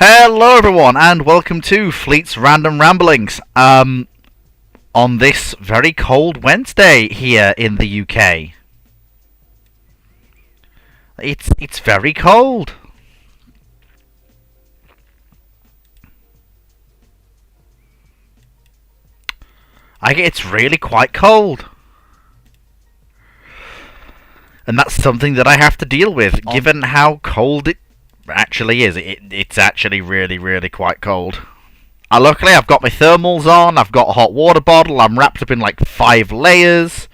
Hello everyone and welcome to Fleet's Random Ramblings on this very cold Wednesday here in the UK. It's very cold. It's really quite cold. And that's something that I have to deal with given how cold it actually is. It's actually really quite cold. Luckily, I've got my thermals on, I've got a hot water bottle, I'm wrapped up in like 5 layers.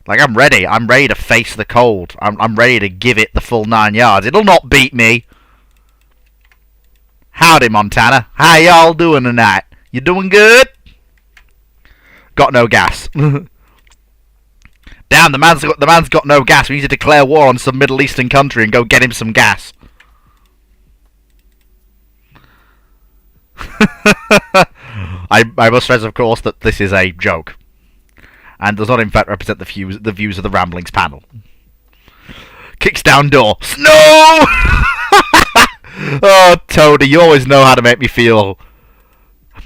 Like, I'm ready to face the cold. I'm ready to give it the full 9 yards. It'll not beat me. Howdy, Montana. How y'all doing tonight? You doing good? Got no gas. Damn, the man's got no gas. We need to declare war on some Middle Eastern country and go get him some gas. I must stress, of course, that this is a joke, and does not in fact represent the views of the Ramblings panel. Kicks down door. Snow! Oh, Tony, you always know how to make me feel.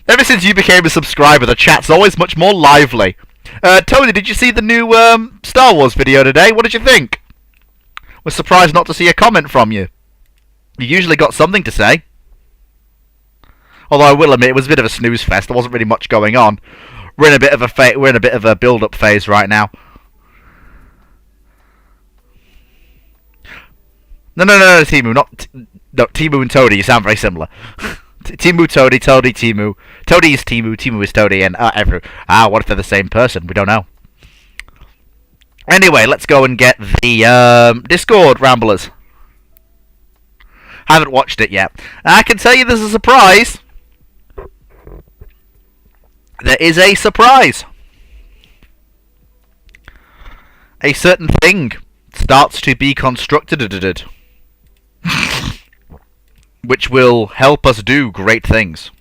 Ever since you became a subscriber, the chat's always much more lively. Tony, did you see the new Star Wars video today? What did you think? Was surprised not to see a comment from you. You usually got something to say. Although I will admit it was a bit of a snooze fest. There wasn't really much going on. We're in a bit of a build-up phase right now. No, Timu, Timu and Toady. You sound very similar. Timu, Toady, Toady, Timu. Toady is Timu, Timu is Toady, and what if they're the same person? We don't know. Anyway, let's go and get the Discord Ramblers. Haven't watched it yet. I can tell you there's a surprise. There is a surprise. A certain thing starts to be constructed, which will help us do great things.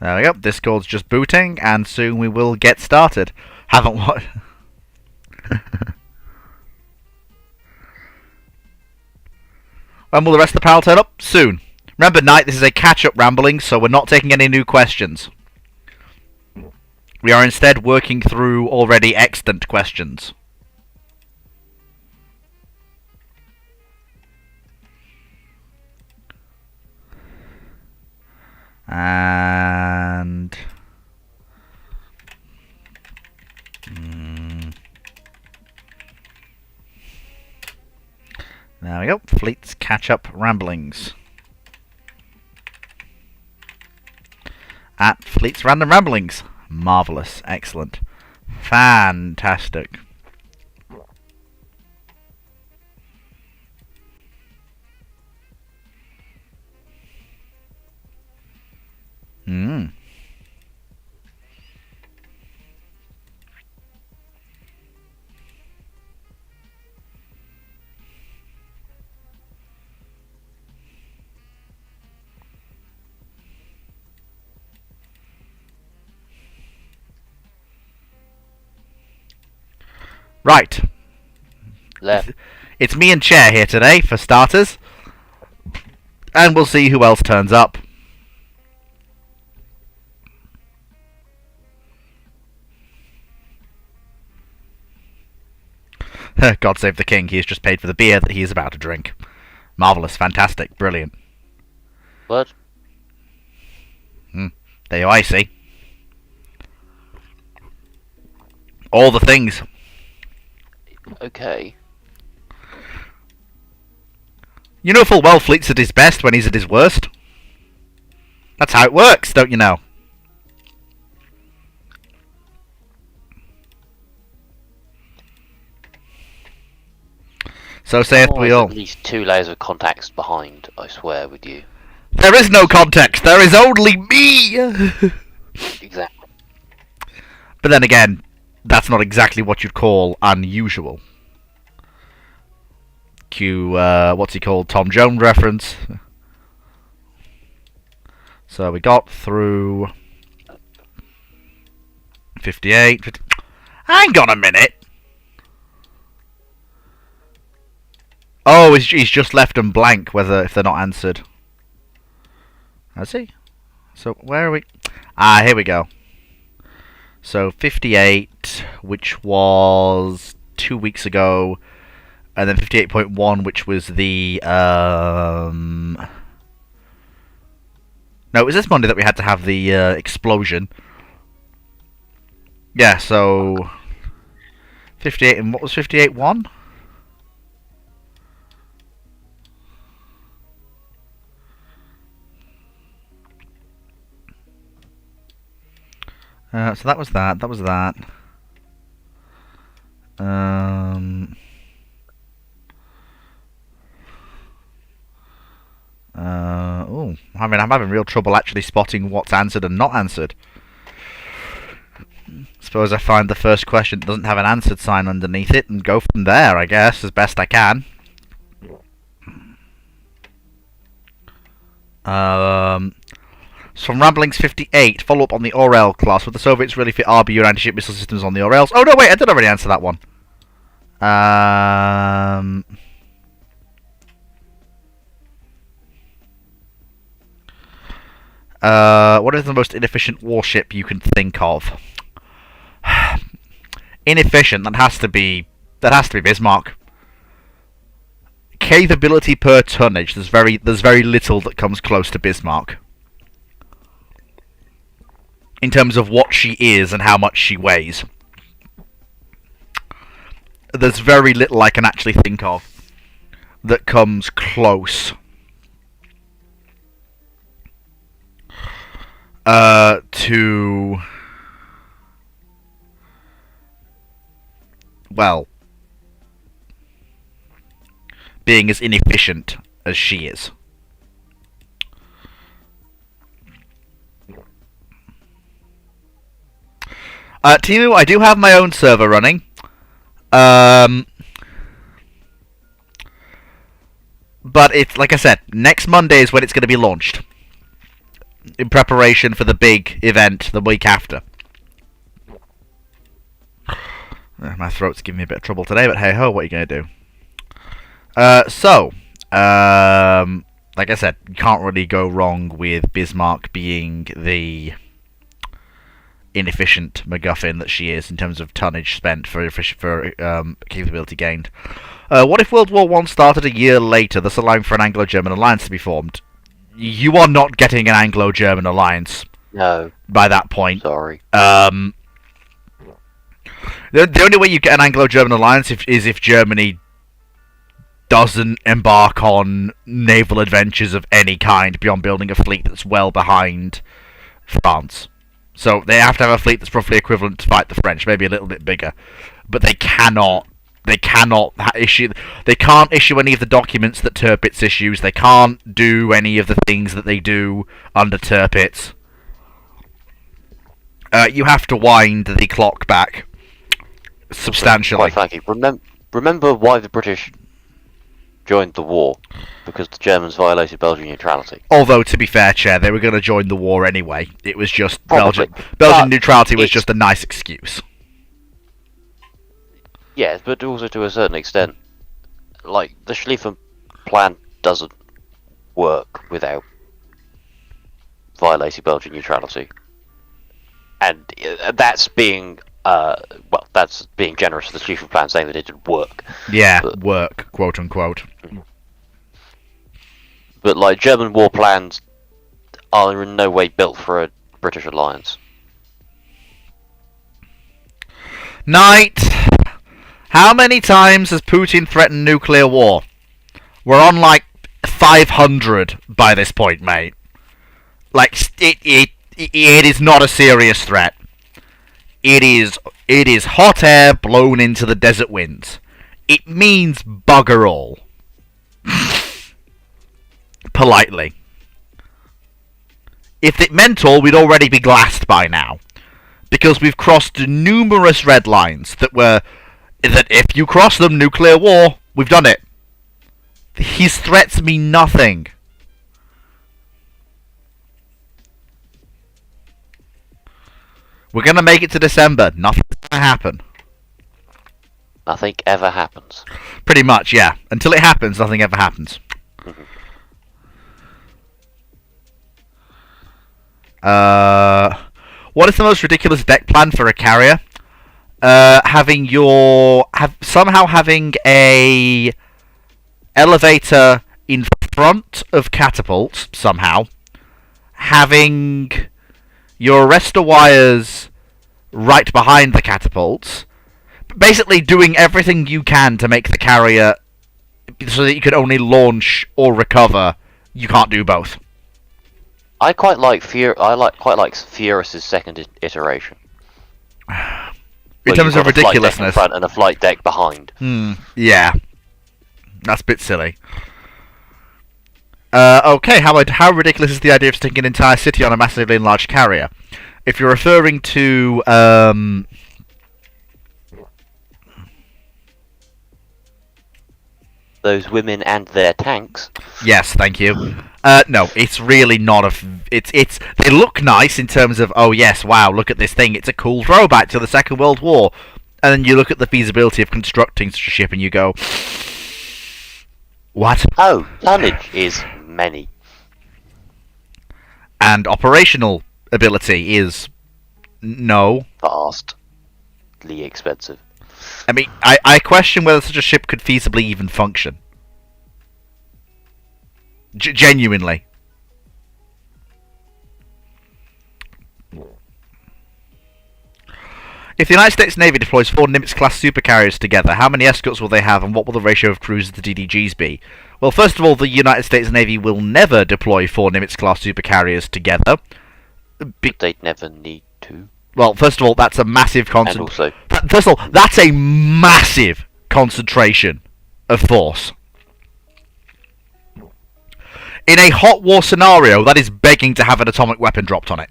There we go. Discord's just booting, and soon we will get started. Haven't what? When will the rest of the panel turn up? Soon. Remember, Knight, this is a catch-up rambling, so we're not taking any new questions. We are instead working through already extant questions. And there we go. Fleet's catch-up ramblings at Fleet's Random Ramblings. Marvelous, excellent, fantastic. Right. Left. It's me and Chair here today, for starters. And we'll see who else turns up. God save the king, he has just paid for the beer that he is about to drink. Marvellous, fantastic, brilliant. What? There you are, I see. All the things. Okay. You know full well Fleet's at his best when he's at his worst. That's how it works, don't you know? So saith we all. At least 2 layers of context behind, I swear with you. There is no context, there is only me! Exactly. But then again, that's not exactly what you'd call unusual. Cue, what's he called? Tom Jones reference. So we got through 58. Hang on a minute. Oh, he's just left them blank if they're not answered. Has he? So where are we? Ah, here we go. So 58, which was 2 weeks ago, and then 58.1, which was the no, it was this Monday that we had to have the explosion. Yeah, so 58, and what was 58.1? So that was that. That was that. Oh, I'm having real trouble actually spotting what's answered and not answered. Suppose I find the first question that doesn't have an answered sign underneath it and go from there, I guess, as best I can. So from Ramblings 58, follow up on the Orel class. Would the Soviets really fit RBU and anti-ship missile systems on the Orels? Oh no, wait, I did already answer that one. What is the most inefficient warship you can think of? Inefficient. That has to be Bismarck. Capability per tonnage. There's very little that comes close to Bismarck in terms of what she is and how much she weighs. There's very little I can actually think of that comes close to, well, being as inefficient as she is. Timu, I do have my own server running. But it's, like I said, next Monday is when it's going to be launched, in preparation for the big event the week after. My throat's giving me a bit of trouble today, but hey ho, what are you going to do? Like I said, you can't really go wrong with Bismarck being the inefficient MacGuffin that she is in terms of tonnage spent for capability gained. What if World War I started a year later, thus allowing for an Anglo-German alliance to be formed? You are not getting an Anglo-German alliance. No. By that point. Sorry. The only way you get an Anglo-German alliance is if Germany doesn't embark on naval adventures of any kind beyond building a fleet that's well behind France. So they have to have a fleet that's roughly equivalent to fight the French, maybe a little bit bigger. But they can't issue any of the documents that Tirpitz issues. They can't do any of the things that they do under Tirpitz. You have to wind the clock back substantially. Quite frankly, remember why the British joined the war? Because the Germans violated Belgian neutrality. Although, to be fair, Chair, they were going to join the war anyway. It was just Probably. Belgian neutrality was just a nice excuse. Yes, but also to a certain extent, like, the Schlieffen plan doesn't work without violating Belgian neutrality. And that's being, that's being generous to the Schlieffen plan, saying that it didn't work. Yeah, but, work, quote unquote. But, like, German war plans are in no way built for a British alliance. Knight! How many times has Putin threatened nuclear war? We're on, like, 500 by this point, mate. Like, it is not a serious threat. It is hot air blown into the desert winds. It means bugger all. Politely. If it meant all, we'd already be glassed by now. Because we've crossed numerous red lines that if you cross them, nuclear war, we've done it. His threats mean nothing. We're gonna make it to December. Nothing's gonna happen. Nothing ever happens. Pretty much, yeah. Until it happens, nothing ever happens. What is the most ridiculous deck plan for a carrier? Having a elevator in front of catapults somehow. Having your arrestor wires right behind the catapults. Basically doing everything you can to make the carrier so that you can only launch or recover. You can't do both. I quite like Furious's second iteration. In terms of ridiculousness, a flight deck in front and a flight deck behind. Yeah, that's a bit silly. Okay, how ridiculous is the idea of sticking an entire city on a massively enlarged carrier? If you're referring to those women and their tanks. Yes, thank you. No, it's really not it's they look nice in terms of, oh yes, wow, look at this thing, it's a cool throwback to the Second World War. And then you look at the feasibility of constructing such a ship and you go, what? Oh, tonnage is many. And operational ability is no. Vastly expensive. I mean, I question whether such a ship could feasibly even function. Genuinely. If the United States Navy deploys 4 Nimitz-class supercarriers together, how many escorts will they have, and what will the ratio of cruisers to DDGs be? Well, first of all, the United States Navy will never deploy 4 Nimitz-class supercarriers together. They'd never need to. Well, first of all, that's a massive concentration. First of all, that's a massive concentration of force. In a hot war scenario, that is begging to have an atomic weapon dropped on it.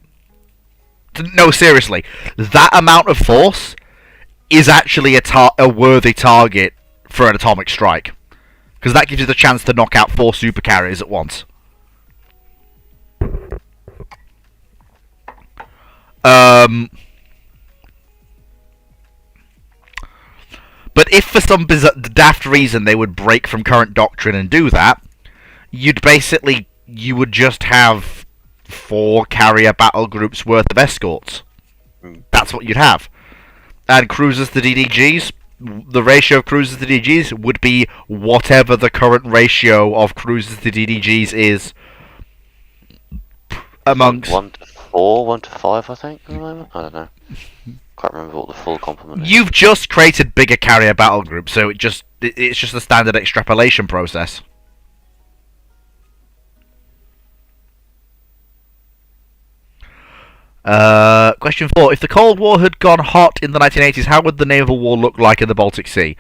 No, seriously, that amount of force is actually a worthy target for an atomic strike, because that gives you the chance to knock out 4 supercarriers at once. But if for some daft reason they would break from current doctrine and do that, you would just have 4 carrier battle groups worth of escorts. That's what you'd have. And cruisers to DDGs, the ratio of cruisers to DDGs would be whatever the current ratio of cruisers to DDGs is amongst 1 to 4, 1 to 5, I think, at the moment. I don't know. Can't remember what the full complement is. You've just created bigger carrier battle groups, so it's just a standard extrapolation process. Question 4. If the Cold War had gone hot in the 1980s, how would the naval war look like in the Baltic Sea?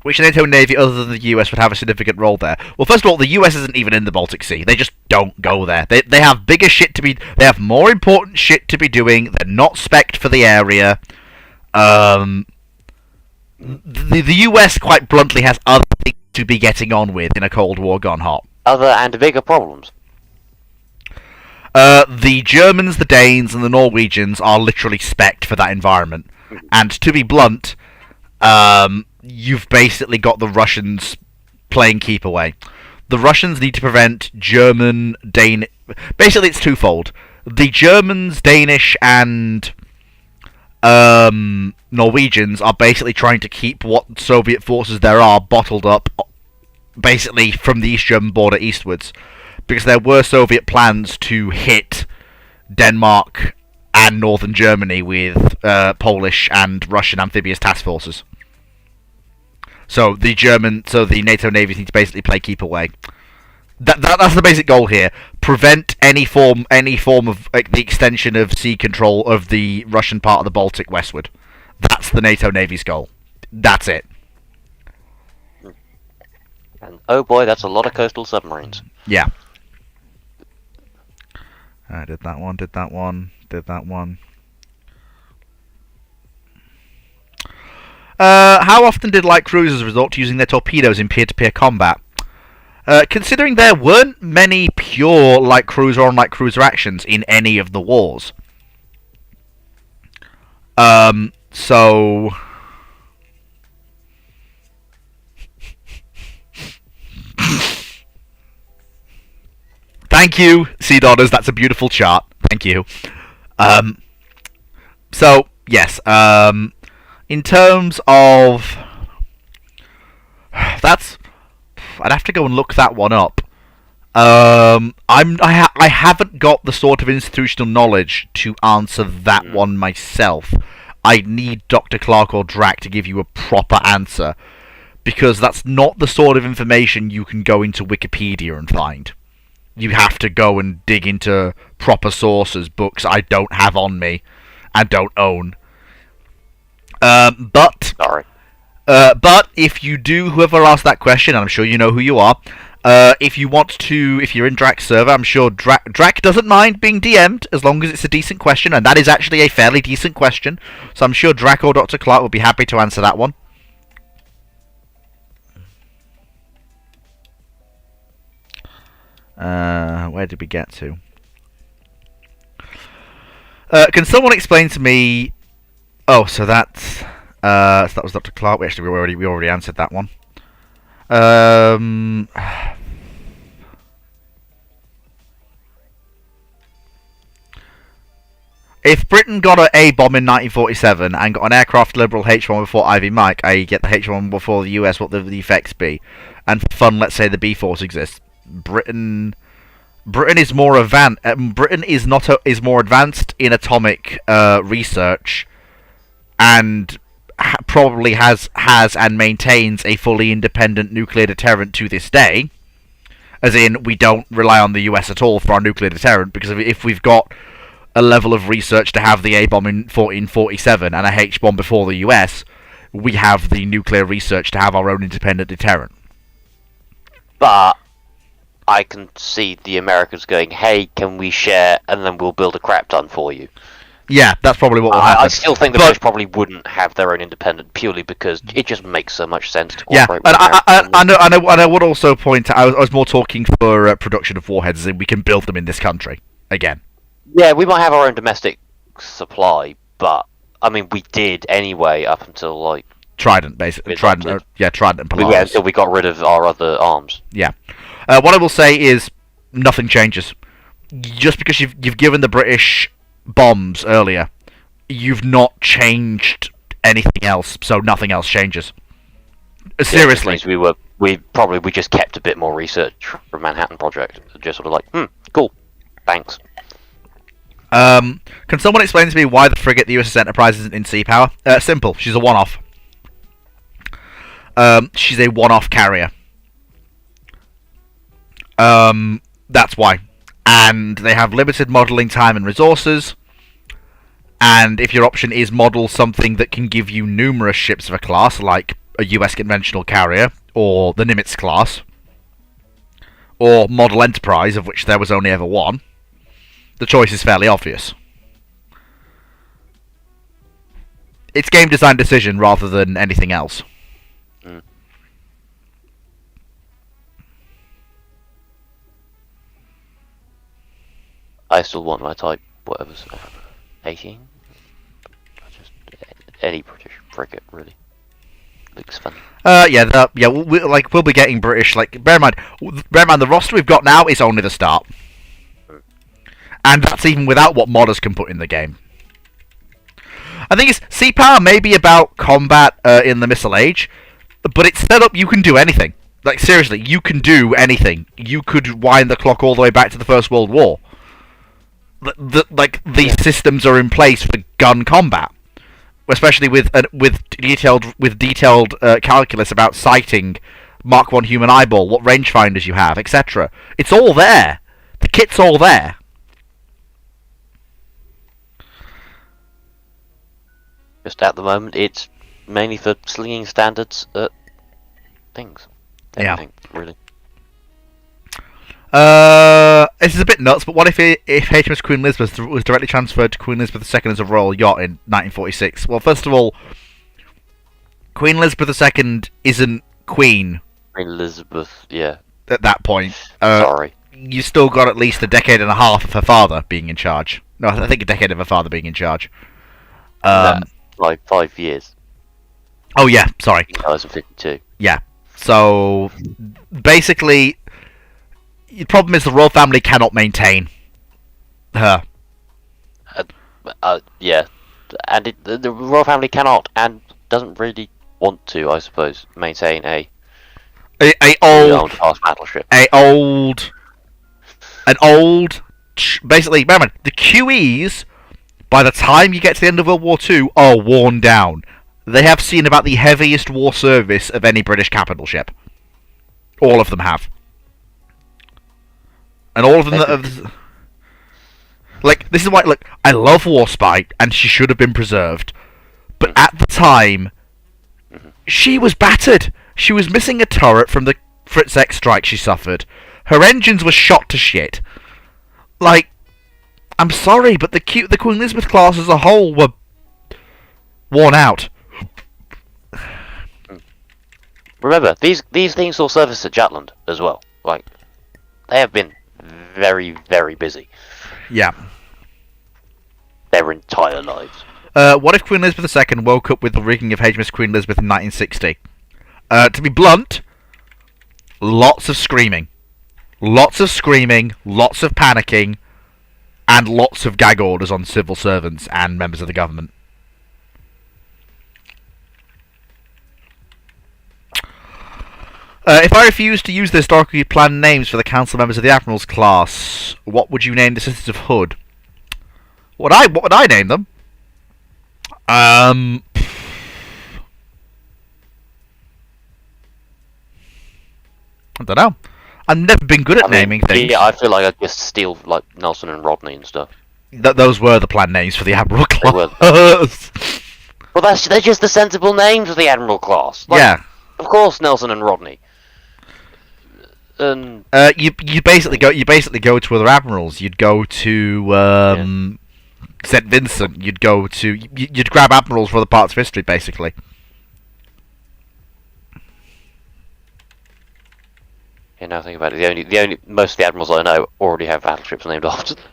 Which NATO navy other than the US would have a significant role there? Well, first of all, the US isn't even in the Baltic Sea. They just don't go there. They have bigger shit to be... They have more important shit to be doing. They're not spec'd for the area. The US, quite bluntly, has other things to be getting on with in a Cold War gone hot. Other and bigger problems. The Germans, the Danes, and the Norwegians are literally spec'd for that environment. And to be blunt, you've basically got the Russians playing keep away. The Russians need to prevent German, Basically, it's twofold. The Germans, Danish, and Norwegians are basically trying to keep what Soviet forces there are bottled up, basically from the East German border eastwards. Because there were Soviet plans to hit Denmark and northern Germany with Polish and Russian amphibious task forces. So the NATO navies need to basically play keep away. That's the basic goal here. Prevent any form of the extension of sea control of the Russian part of the Baltic westward. That's the NATO navy's goal. That's it. And oh boy, that's a lot of coastal submarines. Yeah. I did that one. How often did light cruisers resort to using their torpedoes in peer-to-peer combat? Considering there weren't many pure light cruiser on light cruiser actions in any of the wars. So... Thank you, Sea Donners, that's a beautiful chart. Thank you. So, yes, in terms of... That's... I'd have to go and look that one up. I haven't got the sort of institutional knowledge to answer that one myself. I need Dr. Clark or Drac to give you a proper answer, because that's not the sort of information you can go into Wikipedia and find. You have to go and dig into proper sources, books I don't have on me and don't own. Sorry. But if you do, whoever asked that question, and I'm sure you know who you are, if you're in Drac's server, I'm sure Drac doesn't mind being DM'd as long as it's a decent question, and that is actually a fairly decent question. So I'm sure Drac or Dr. Clark will be happy to answer that one. Where did we get to? Can someone explain to me? Oh, so that's so that was Dr. Clark. We already answered that one. If Britain got an A-bomb in 1947 and got an aircraft liberal H-1 before Ivy Mike, i.e. get the H-1 before the US, what would the effects be? And for fun, let's say the B-force exists. Britain is more advanced. Britain is more advanced in atomic research, and probably has and maintains a fully independent nuclear deterrent to this day. As in, we don't rely on the US at all for our nuclear deterrent, because if we've got a level of research to have the A-bomb in 1447 and a H-bomb before the US, we have the nuclear research to have our own independent deterrent. But I can see the Americans going, hey, can we share, and then we'll build a crap ton for you. Yeah, that's probably what will happen. I still think the British probably wouldn't have their own independent, purely because it just makes so much sense to cooperate with I would also point out, I was more talking for production of warheads, and we can build them in this country, again. Yeah, we might have our own domestic supply, but, I mean, we did anyway up until, like... Trident, basically. Trident and Polaris. Yeah, until we got rid of our other arms. Yeah. What I will say is, nothing changes. Just because you've given the British bombs earlier, you've not changed anything else, so nothing else changes. Seriously. Yeah, we just kept a bit more research from Manhattan Project. Just sort of like, cool, thanks. Can someone explain to me why the frigate, the USS Enterprise, isn't in sea power? Simple. She's a one-off. She's a one-off carrier. That's why. And they have limited modelling time and resources. And if your option is model something that can give you numerous ships of a class, like a US conventional carrier, or the Nimitz class, or model Enterprise, of which there was only ever one, the choice is fairly obvious. It's game design decision rather than anything else. I still want my type, whatever's 18. Just any British frigate, really. Looks fun. We'll be getting British. Like, bear in mind, the roster we've got now is only the start, and that's even without what modders can put in the game. I think sea power may be about combat in the Missile Age, but it's set up you can do anything. Like, seriously, you can do anything. You could wind the clock all the way back to the First World War. These systems are in place for gun combat, especially with detailed calculus about sighting, Mark 1 human eyeball, what rangefinders you have, etc. It's all there. The kit's all there. Just at the moment, it's mainly for slinging standards at things. Everything, really. This is a bit nuts, but what if HMS Queen Elizabeth was directly transferred to Queen Elizabeth II as a royal yacht in 1946? Well, first of all, Queen Elizabeth II isn't Queen. Queen Elizabeth, yeah. at that point. Sorry. You still got at least a decade and a half of her father being in charge. No, I think a decade of her father being in charge. No, like 5 years. Oh yeah, sorry. 1952. Yeah. So basically, the problem is the royal family cannot maintain her. Yeah, and the royal family cannot and doesn't really want to, I suppose, maintain a battleship. Basically, remember, the QEs, by the time you get to the end of World War II, are worn down. They have seen about the heaviest war service of any British capital ship. All of them have. And all of them that have... Like, this is why, look, I love Warspite, and she should have been preserved. But at the time, she was battered. She was missing a turret from the Fritz X strike she suffered. Her engines were shot to shit. Like, I'm sorry, but the Queen Elizabeth class as a whole were worn out. Remember, these things saw service at Jutland as well. Like, they have been very, very busy. Yeah. Their entire lives. What if Queen Elizabeth II woke up with the rigging of HMS Queen Elizabeth in 1960? To be blunt, lots of screaming. Lots of screaming, lots of panicking, and lots of gag orders on civil servants and members of the government. If I refused to use the historically planned names for the council members of the Admiral's class, what would you name the Sisters of Hood? What would I name them? I don't know. I've never been good at naming things. Yeah, I feel like I'd just steal like Nelson and Rodney and stuff. Those were the planned names for the Admiral class. Well, they're just the sensible names of the Admiral class. Like, yeah. Of course, Nelson and Rodney. And you basically go to other admirals. You'd go to St. Vincent. You'd grab admirals for other parts of history, basically. Yeah, now think about it. Most of the admirals I know already have battleships named after them,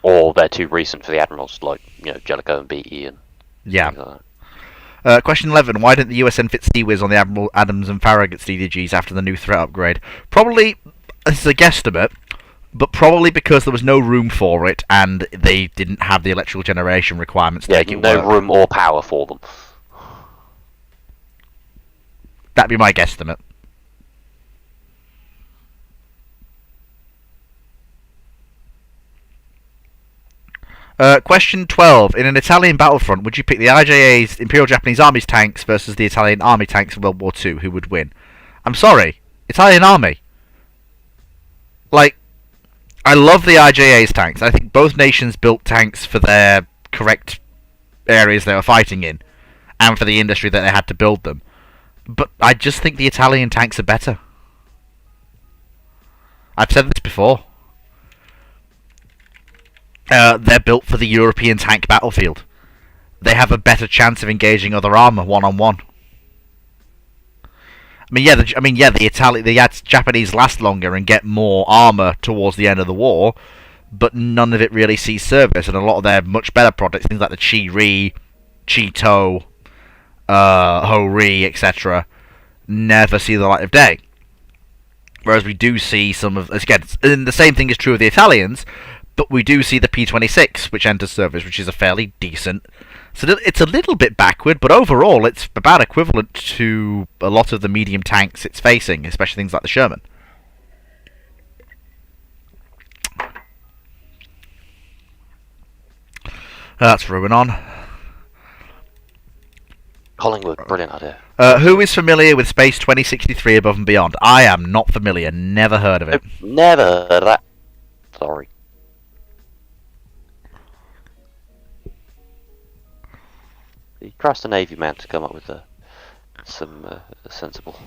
or they're too recent for the admirals, like Jellicoe and Beatty and yeah. things like that. Question 11. Why didn't the US send Fitzseawiz on the Admiral Adams and Farragut's DDGs after the new threat upgrade? Probably, this is a guesstimate, but probably because there was no room for it and they didn't have the electrical generation requirements to make it work. No room or power for them. That'd be my guesstimate. Question 12. In an Italian battlefront, would you pick the IJA's Imperial Japanese Army's tanks versus the Italian Army tanks in World War II? Who would win? I'm sorry. Italian Army. Like, I love the IJA's tanks. I think both nations built tanks for their correct areas they were fighting in, and for the industry that they had to build them. But I just think the Italian tanks are better. I've said this before. They're built for the European tank battlefield. They have a better chance of engaging other armor one-on-one. The Japanese last longer and get more armor towards the end of the war, but none of it really sees service, and a lot of their much better products, things like the Chi-Ri, Chi-To, Ho-Ri, etc., never see the light of day. Whereas we do see some of... Again, and the same thing is true of the Italians, but we do see the P-26, which enters service, which is a fairly decent... So it's a little bit backward, but overall it's about equivalent to a lot of the medium tanks it's facing, especially things like the Sherman. That's ruin on. Collingwood, brilliant idea. Who is familiar with Space 2063 Above and Beyond? I am not familiar, never heard of it. Never heard of that. Sorry. You trust a Navy man to come up with some sensible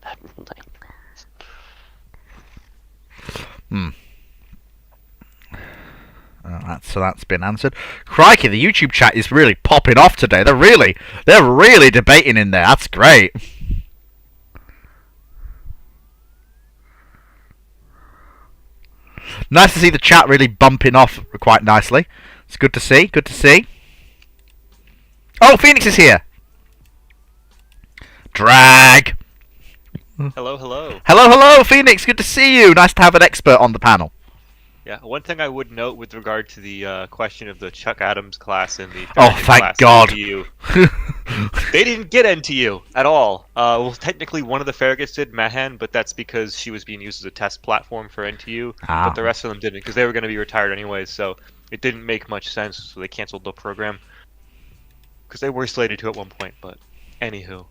names. So that's been answered. Crikey, the YouTube chat is really popping off today. They're really debating in there. That's great. Nice to see the chat really bumping off quite nicely. It's good to see. Good to see. Oh, Phoenix is here. Drag. Hello, hello. Hello, hello, Phoenix. Good to see you. Nice to have an expert on the panel. Yeah, one thing I would note with regard to the question of the Chuck Adams class and the Oh, Thurgood thank class God. NTU, they didn't get NTU at all. Well, technically one of the Farragut's did, Mahan, but that's because she was being used as a test platform for NTU. Ah. But the rest of them didn't, because they were going to be retired anyways, so it didn't make much sense, so they canceled the program. Because they were slated to at one point, but anywho.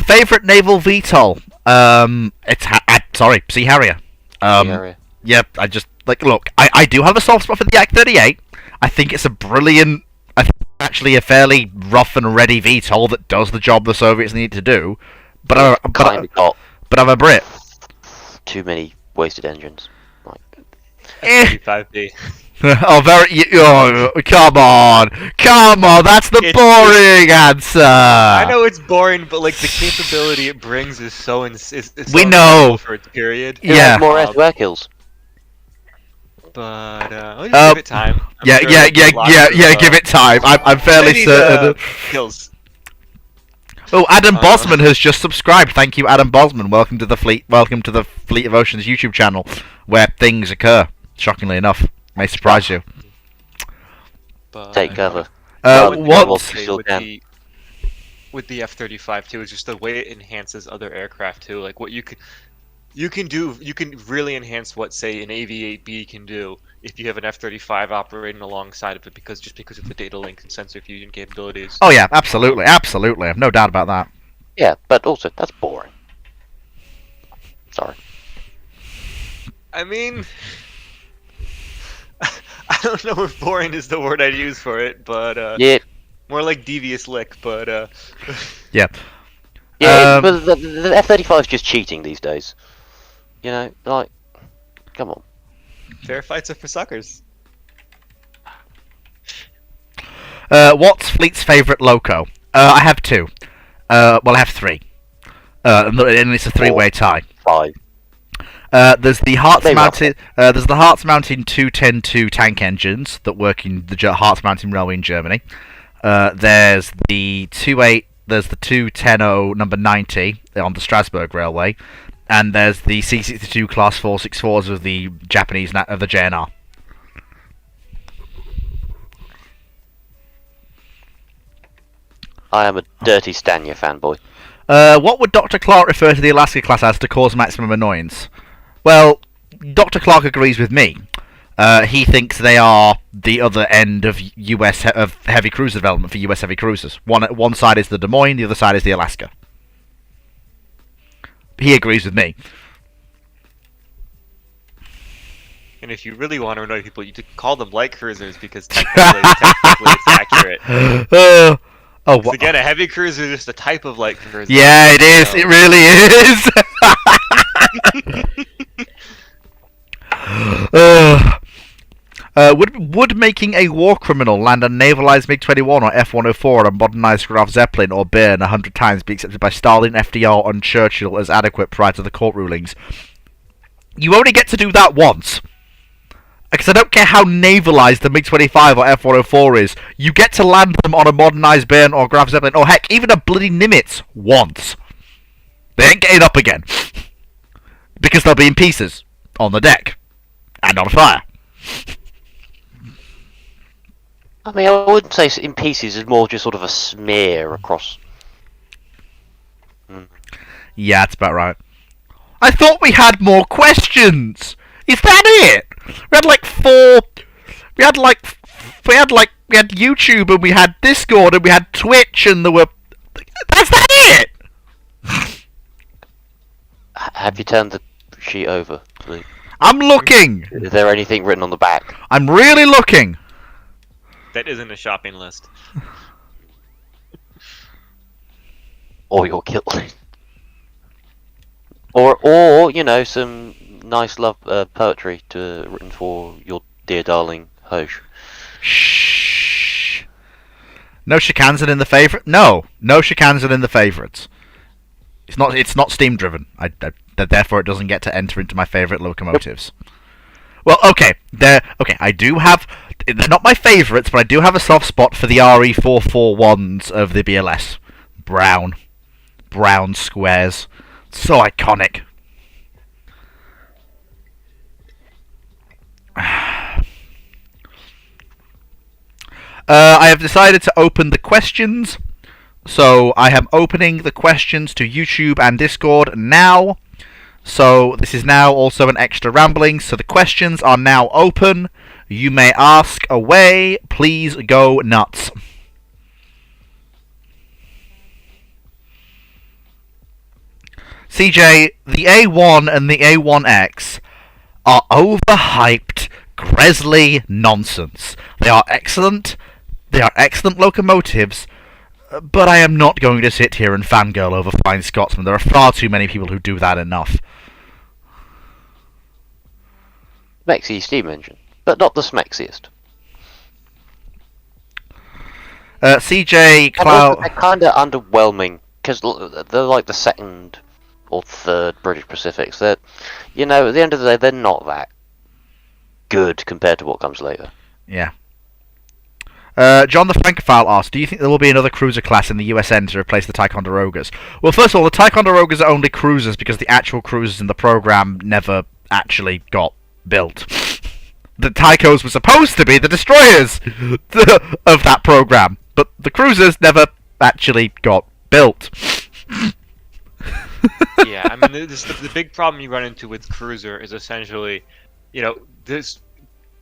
Favorite naval VTOL? It's sorry, Sea Harrier. Area. Yep, I just look. I do have a soft spot for the Yak-38. I think it's a brilliant. I think it's actually a fairly rough and ready VTOL that does the job the Soviets need to do. But Kind of got I'm a Brit. too many wasted engines. Like, Eh. 5D. Oh, come on, that's the boring answer. I know it's boring, but like the capability it brings is so We know. incredible for its period. who Yeah. has more air kills? But we'll just give it time. I'm Yeah, sure yeah, it'll get lots of, give it time. I'm fairly many, certain. kills. Oh, Adam Bosman has just subscribed. Thank you, Adam Bosman. Welcome to the Fleet of Oceans YouTube channel, where things occur. Shockingly enough, may surprise you. But, Take cover. What? Well, say still with can. the F-35 too is just the way it enhances other aircraft too. Like what you can really enhance what say an AV-8B can do if you have an F-35 operating alongside of it because of the data link and sensor fusion capabilities. Oh yeah, absolutely, absolutely. I've no doubt about that. Yeah, but also that's boring. Sorry. I mean, I don't know if boring is the word I'd use for it, but Yeah, more like devious lick. But Yeah. yeah. But the F-35 is just cheating these days. You know, like, come on. fair fights are for suckers. What's Fleet's favourite loco? I have two. Well, I have three. And it's a three-way tie. 5. There's the Hearts Maybe Mountain. There's the Hearts Mountain 210-2 tank engines that work in the Hearts Mountain Railway in Germany. There's the 28. There's the 210 number 90 on the Strasbourg Railway, and there's the C-62 Class 464s of the Japanese of the JNR. I am a dirty Stanya fanboy. What would Dr. Clark refer to the Alaska class as to cause maximum annoyance? Well, Dr. Clark agrees with me. He thinks they are the other end of of heavy cruiser development for US heavy cruisers. One side is the Des Moines, the other side is the Alaska. He agrees with me. And if you really want to annoy people, you could call them light cruisers because technically it's accurate. Oh, 'Cause what? again, a heavy cruiser is just a type of light cruiser. Yeah, it is. So- It really is. Would making a war criminal land a navalized MiG-21 or F-104 on a modernized Graf Zeppelin or Bern 100 times be accepted by Stalin, FDR, and Churchill as adequate prior to the court rulings? You only get to do that once. Because I don't care how navalized the MiG-25 or F-104 is, you get to land them on a modernised Bern or Graf Zeppelin, or heck, even a bloody Nimitz once. They ain't getting up again. Because they'll be in pieces. On the deck. And on fire. I mean, I wouldn't say in pieces. It's more just sort of a smear across. Yeah, that's about right. I thought we had more questions! Is that it? We had like 4... We had YouTube and we had Discord and we had Twitch and there were... That's that it! Have you turned the sheet over, please? I'm looking! Is there anything written on the back? I'm really looking! That isn't a shopping list. Or your kill list? Or you know, some nice love poetry written for your dear darling Hosh. Shh. No Shikansen in the favourite? No. No Shikansen in the favourites. It's not steam driven. Therefore, it doesn't get to enter into my favorite locomotives. Well, okay, I do have. They're not my favourites, but I do have a soft spot for the RE441s of the BLS. Brown squares, so iconic. I have decided to open the questions, so I am opening the questions to YouTube and Discord now. So this is now also an extra rambling, so the questions are now open. You may ask away, please go nuts. CJ, the A1 and the A1X are overhyped, Gresley nonsense. They are excellent locomotives, but I am not going to sit here and fangirl over Flying Scotsman. There are far too many people who do that enough. Smexy steam engine, but not the smexiest. CJ Cloud. They're kind of underwhelming because they're like the second or third British Pacifics. That, you know, at the end of the day, they're not that good compared to what comes later. Yeah. John the Francophile asked, do you think there will be another cruiser class in the USN to replace the Ticonderogas? Well, first of all, the Ticonderogas are only cruisers because the actual cruisers in the program never actually got built. The Tycos were supposed to be the destroyers of that program, but the cruisers never actually got built. Yeah, I mean, the big problem you run into with cruiser is essentially, you know, this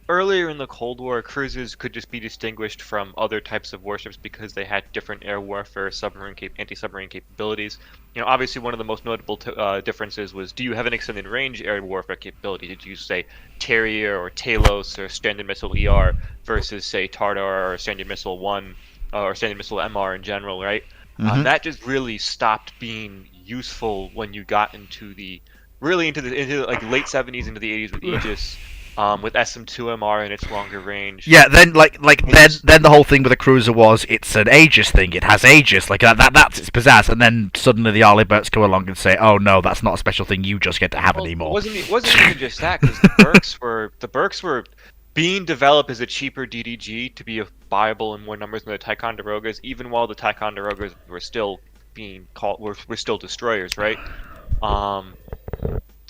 earlier in the Cold War, cruisers could just be distinguished from other types of warships because they had different air warfare, anti-submarine capabilities. You know, obviously one of the most notable differences was, do you have an extended range air warfare capability? Did you say Terrier or Talos or Standard Missile ER versus say Tartar or Standard Missile 1 or Standard Missile MR in general, right? Mm-hmm. That just really stopped being useful when you got into the like late 70s into the 80s with Aegis. With SM2MR and its longer range. Yeah, then then the whole thing with the cruiser was it's an Aegis thing. It has Aegis, like that's its pizzazz. And then suddenly the Arleyberts come along and say, "Oh no, that's not a special thing. You just get to have anymore." It wasn't even just that, because the Berks were being developed as a cheaper DDG to be viable in more numbers than the Ticonderogas, even while the Ticonderogas were still being called were still destroyers, right?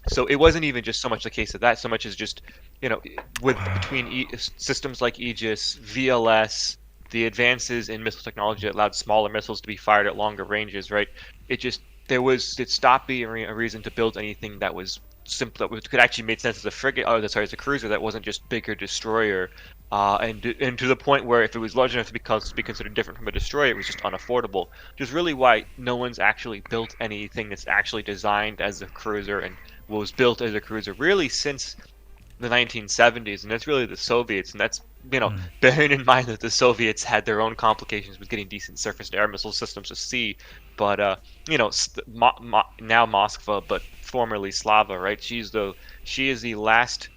So it wasn't even just so much the case of that, so much as just, you know, between systems like Aegis, VLS, the advances in missile technology that allowed smaller missiles to be fired at longer ranges, right? It stopped being a reason to build anything that was simple, that could actually make sense as a frigate, as a cruiser that wasn't just bigger destroyer, and to the point where if it was large enough to be considered different from a destroyer, it was just unaffordable. Which is really why no one's actually built anything that's actually designed as a cruiser and was built as a cruiser really since the 1970s, and that's really the Soviets, and that's, you know, bearing in mind that the Soviets had their own complications with getting decent surface-to-air missile systems to sea, but you know, now Moskva, but formerly Slava, right? She is the last.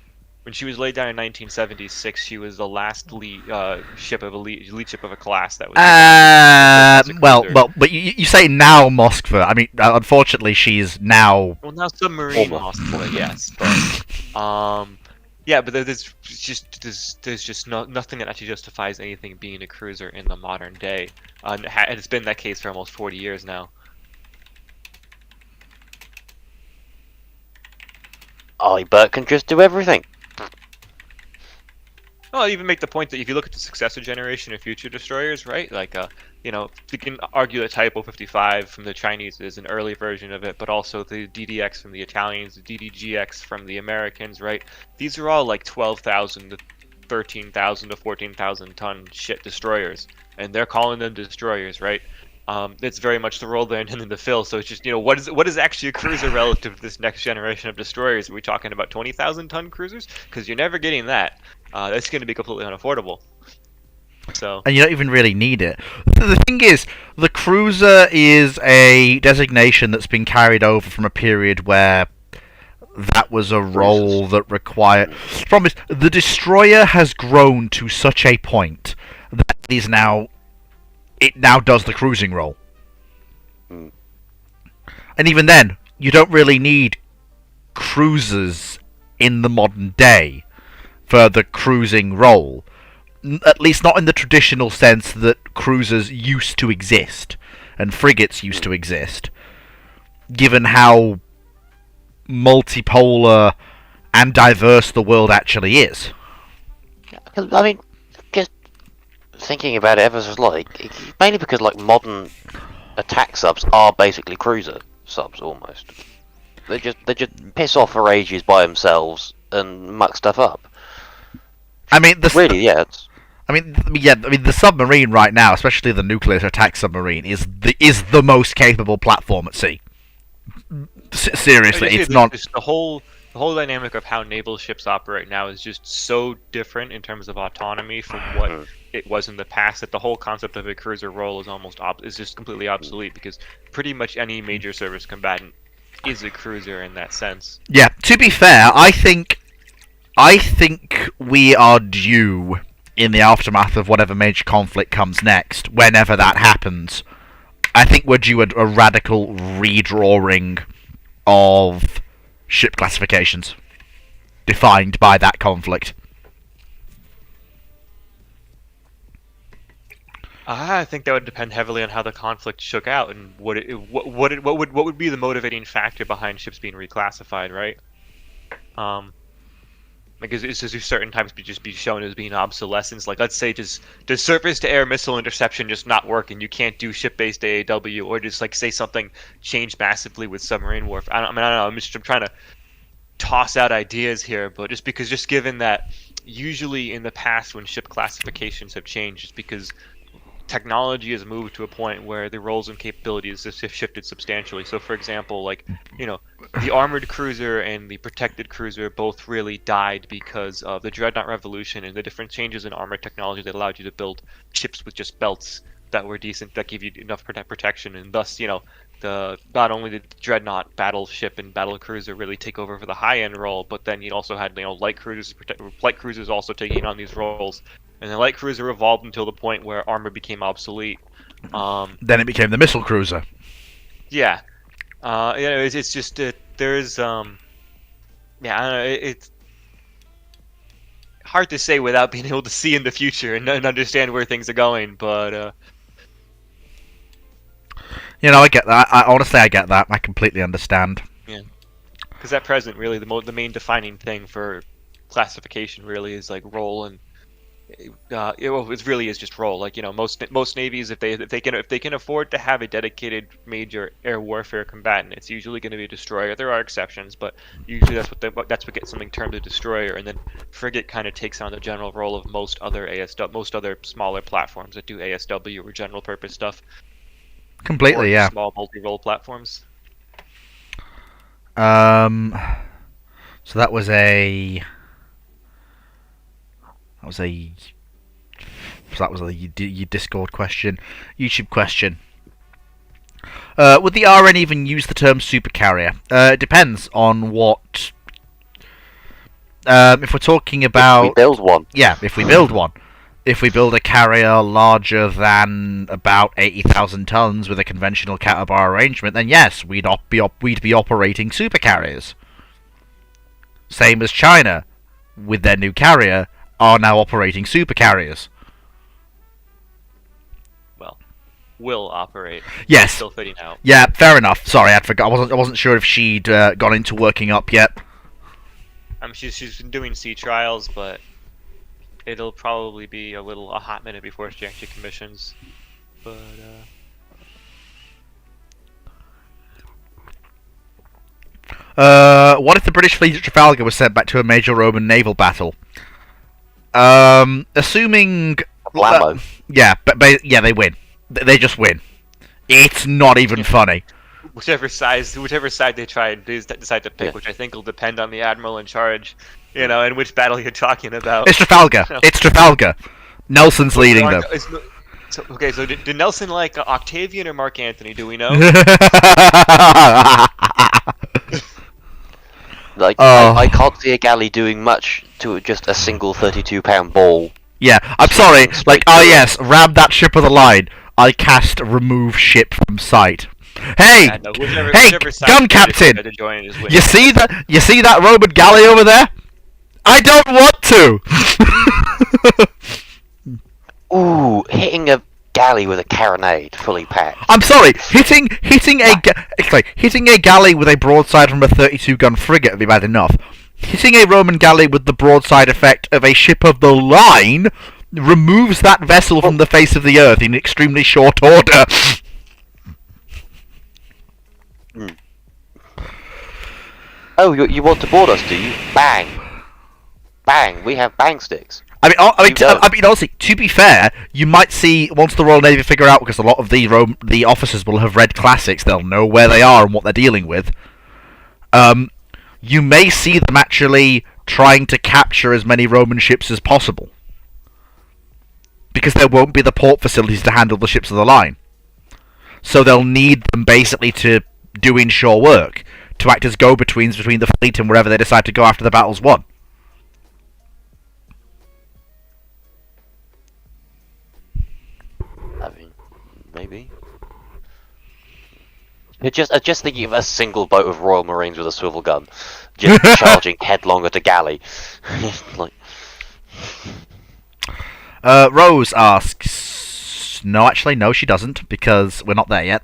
When she was laid down in 1976, she was the last elite ship of a class that was. But you say now Moskva. I mean, unfortunately, she's now. Well, now submarine Moskva, yes, but yeah, but there's just nothing that actually justifies anything being a cruiser in the modern day, and it's been that case for almost 40 years now. Arleybert can just do everything. I'll even make the point that if you look at the successor generation of future destroyers, right? Like, you know, you can argue that Type 55 from the Chinese is an early version of it, but also the DDX from the Italians, the DDGX from the Americans, right? These are all like 12,000 to 13,000 to 14,000 ton shit destroyers, and they're calling them destroyers, right? It's very much the role they're intending to fill. So it's just, you know, what is actually a cruiser relative to this next generation of destroyers? Are we talking about 20,000 ton cruisers? Because you're never getting that. That's going to be completely unaffordable. So. And you don't even really need it. The thing is, the cruiser is a designation that's been carried over from a period where that was a role that required. Promise, the destroyer has grown to such a point that it now does the cruising role. And even then, you don't really need cruisers in the modern day for the cruising role. At least not in the traditional sense that cruisers used to exist and frigates used to exist, given how multipolar and diverse the world actually is. I mean, just thinking about it ever so like, mainly because like modern attack subs are basically cruiser subs almost. They just piss off for ages by themselves and muck stuff up. I mean, Really, yeah. The submarine right now, especially the nuclear attack submarine, is the most capable platform at sea. Seriously, it's not. The whole dynamic of how naval ships operate now is just so different in terms of autonomy from what it was in the past that the whole concept of a cruiser role is just completely obsolete, because pretty much any major service combatant is a cruiser in that sense. Yeah, to be fair, I think we are due, in the aftermath of whatever major conflict comes next, whenever that happens, I think we're due a radical redrawing of ship classifications defined by that conflict. I think that would depend heavily on how the conflict shook out and what would be the motivating factor behind ships being reclassified, right? Because it's just certain times be shown as being obsolescence. Like, let's say, does surface-to-air missile interception just not work, and you can't do ship-based AAW, or just like say something changed massively with submarine warfare? I don't know. I'm trying to toss out ideas here, but just given that usually in the past when ship classifications have changed, it's because technology has moved to a point where the roles and capabilities have shifted substantially. So, for example, like, the armored cruiser and the protected cruiser both really died because of the Dreadnought Revolution and the different changes in armor technology that allowed you to build ships with just belts that were decent, that gave you enough protection, and thus, not only did Dreadnought battleship and battle cruiser really take over for the high-end role, but then you also had light cruisers also taking on these roles. And the light cruiser evolved until the point where armor became obsolete. Then it became the missile cruiser. Yeah. It's just there's I don't know. It's hard to say without being able to see in the future and understand where things are going. But I get that. Honestly, I get that. I completely understand. Yeah. Because at present, really, the main defining thing for classification really is like role and. It really is just role. Like, most navies, if they can afford to have a dedicated major air warfare combatant, it's usually going to be a destroyer. There are exceptions, but usually that's what gets something termed a destroyer. And then frigate kind of takes on the general role of most other smaller platforms that do ASW or general purpose stuff. Completely, yeah. Small multi-role platforms. So that was a your Discord question, YouTube question. Would the RN even use the term supercarrier? It depends on what. If we're talking about, If we build one. Yeah, if we build one. If we build a carrier larger than about 80,000 tons with a conventional cat-bar arrangement, then yes, we'd be operating supercarriers. Same as China, with their new carrier, are now operating supercarriers. Well, will operate. Yes. Still fitting out. Yeah, fair enough. Sorry, I forgot. I wasn't sure if she'd gone into working up yet. She's been doing sea trials, but it'll probably be a hot minute before she actually commissions. But what if the British fleet at Trafalgar was sent back to a major Roman naval battle? Assuming Blammo. but they win. They just win. It's not even funny. whichever side they decide to pick, which I think will depend on the admiral in charge, and which battle you're talking about. It's Trafalgar. It's Trafalgar. Nelson's leading them. So did Nelson like Octavian or Mark Antony? Do we know? I can't see a galley doing much to just a single 32-pound ball. Yeah, I'm sorry. Yes, ram that ship of the line. I cast remove ship from sight. Hey, And whichever, hey, whichever side gun they decide captain! to join is winning. You see that? You see that Roman galley over there? I don't want to. Ooh, hitting a galley with a carronade fully packed. I'm sorry, hitting a galley with a broadside from a 32 gun frigate would be bad enough. Hitting a Roman galley with the broadside effect of a ship of the line removes that vessel from the face of the earth in extremely short order. Oh, you want to board us, do you? Bang! Bang! We have bang sticks. I mean, honestly, to be fair, you might see once the Royal Navy figure out, because a lot of the officers will have read classics, they'll know where they are and what they're dealing with. You may see them actually trying to capture as many Roman ships as possible, because there won't be the port facilities to handle the ships of the line. So they'll need them basically to do inshore work, to act as go-betweens between the fleet and wherever they decide to go after the battle's won. I mean, maybe. Just thinking of a single boat of Royal Marines with a swivel gun, just charging headlong at a galley. Like, Rose asks, no, actually, no, she doesn't, because we're not there yet.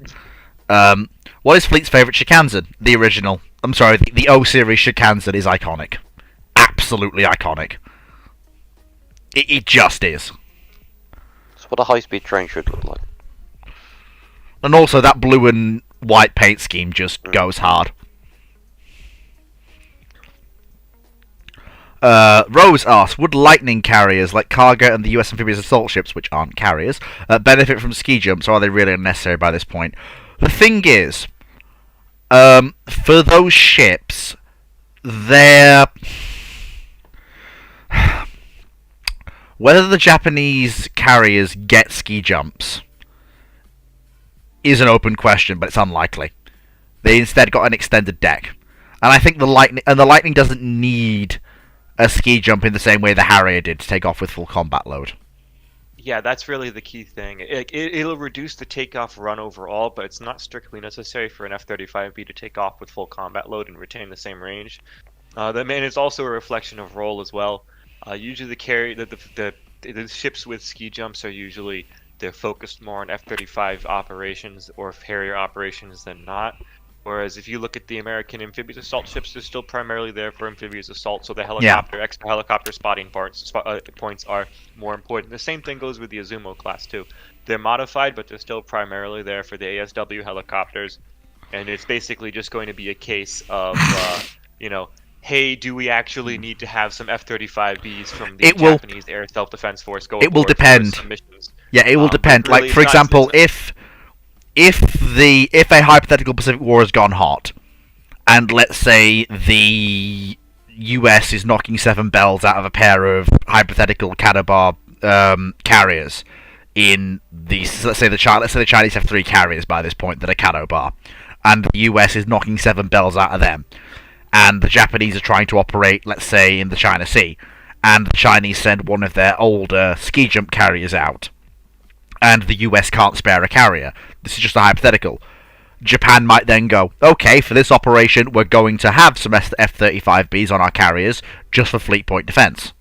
What is Fleet's favourite Shikansen? The original. I'm sorry, the O-Series Shikansen is iconic. Absolutely iconic. It just is. it's what a high-speed train should look like. And also, that blue and white paint scheme just goes hard. Rose asks, would lightning carriers like cargo and the US amphibious assault ships, which aren't carriers, benefit from ski jumps, or are they really unnecessary by this point? The thing is, for those ships, they're... Whether the Japanese carriers get ski jumps is an open question, but it's unlikely. They instead got an extended deck. And I think the Lightning doesn't need a ski jump in the same way the Harrier did to take off with full combat load. Yeah, that's really the key thing. It'll reduce the takeoff run overall, but it's not strictly necessary for an F-35B to take off with full combat load and retain the same range. It's also a reflection of role as well. Usually the ships with ski jumps are usually they're focused more on F-35 operations or Harrier operations than not. Whereas if you look at the American amphibious assault ships, they're still primarily there for amphibious assault, so the extra helicopter spotting points are more important. The same thing goes with the Izumo class too. They're modified, but they're still primarily there for the ASW helicopters, and it's basically just going to be a case of, hey, do we actually need to have some F-35Bs from the Japanese Air Self-Defense Force go? It will depend. Yeah, it will depend. Really, like, for example, if a hypothetical Pacific War has gone hot, and let's say the US is knocking 7 bells out of a pair of hypothetical Cadabar carriers in these, let's say the Chinese have 3 carriers by this point that are Cadabar, and the US is knocking 7 bells out of them, and the Japanese are trying to operate, let's say, in the China Sea, and the Chinese send one of their older ski jump carriers out, and the US can't spare a carrier. This is just a hypothetical. Japan might then go, okay, for this operation, we're going to have some F-35Bs on our carriers, just for fleet point defense.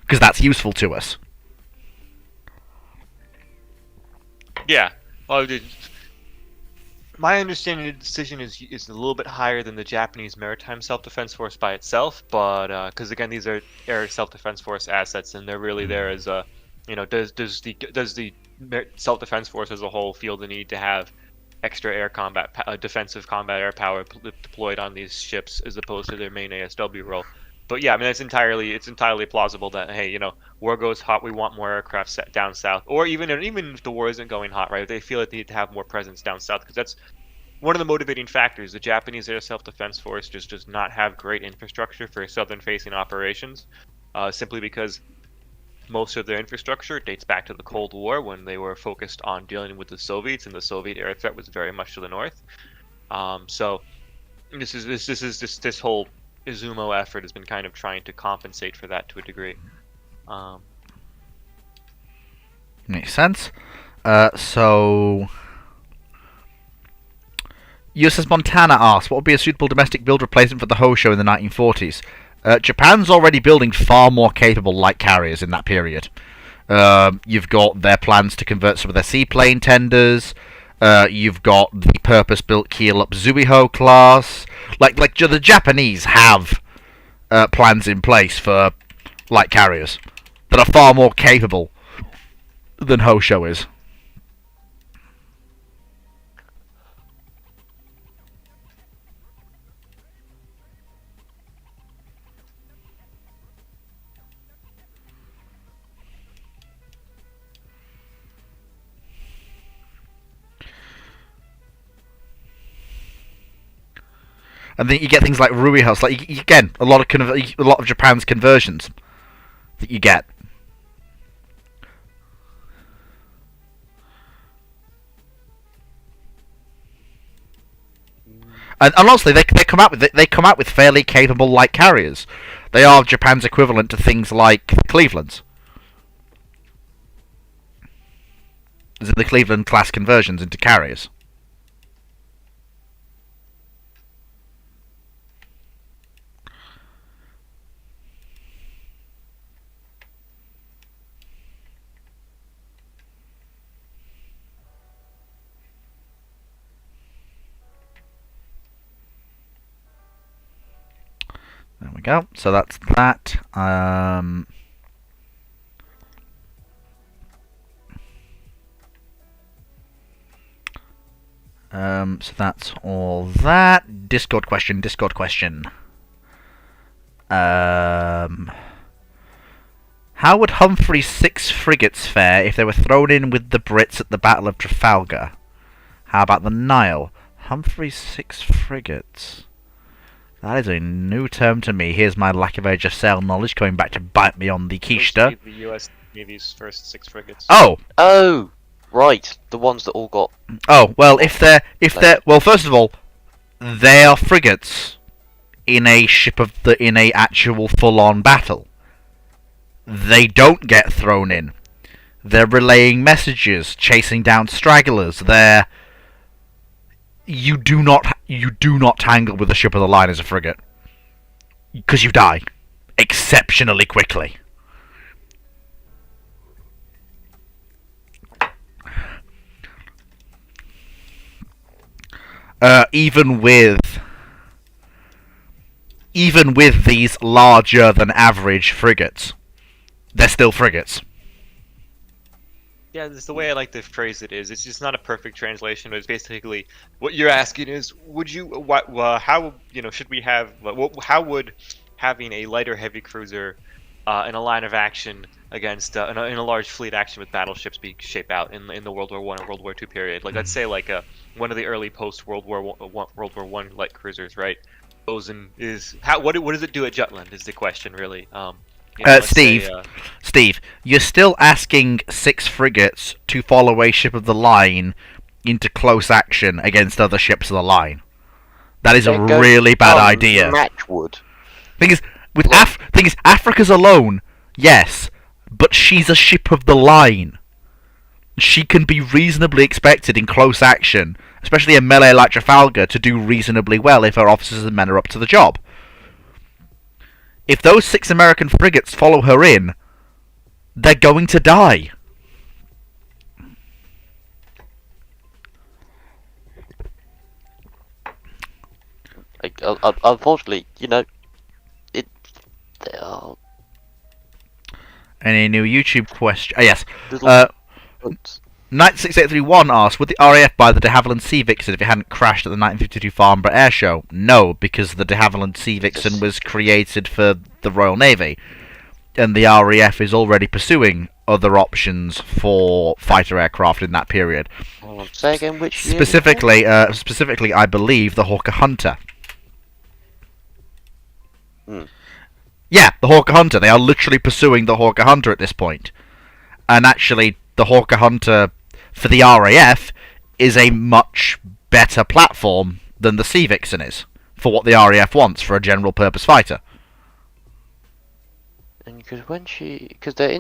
Because that's useful to us. Yeah. Well, my understanding of the decision is a little bit higher than the Japanese Maritime Self-Defense Force by itself, but because again, these are Air Self-Defense Force assets, and they're really there as a, does the Self-Defense Force as a whole feel the need to have extra air combat, defensive combat air power deployed on these ships as opposed to their main ASW role? But yeah, I mean, it's entirely plausible that, hey, war goes hot, we want more aircraft set down south, or even if the war isn't going hot, right? They feel like they need to have more presence down south, because that's one of the motivating factors. The Japanese Air Self-Defense Force just does not have great infrastructure for southern-facing operations, simply because most of their infrastructure dates back to the Cold War, when they were focused on dealing with the Soviets, and the Soviet air threat was very much to the north. So this whole Izumo effort has been kind of trying to compensate for that to a degree. Makes sense. So USS Montana asks, what would be a suitable domestic build replacement for the Hosho in the 1940s? Japan's already building far more capable light carriers in that period. You've got their plans to convert some of their seaplane tenders. You've got the purpose-built keel-up Zuiho class. Like the Japanese have plans in place for light carriers that are far more capable than Hosho is. And then you get things like Rui House, like again, a lot of Japan's conversions that you get. And honestly, they come out with fairly capable light carriers. They are Japan's equivalent to things like Cleveland's. The Cleveland class conversions into carriers. There we go. So that's that. So that's all that. Discord question. How would Humphrey's 6 frigates fare if they were thrown in with the Brits at the Battle of Trafalgar? How about the Nile? Humphrey's 6 frigates. That is a new term to me. Here's my lack of Age of Sail knowledge coming back to bite me on the keister. The U.S. Navy's first 6 frigates. Oh, right. The ones that all got. Oh well, if they're well, first of all, they are frigates in a actual full-on battle. They don't get thrown in. They're relaying messages, chasing down stragglers. You do not tangle with a ship of the line as a frigate, because you die exceptionally quickly. Even with these larger than average frigates, they're still frigates. Yeah, this the way I like to phrase it is. It's just not a perfect translation, but it's basically what you're asking is, how should we have? How would having a lighter heavy cruiser in a line of action against in a large fleet action with battleships be shape out in the World War I or World War II period? Like let's say one of the early post World War I light cruisers, right? What does it do at Jutland is the question really. Steve, you're still asking 6 frigates to follow a ship of the line into close action against other ships of the line. That is a really bad idea. Matchwood. Thing is, Africa's alone, yes, but she's a ship of the line. She can be reasonably expected in close action, especially a melee like Trafalgar, to do reasonably well if her officers and men are up to the job. If those 6 American frigates follow her in, they're going to die. Unfortunately, Any new YouTube question? Yes. Knight6831 asks, would the RAF buy the de Havilland Sea Vixen if it hadn't crashed at the 1952 Farnborough Air Show? No, because the de Havilland Sea Vixen was created for the Royal Navy, and the RAF is already pursuing other options for fighter aircraft in that period. Say again, which year? Specifically, I believe the Hawker Hunter. Yeah, the Hawker Hunter. They are literally pursuing the Hawker Hunter at this point. And actually, the Hawker Hunter for the RAF is a much better platform than the Sea Vixen is for what the RAF wants for a general purpose fighter. And because they're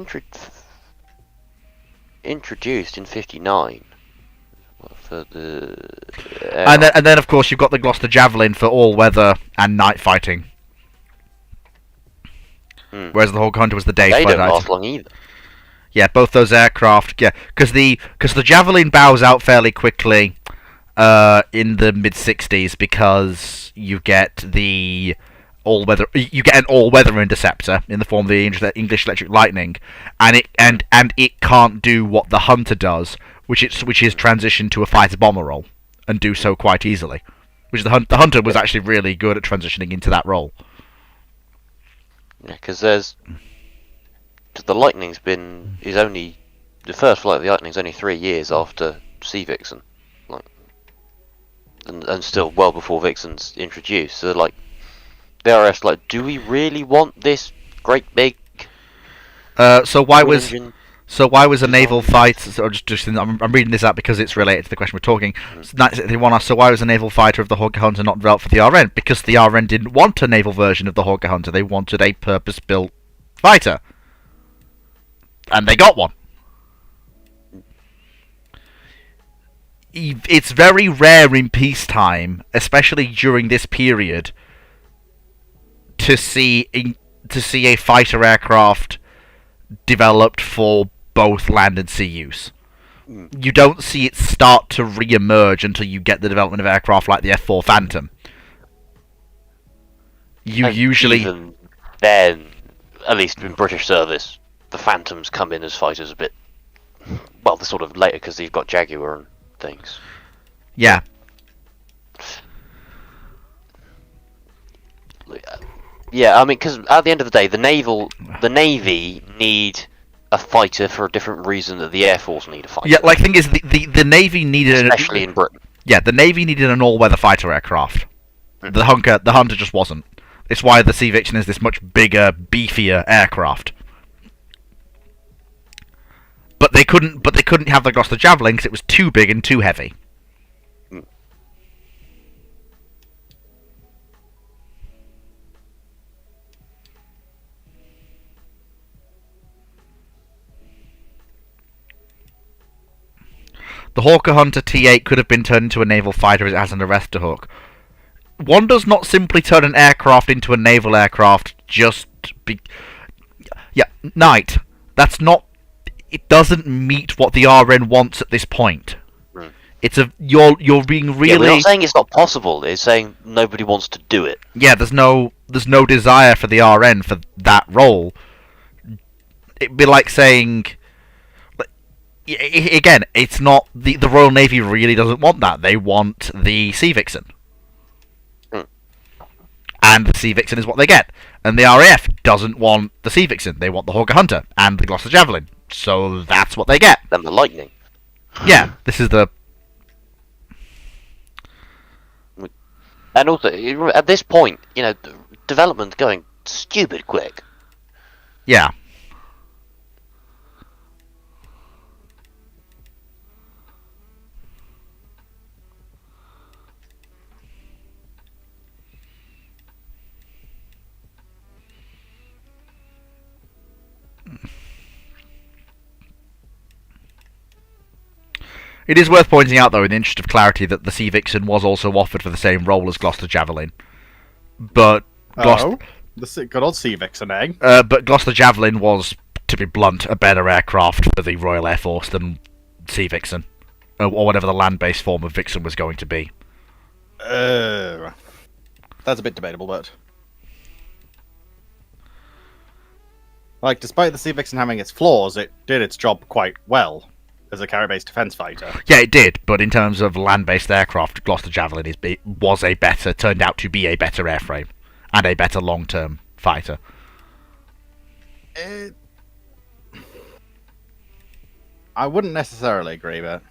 introduced in 59, for the. And then of course you've got the Gloucester Javelin for all weather and night fighting. Whereas the Hawk Hunter was the day They fighter. don't last long either. Yeah, both those aircraft. Yeah, because the Javelin bows out fairly quickly in the mid '60s because you get the an all-weather interceptor in the form of the English Electric Lightning, and it can't do what the Hunter does, which is transition to a fighter bomber role and do so quite easily. Which the Hunter was actually really good at transitioning into that role. Yeah, because the Lightning's the first flight of the Lightning's only 3 years after Sea Vixen, and still well before Vixen's introduced. So the RAF's do we really want this great big? So why was engine? a naval fighter? So I'm reading this out because it's related to the question we're talking. They want us. So why was a naval fighter of the Hawker Hunter not developed for the RN? Because the RN didn't want a naval version of the Hawker Hunter. They wanted a purpose-built fighter, and they got one. It's very rare in peacetime, especially during this period, to see a fighter aircraft developed for both land and sea use. You don't see it start to re-emerge until you get the development of aircraft like the F-4 Phantom. Even then, at least in British service, the Phantoms come in as fighters a bit. Well, they're sort of later because you've got Jaguar and things. Yeah. Yeah, I mean, because at the end of the day, the Navy need a fighter for a different reason that the Air Force need a fighter. Yeah, the thing is, the Navy needed... Especially in Britain. Yeah, the Navy needed an all-weather fighter aircraft. The Hunter just wasn't. It's why the Sea Vixen is this much bigger, beefier aircraft. But they couldn't have the Gloucester Javelin because it was too big and too heavy. The Hawker Hunter T-8 could have been turned into a naval fighter as it has an arrestor hook. One does not simply turn an aircraft into a naval aircraft just Yeah, Knight. That's not... It doesn't meet what the RN wants at this point. It's you're being really... Yeah, we're not saying it's not possible. It's saying nobody wants to do it. Yeah, there's no desire for the RN for that role. It'd be like saying... Again, it's not... The Royal Navy really doesn't want that. They want the Sea Vixen. And the Sea Vixen is what they get. And the RAF doesn't want the Sea Vixen. They want the Hawker Hunter and the Gloucester Javelin. So that's what they get. Then the Lightning. Yeah, this is the... And also, at this point, development's going stupid quick. Yeah. It is worth pointing out, though, in the interest of clarity, that the Sea Vixen was also offered for the same role as Gloucester Javelin. But the good old Sea Vixen, eh? But Gloucester Javelin was, to be blunt, a better aircraft for the Royal Air Force than Sea Vixen. Or whatever the land-based form of Vixen was going to be. That's a bit debatable, but... despite the Sea Vixen having its flaws, it did its job quite well as a carrier-based defense fighter. Yeah, it did, but in terms of land-based aircraft, Gloucester Javelin turned out to be a better airframe, and a better long-term fighter. I wouldn't necessarily agree, but...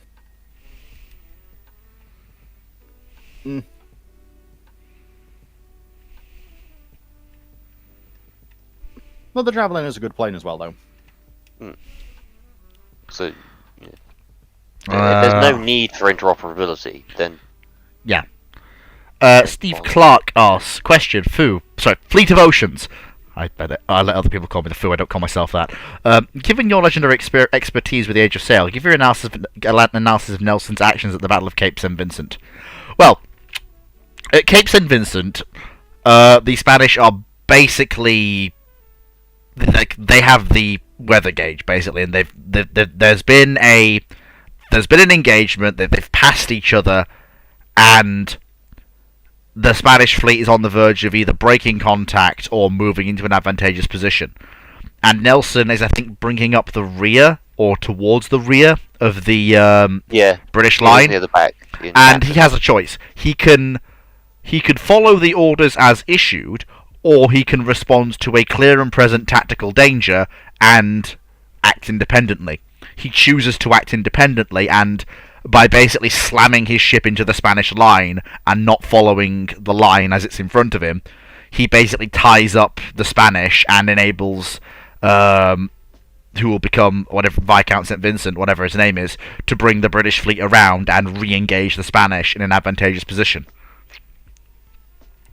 Well, the Javelin is a good plane as well, though. So, yeah. If there's no need for interoperability, then... Yeah. Steve Clark asks, question, Fleet of Oceans. I let other people call me the Foo. I don't call myself that. Given your legendary expertise with the Age of Sail, give your analysis of Nelson's actions at the Battle of Cape St. Vincent. Well, at Cape St. Vincent, the Spanish are basically they have the weather gauge basically, and there's been an engagement that they've passed each other, and the Spanish fleet is on the verge of either breaking contact or moving into an advantageous position. And Nelson is, I think, bringing up the rear or towards the rear of the British line. Near the back. And he has a choice. He could follow the orders as issued, or he can respond to a clear and present tactical danger and act independently. He chooses to act independently, and by basically slamming his ship into the Spanish line and not following the line as it's in front of him, he basically ties up the Spanish and enables who will become whatever Viscount St. Vincent, whatever his name is, to bring the British fleet around and re-engage the Spanish in an advantageous position.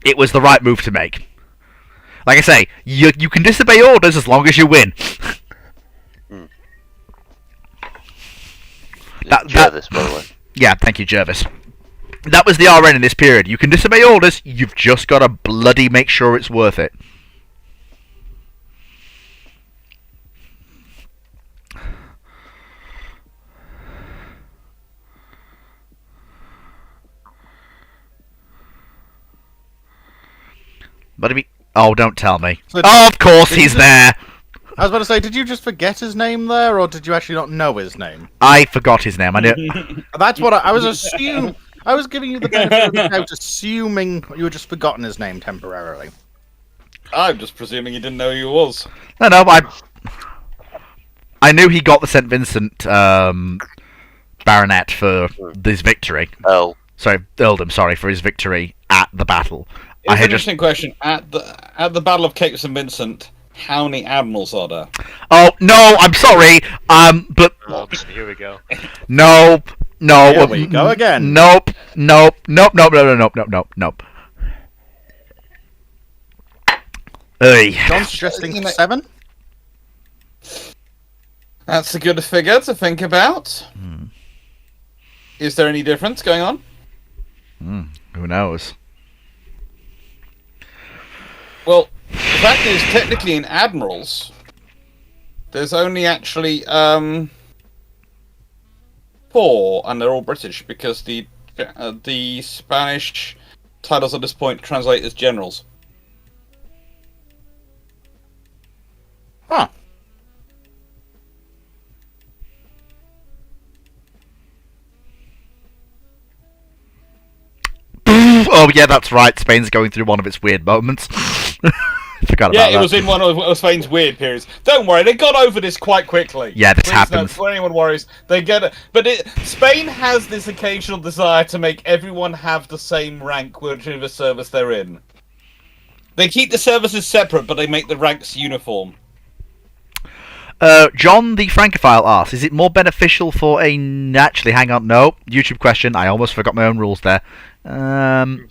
It was the right move to make. Like I say, you can disobey orders as long as you win. Jervis, by the way. Yeah, thank you, Jervis. That was the RN in this period. You can disobey orders, you've just got to bloody make sure it's worth it. But oh, don't tell me. So oh, of course he's there! I was about to say, did you just forget his name there, or did you actually not know his name? I forgot his name. I knew. That's what I was assuming. I was giving you the benefit of the doubt, assuming you had just forgotten his name temporarily. I'm just presuming you didn't know who he was. No, I knew he got the St. Vincent baronet for his victory. Earldom, sorry, for his victory at the battle. It's an interesting question. At the Battle of Cape St. Vincent, how many admirals are there? Oh no, I'm sorry. But here we go. No. Here we go again. Nope. Hey. John's suggesting 7. That's a good figure to think about. Is there any difference going on? Who knows? Well, the fact is, technically in admirals, there's only actually 4, and they're all British because the Spanish titles at this point translate as generals. Huh. Oh yeah, that's right. Spain's going through one of its weird moments. Forgot about that. Yeah, it was in one of Spain's weird periods. Don't worry, they got over this quite quickly. Yeah, this Please happens. Before anyone worries, they get it. But Spain has this occasional desire to make everyone have the same rank, whichever service they're in. They keep the services separate, but they make the ranks uniform. John the Francophile asks, is it more beneficial for a... Actually, hang on, no. YouTube question. I almost forgot my own rules there. Stephen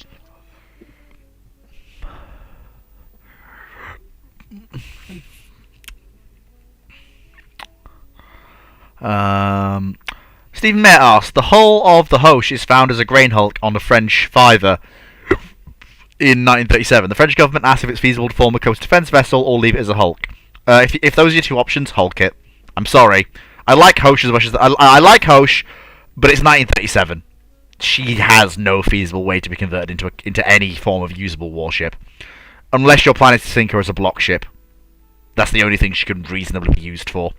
Mayer asks, the hull of the Hoche is found as a grain hulk on a French fiver in 1937. The French government asked if it's feasible to form a coast defence vessel or leave it as a hulk. If those are your two options, hulk it. I'm sorry. I like Hoche as much as... I like Hoche, but it's 1937. She has no feasible way to be converted into any form of usable warship. Unless you're planning to sink her as a block ship. That's the only thing she can reasonably be used for.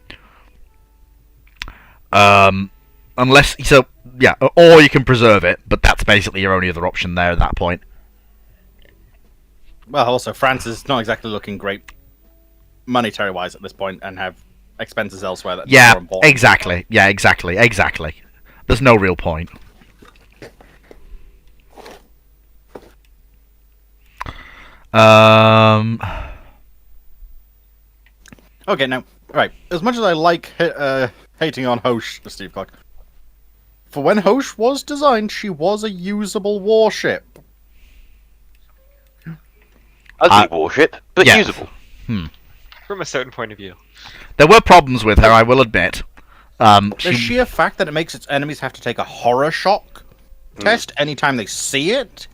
Unless... So, yeah, or you can preserve it, but that's basically your only other option there at that point. Well, also, France is not exactly looking great monetary-wise at this point, and have expenses elsewhere that are more important. Exactly. Yeah, exactly. There's no real point. Okay, now, right. As much as I like hating on Hoche, Steve Clark, for when Hoche was designed, she was a usable warship. Ugly warship, but yeah. usable. From a certain point of view. There were problems with her, I will admit. The She, sheer fact that it makes its enemies have to take a horror shock test anytime they see it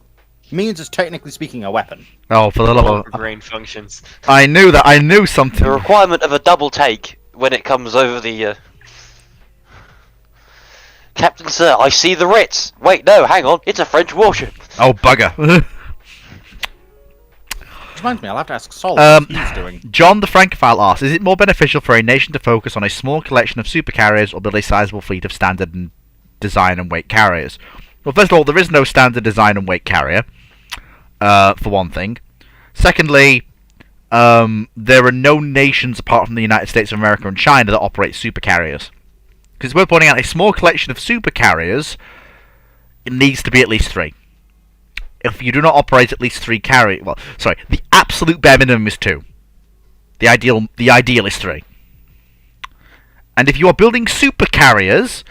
means it's technically speaking a weapon. oh, for the love Her of... brain functions. I knew that. I knew something. The requirement of a double take when it comes over the. Captain Sir, I see the Ritz. Wait, no, hang on, it's a French warship. Oh, bugger. Which reminds me, I'll have to ask Sol what he's doing. John the Francophile asks, is it more beneficial for a nation to focus on a small collection of supercarriers or build a sizable fleet of standard and design and weight carriers? Well, first of all, there is no standard design and weight carrier, for one thing. Secondly, there are no nations apart from the United States of America and China that operate supercarriers. Because we're pointing out a small collection of supercarriers, it needs to be at least 3. If you do not operate at least 3 carriers, well, sorry, the absolute bare minimum is 2. The ideal is 3. And if you are building supercarriers,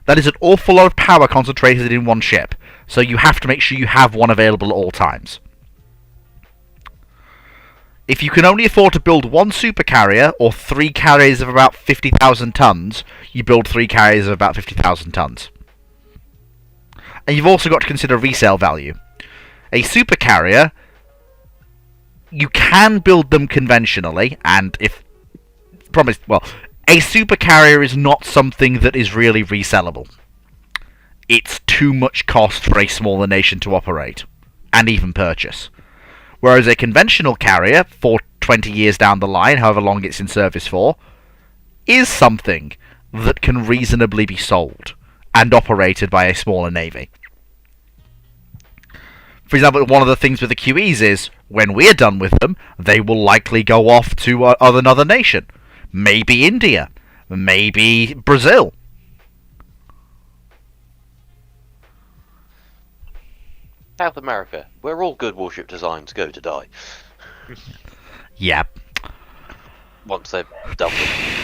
that is an awful lot of power concentrated in one ship. So you have to make sure you have one available at all times. If you can only afford to build 1 supercarrier, or 3 carriers of about 50,000 tons, you build 3 carriers of about 50,000 tons. And you've also got to consider resale value. A supercarrier, you can build them conventionally, and if... a supercarrier is not something that is really resellable. It's too much cost for a smaller nation to operate, and even purchase. Whereas a conventional carrier, for 20 years down the line, however long it's in service for, is something that can reasonably be sold and operated by a smaller navy. For example, one of the things with the QEs is, when we're done with them, they will likely go off to another nation. Maybe India. Maybe Brazil. South America, where all good warship designs go to die. Yeah. Once they've done them.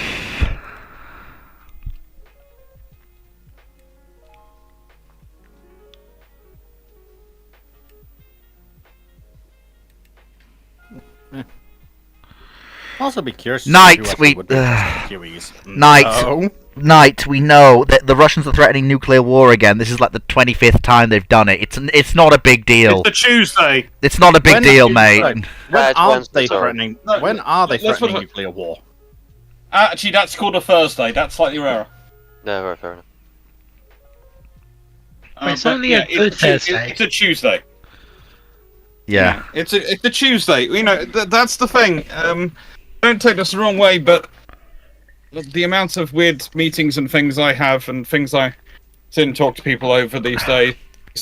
I'll also be curious. Night, who actually we- would be interested in QEs. Night. No. Night, we know that the Russians are threatening nuclear war again. This is like the 25th time they've done it. It's not a big deal. It's a Tuesday. It's not a big When- deal, mate. When It's are Wednesday, they sorry. threatening? No, When are they let's put threatening it- nuclear war? Actually, that's called a Thursday. That's slightly rarer. No, right, fair enough. It's But only a good Thursday. It's a Tuesday. Yeah. It's a Tuesday. You know, that's the thing. Don't take this the wrong way, but the amount of weird meetings and things I have, and things I sit and talk to people over these days,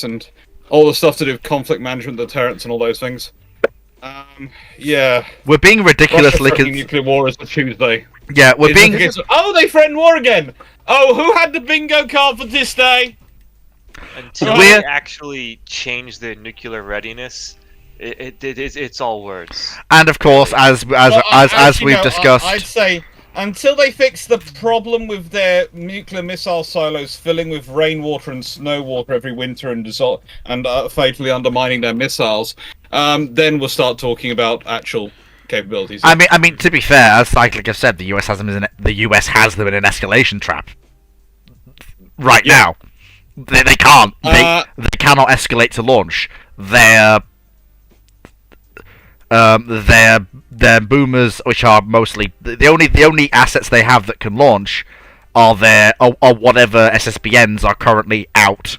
and all the stuff to do with conflict management, deterrence, and all those things. Yeah. We're being Russia ridiculously... threatening nuclear war is a Tuesday. Yeah, we're It's being... the case of, oh, they threatened war again. Oh, who had the bingo card for this day? Until We're- they actually change their nuclear readiness, it's all words. And of course, as Well, actually, we've no, discussed... I'd say until they fix the problem with their nuclear missile silos filling with rainwater and snow water every winter and fatally undermining their missiles, then we'll start talking about actual capabilities. I mean, to be fair, as like I said, the US has them in an escalation trap. Right now, they can't. They cannot escalate to launch. Their boomers, which are mostly the only assets they have that can launch, are whatever SSBNs are currently out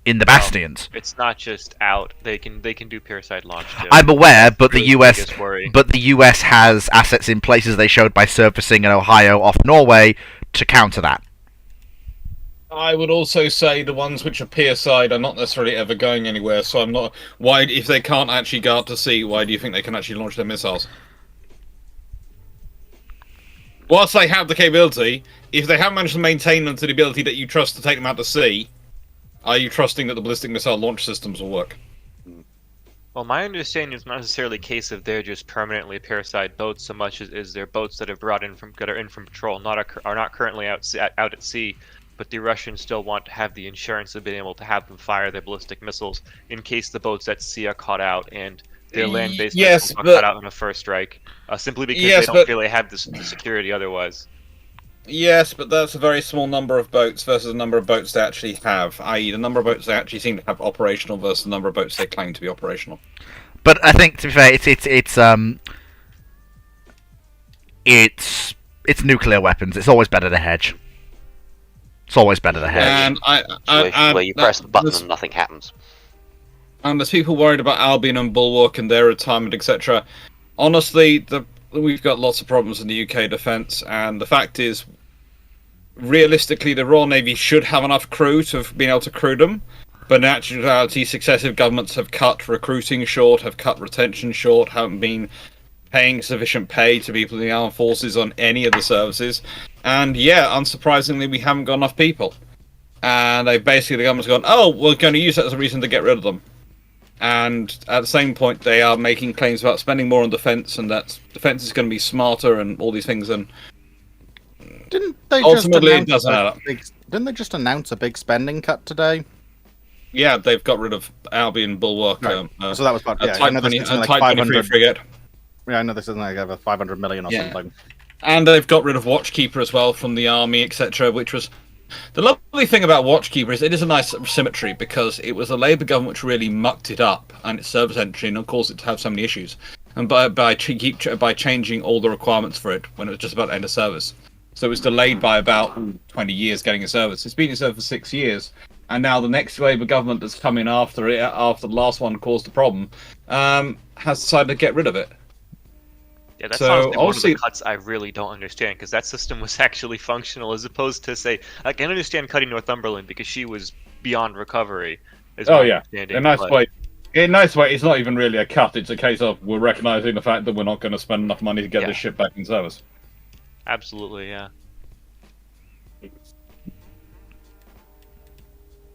in the bastions. It's not just out; they can do parasite launch too. I'm aware, but Really the US biggest worry. but the US has assets in places they showed by surfacing in Ohio off Norway to counter that. I would also say the ones which are peer side are not necessarily ever going anywhere. So I'm not. Why, if they can't actually go out to sea, why do you think they can actually launch their missiles? Whilst they have the capability, if they haven't managed to maintain them to the ability that you trust to take them out to sea, are you trusting that the ballistic missile launch systems will work? Well, my understanding is not necessarily a case of they're just permanently parasite boats, so much as they're boats that have brought in from patrol, are not currently out at sea. But the Russians still want to have the insurance of being able to have them fire their ballistic missiles in case the boats at sea are caught out and their land-based Yes, missiles got but- cut out in the first strike, simply because Yes, they don't but- really have the security otherwise. Yes, but that's a very small number of boats versus the number of boats they actually have, i.e. the number of boats they actually seem to have operational versus the number of boats they claim to be operational. But I think, to be fair, it's nuclear weapons. It's always better to hedge. It's always better to hedge. And Situation where you press the button and nothing happens. And there's people worried about Albion and Bulwark and their retirement, etc. Honestly, we've got lots of problems in the UK defence, and the fact is, realistically, the Royal Navy should have enough crew to have been able to crew them. But in actuality, successive governments have cut recruiting short, have cut retention short, haven't been paying sufficient pay to people in the armed forces on any of the services. And yeah, unsurprisingly, we haven't got enough people. And the government's gone, oh, we're going to use that as a reason to get rid of them. And at the same point, they are making claims about spending more on defence, and that defence is going to be smarter and all these things. And Didn't they ultimately, it just doesn't add up. didn't they just announce a big spending cut today? Yeah, they've got rid of Albion, Bulwark, Right. So that was about a I Type know this 20 is like Type 23 500. frigate. Yeah, I know this isn't like over 500 million or Yeah. something. And they've got rid of Watchkeeper as well from the army, etc. Which was the lovely thing about Watchkeeper is it is a nice symmetry because it was the Labour government which really mucked it up and its service entry and caused it to have so many issues. And by changing all the requirements for it when it was just about to end of service, so it was delayed by about 20 years getting a service. It's been in service for 6 years, and now the next Labour government that's come in after it, after the last one caused the problem, has decided to get rid of it. Yeah, that's So, honestly one of obviously- the cuts I really don't understand, because that system was actually functional, as opposed to, say, I can understand cutting Northumberland because she was beyond recovery. Is Oh my yeah, understanding, in a nice but- way. In a nice way, it's not even really a cut. It's a case of we're recognising the fact that we're not going to spend enough money to get Yeah. this ship back in service. Absolutely, yeah.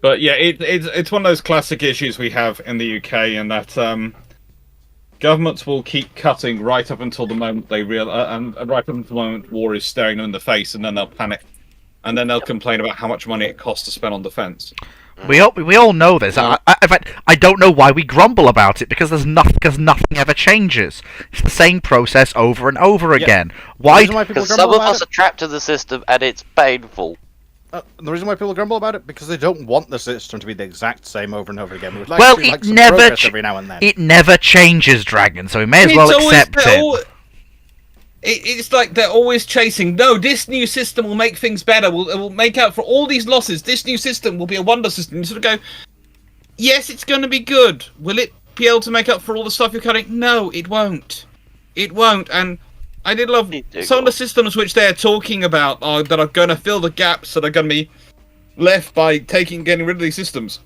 But yeah, it's one of those classic issues we have in the UK, and that governments will keep cutting right up until the moment they and right up until the moment war is staring them in the face, and then they'll panic, and then they'll complain about how much money it costs to spend on defence. We all know this. In fact, I don't know why we grumble about it because nothing ever changes. It's the same process over and over again. Why? The reason why people Because some grumble of about us it, are trapped to the system and it's painful. the reason why people grumble about it because they don't want the system to be the exact same over and over again. We would like Well, to, like, it some never progress every now and then. It never changes, Dragon. So we may as It's well always- accept they're it. al- It's like they're always chasing. No, this new system will make things better. It will make out for all these losses. This new system will be a wonder system. You sort of go, yes, it's going to be good. Will it be able to make up for all the stuff you're cutting? No, it won't. It won't. And I did love some of the systems which they're talking about that are going to fill the gaps that are going to be left by getting rid of these systems.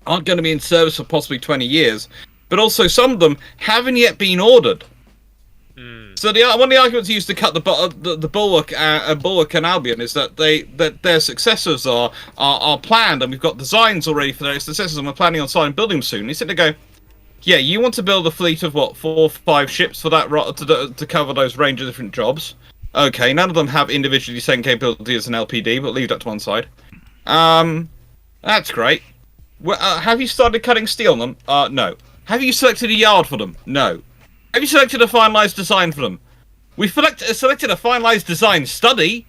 Aren't going to be in service for possibly 20 years. But also some of them haven't yet been ordered. So one of the arguments used to cut the Bulwark and Albion is that their successors are planned, and we've got designs already for their successors, and we're planning on starting building them soon. He said to go, yeah, you want to build a fleet of what 4 or 5 ships for that to cover those range of different jobs. Okay, none of them have individually same capability as an LPD, but leave that to one side. That's great. Well, have you started cutting steel on them? No. Have you selected a yard for them? No. Have you selected a finalised design for them? We've selected a finalised design study.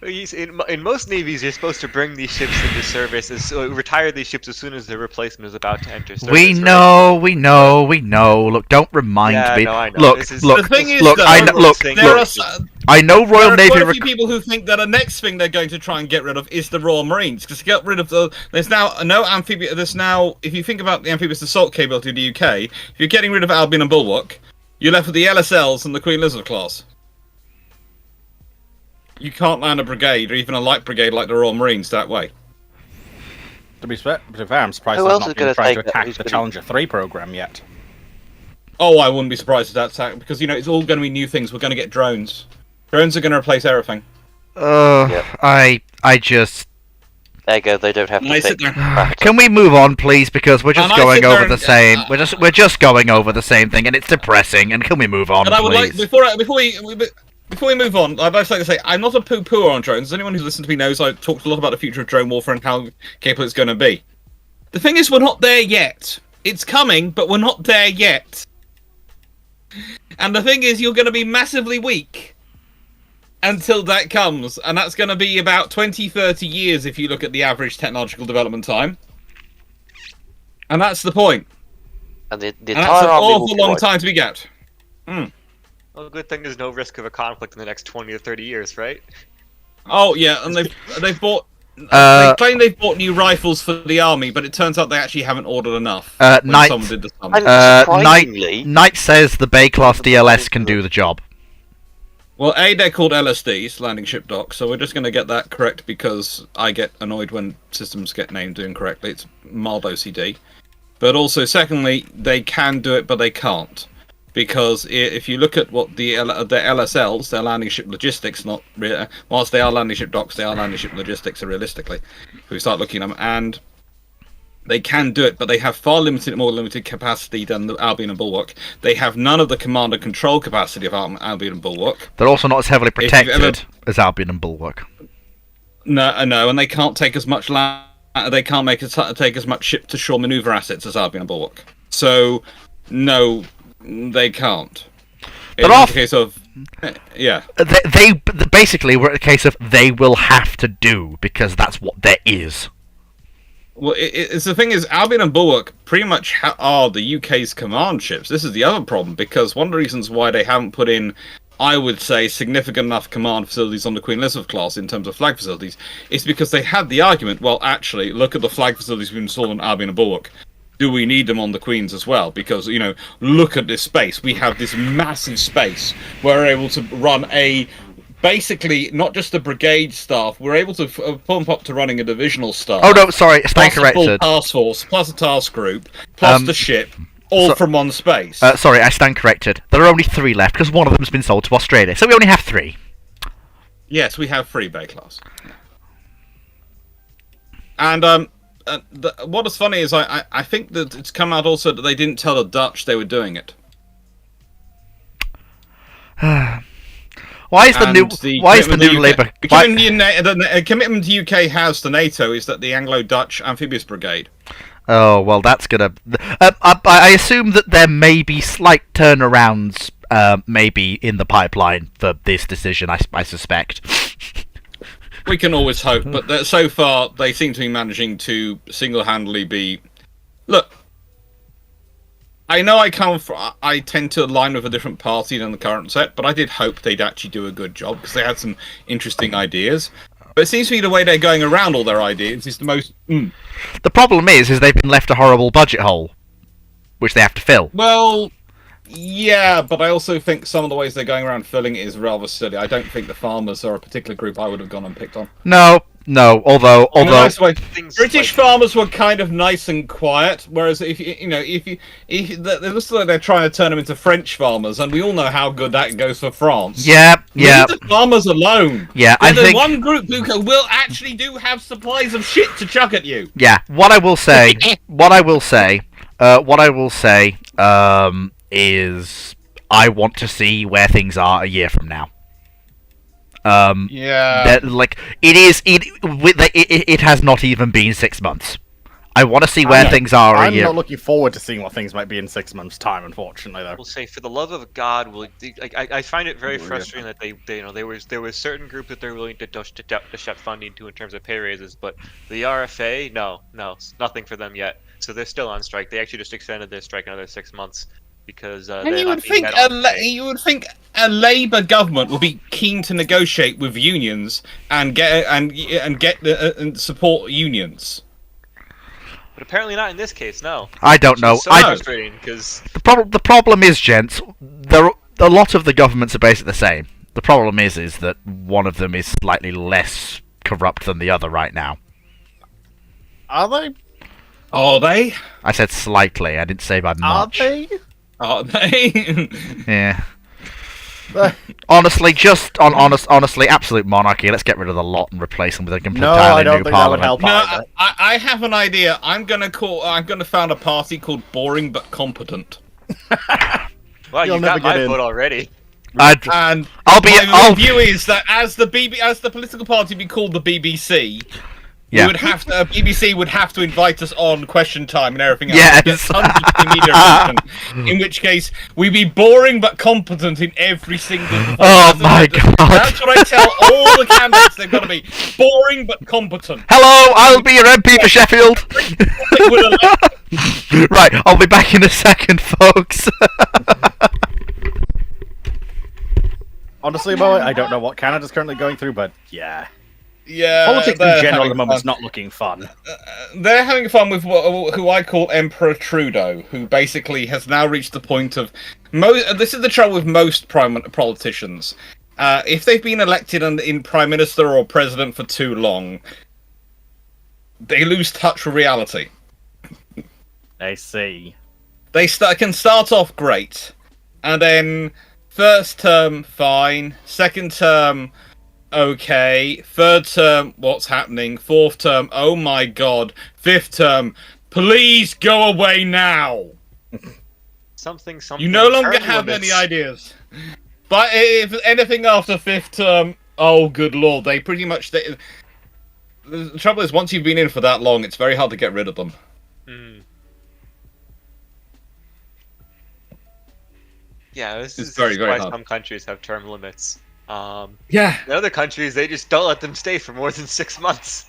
In most navies, you're supposed to bring these ships into service, retire these ships as soon as their replacement is about to enter service. We know. Look, don't remind Yeah, me. no, I know. Look, This is- look, The thing is, look. though, I know. Look, there There look. are I know Royal There are Navy. quite a few people who think that the next thing they're going to try and get rid of is the Royal Marines, because to get rid of there's now no amphibious. There's now, if you think about the amphibious assault capability of the UK, if you're getting rid of Albion and Bulwark, you're left with the LSLs and the Queen Elizabeth class. You can't land a brigade or even a light brigade like the Royal Marines that way. To be fair, I'm surprised Who they've else not is been gonna trying to take that? attack Who's the gonna- Challenger 3 program yet. Oh, I wouldn't be surprised if that's because it's all going to be new things. We're going to get drones. Drones are going to replace everything. Yep. I just. There you go, they don't have And to I sit think. there. Can we move on, please? Because we're just And I going sit there over the and- same. We're just going over the same thing, and it's depressing. And can we move on, And I would like please? before we move on, I'd just like to say I'm not a poo-pooer on drones. Anyone who's listened to me knows I talked a lot about the future of drone warfare and how capable it's going to be. The thing is, we're not there yet. It's coming, but we're not there yet. And the thing is, you're going to be massively weak until that comes, and that's going to be about 20-30 years if you look at the average technological development time. And that's the point. And the And entire that's an army will awful be long wiped. time to be get. Well, the good thing there's no risk of a conflict in the next 20 to 30 years, right? Oh yeah, and they've bought. They claim they've bought new rifles for the army, but it turns out they actually haven't ordered enough. When Knight- someone did the sum. And Knight, surprisingly, Knight says the Bay class DLS can do the job. Well, they're called LSDs, landing ship docks, so we're just going to get that correct because I get annoyed when systems get named incorrectly. It's mild OCD. But also, secondly, they can do it, but they can't. Because if you look at what the LSLs, their landing ship logistics, whilst they are landing ship docks, they are landing ship logistics, realistically. If we start looking at them, and they can do it, but they have far more limited capacity than the Albion and Bulwark. They have none of the command and control capacity of Albion and Bulwark. They're also not as heavily you've protected ever- as Albion and Bulwark. No, and they can't take as much land. They can't take as much ship-to-shore maneuver assets as Albion and Bulwark. So, no, they can't. But It's a case of, yeah. They basically we're at a case of they will have to do because that's what there is. Well, it's the thing is, Albion and Bulwark pretty much are the UK's command ships. This is the other problem, because one of the reasons why they haven't put in, I would say, significant enough command facilities on the Queen Elizabeth class in terms of flag facilities is because they had the argument, well, actually, look at the flag facilities we've installed on Albion and Bulwark. Do we need them on the Queen's as well? Because, look at this space. We have this massive space. We're able to run basically, not just the brigade staff, we're able to pump up to running a divisional staff. Oh no, sorry, stand plus a full corrected. task force, plus a task group, plus the ship, all from one space. Sorry, I stand corrected. There are only 3 left because one of them's been sold to Australia, so we only have 3. Yes, we have 3 Bay class. And what is funny is I think that it's come out also that they didn't tell the Dutch they were doing it. Why is the new Labour? The commitment the UK has to NATO is that the Anglo-Dutch Amphibious Brigade. Oh well, that's gonna. I assume that there may be slight turnarounds, maybe in the pipeline for this decision. I suspect. We can always hope, but so far they seem to be managing to single-handedly be. Look, I know I tend to align with a different party than the current set, but I did hope they'd actually do a good job because they had some interesting ideas. But it seems to me the way they're going around all their ideas is the most. The problem is they've been left a horrible budget hole, which they have to fill. Well, yeah, but I also think some of the ways they're going around filling it is rather silly. I don't think the farmers are a particular group I would have gone and picked on. No. Although British farmers were kind of nice and quiet, whereas if they looks like they're trying to turn them into French farmers, and we all know how good that goes for France. Yeah. Leave the farmers alone. Yeah, They're I the think one group who will actually do have supplies of shit to chuck at you. Yeah. What I will say is I want to see where things are a year from now. Yeah. It has not even been 6 months. I want to see where things are a year. I'm not looking forward to seeing what things might be in 6 months' time, unfortunately, though. We'll say, for the love of God, I find it very frustrating that there was certain group that they're willing to shut funding to in terms of pay raises, but the RFA, no, nothing for them yet. So they're still on strike. They actually just extended their strike another 6 months. Because and you would think a Labour government would be keen to negotiate with unions and support unions. But apparently not in this case. No. I don't know. So frustrating because the problem is, gents, a lot of the governments are basically the same. The problem is that one of them is slightly less corrupt than the other right now. Are they? Are they? I said slightly. I didn't say by much. Are they? Are they? Yeah. Honestly, honestly, absolute monarchy. Let's get rid of the lot and replace them with a complete I don't new think that would parliament. help No, either. I have an idea. I'm gonna found a party called Boring but Competent. wow, You'll you never got my get in. vote already. And I'll my view is that as the political party be called the BBC, Yeah. We would have to, BBC would have to invite us on Question Time and everything else. Yes. Get tons of media attention, in which case, we'd be boring but competent in every single performance. Oh my god. That's what I tell all the candidates. They've got to be boring but competent. Hello, I'll be your MP for Sheffield. They would elect- Right, I'll be back in a second, folks. Honestly, Mo, I don't know what Canada's currently going through, but yeah. Yeah, Politics they're in general at having the moment's fun. not looking fun. They're having fun with who I call Emperor Trudeau, who basically has now reached the point of... This is the trouble with most politicians. If they've been elected in Prime Minister or President for too long, they lose touch with reality. I see. They can start off great, and then first term, fine. Second term, okay. Third term, what's happening? Fourth term, oh my god. Fifth term, please go away now. Something. You no longer term have limits. any ideas. But if anything after fifth term, oh good lord, they pretty much... the trouble is, once you've been in for that long, it's very hard to get rid of them. Mm. Yeah, this It's is very, very why hard. some countries have term limits. Yeah. In other countries, they just don't let them stay for more than 6 months.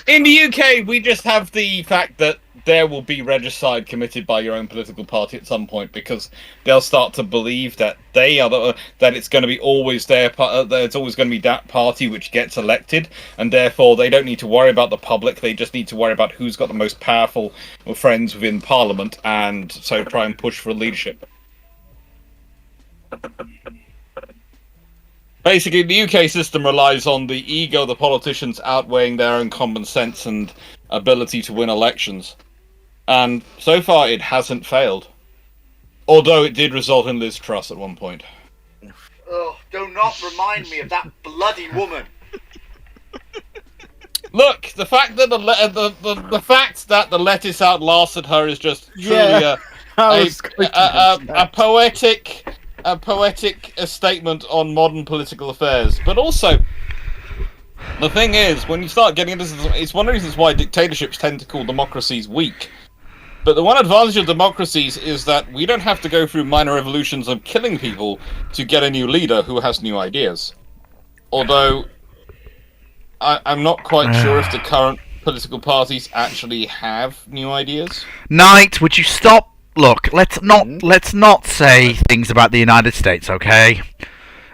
In the UK, we just have the fact that there will be regicide committed by your own political party at some point, because they'll start to believe that they are that it's going to be always that it's always going to be that party which gets elected, and therefore they don't need to worry about the public. They just need to worry about who's got the most powerful friends within Parliament, and so try and push for leadership. Basically, the UK system relies on the ego of the politicians outweighing their own common sense and ability to win elections. And so far, it hasn't failed. Although it did result in Liz Truss at one point. Oh, do not remind me of that bloody woman. Look, the fact that the fact that the lettuce outlasted her is just truly Yeah. a poetic statement on modern political affairs. But also, the thing is, when you start getting into this, it's one of the reasons why dictatorships tend to call democracies weak. But the one advantage of democracies is that we don't have to go through minor revolutions of killing people to get a new leader who has new ideas. Although, I'm not quite sure if the current political parties actually have new ideas. Knight, would you stop? Look, let's not say things about the United States, okay?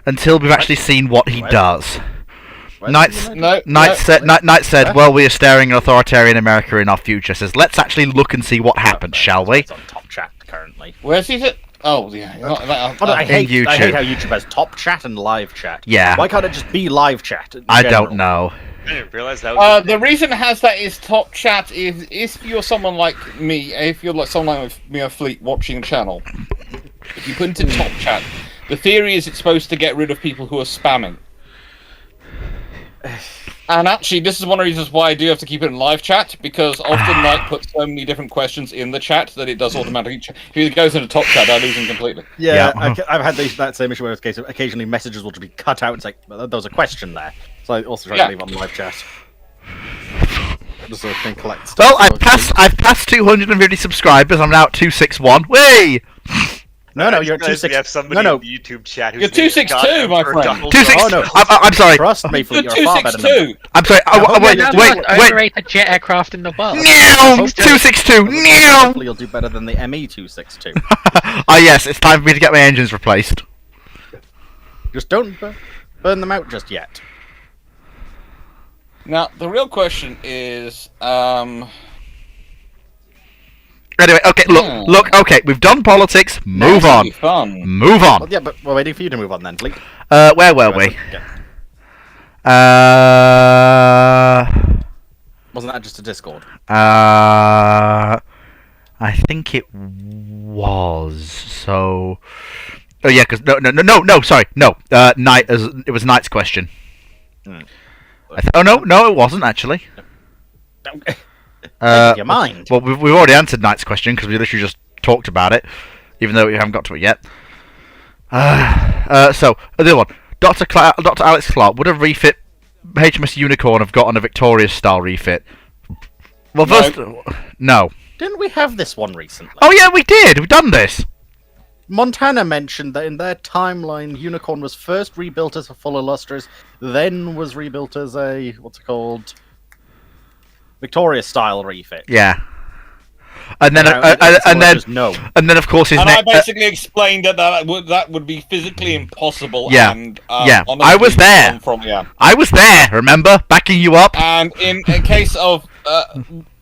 Until we've actually seen what he does. Knight said, "Well, we are staring at authoritarian America in our future." Says, "Let's actually look and see what happens, shall we?" It's on Top Chat currently. Where's he? Oh, yeah. I hate YouTube. how YouTube has Top Chat and Live Chat. Yeah. Why can't it just be Live Chat? in I general? don't know. I didn't realize that was The reason it has that is Top Chat is if you're someone like me, if you're like someone like me or Fleet watching a channel, if you put into Top Chat, the theory is it's supposed to get rid of people who are spamming. And actually, this is one of the reasons why I do have to keep it in live chat, because often Night puts so many different questions in the chat that it does automatically. If it goes into Top Chat, I lose him completely. Yeah, Yeah. I've had that same issue where it's case of occasionally messages will just be cut out and it's like, well, there was a question there. So I also try Yeah. to leave on live chat. Just so I can collect stuff. Well, so I've passed 250 subscribers. I'm now at 261. Whey! No, you're at Realize we 26. have somebody No, in the YouTube chat who's You're 262, my friend. 26. Oh, no. I'm sorry. Trust me, Fleet, You're you're far better than 262. I'm sorry. Yeah, Wait, yeah, wait, Most wait. overrated jet aircraft in the world. Meow. 262. Meow. Hopefully you'll do better than the ME262. Ah, yes. It's time for me to get my engines replaced. Just don't burn them out just yet. Now, the real question is, Anyway, okay. Look. Okay, we've done politics. Move that'll on. be fun. Move Well, on. yeah, but we're waiting for you to move on then, Fleet. Where were we? Wasn't that just a Discord? I think it was. So. Oh yeah, because no. Sorry, no. It was Knight's question. Hmm. Oh no, it wasn't actually. Your mind. Well, we've already answered Knight's question because we literally just talked about it, even though we haven't got to it yet. So the other one, Dr. Alex Clark, would a refit HMS Unicorn have gotten a Victorious style refit? Well, No. first, no. Didn't we have this one recently? Oh yeah, we did. We've done this. Montana mentioned that in their timeline, Unicorn was first rebuilt as a full Illustrious, then was rebuilt as a Victoria style refit. Yeah. And then, Now, and then, no. and then, of course, his And I name. basically explained that would be physically impossible. Yeah. And, Yeah, honestly, I was there. From. I was there. Remember, backing you up. And in case of,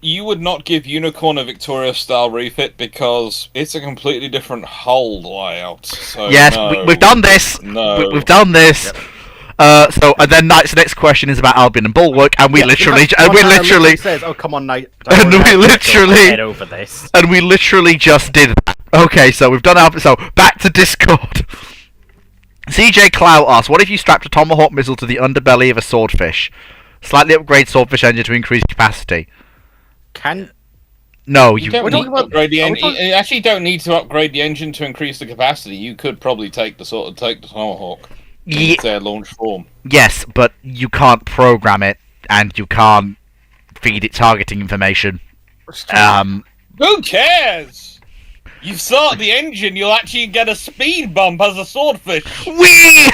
you would not give Unicorn a Victoria style refit because it's a completely different hull layout. So Yes, no. we've done this. No. We've done this. And then Knight's next question is about Albion and Bulwark, and we literally says, "Oh, come on, Knight." And we literally- head over this. and we literally just did that. Okay, so we've done Albion. So back to Discord. CJ Clout asks, "What if you strapped a Tomahawk missile to the underbelly of a swordfish? Slightly upgrade swordfish engine to increase capacity." You No, you. don't We're need talking to about- upgrade the are we engine. talking- You actually don't need to upgrade the engine to increase the capacity. You could probably take the Tomahawk in Ye- its launch form. yes, but you can't program it, and you can't feed it targeting information. Who cares? You start the engine, you'll actually get a speed bump as a swordfish. Wee!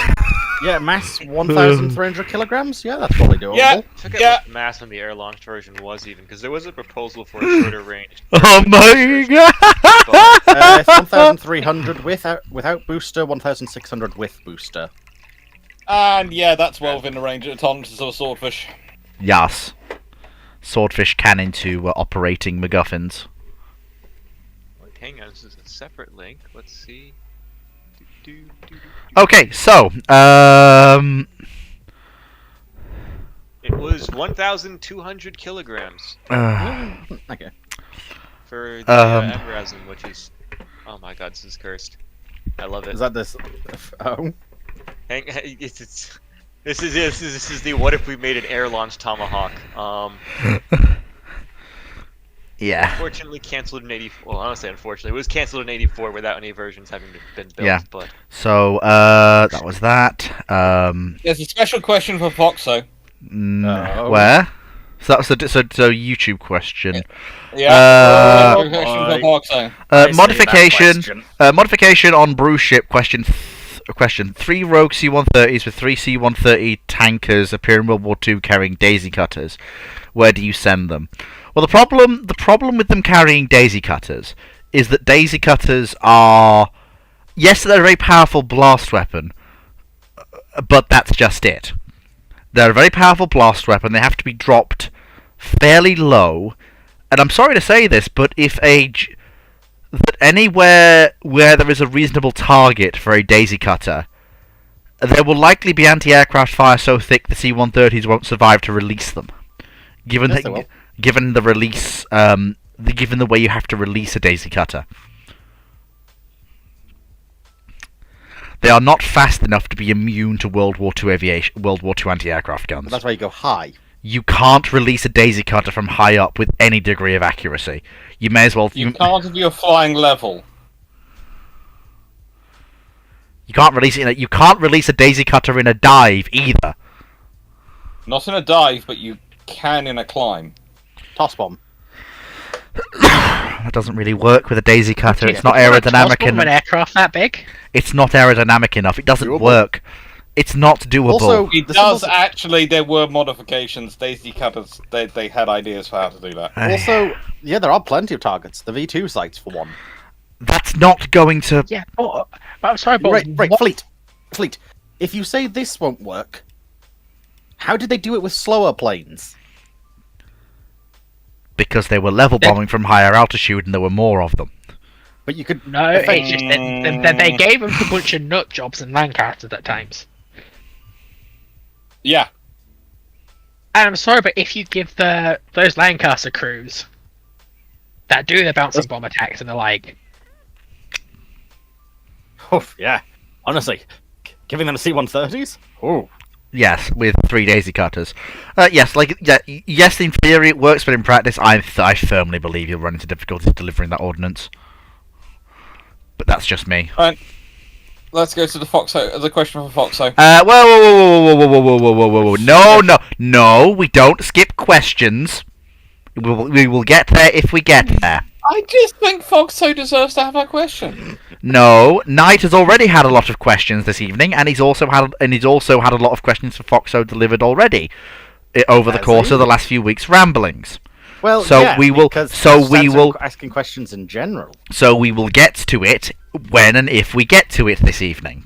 Yeah, mass 1,300 kilograms. Yeah, that's probably doable. Yeah. I forget Yeah. what mass on the air launched version was even, because there was a proposal for a shorter range. Oh my god! It's 1,300 without booster, 1,600 with booster. And yeah, that's well within the range of the tolerances of a swordfish. Yes. Swordfish can into operating MacGuffins. Wait, hang on, this is a separate link. Let's see. Okay, so, It was 1,200 kilograms Okay. for the Emrazin, which is... Oh my god, this is cursed. I love it. Is that this? Oh. This is the what if we made an air launch Tomahawk. yeah. Unfortunately cancelled in 84. Well, I don't say unfortunately. It was cancelled in 84 without any versions having been built. Yeah. But So, that was that. There's a special question for Foxo. Oh. Where? So that's so YouTube question. Yeah. Uh, Special question I- for Foxo. I see that Modification. question. Modification on brew ship. Question: 3 rogue C-130s with 3 C-130 tankers appear in World War II carrying daisy cutters. Where do you send them? Well, the problem with them carrying daisy cutters is that daisy cutters are, yes, they're a very powerful blast weapon, but that's just it. They're a very powerful blast weapon. They have to be dropped fairly low, and I'm sorry to say this, but that anywhere where there is a reasonable target for a daisy cutter, there will likely be anti-aircraft fire so thick the C-130s won't survive to release them. Given Yes, they will. given the release, given the way you have to release a daisy cutter, they are not fast enough to be immune to World War II anti-aircraft guns. That's why you go high. You can't release a daisy cutter from high up with any degree of accuracy. You may as well. You can't if you're flying level. You can't release it. You can't release a daisy cutter in a dive either. Not in a dive, but you can in a climb. Toss bomb. That doesn't really work with a daisy cutter. It's not An aerodynamic enough. aircraft that big? It's not aerodynamic enough. It doesn't Doable. work. It's not doable. Also, It the does symbols- actually. There were modifications. Daisy cutters. They had ideas for how to do that. Also, yeah, there are plenty of targets. The V2 sites, for one. That's not going to. Yeah, but I'm sorry, but Right, what- Fleet. If you say this won't work, how did they do it with slower planes? Because they were level bombing from higher altitude and there were more of them. But you could. No, it's just that they gave them a bunch of nut jobs in Lancaster at times. Yeah. And I'm sorry, but if you give those Lancaster crews that do the bouncing bomb attacks and the like, Oh, yeah. Honestly, giving them C-130s? Oh. Yes, with 3 daisy cutters. Yes, yes, in theory it works, but in practice, I firmly believe you'll run into difficulties delivering that ordnance. But that's just me. let's go to the question for Foxo. Whoa. No, we don't skip questions. We will get there if we get there. I just think Foxo deserves to have a question. No, Knight has already had a lot of questions this evening, and he's also had a lot of questions for Foxo delivered already over the Has course he? of the last few weeks' ramblings. Well, So yeah, we will- because so Stats we are will- asking questions in general. So we will get to it when and if we get to it this evening.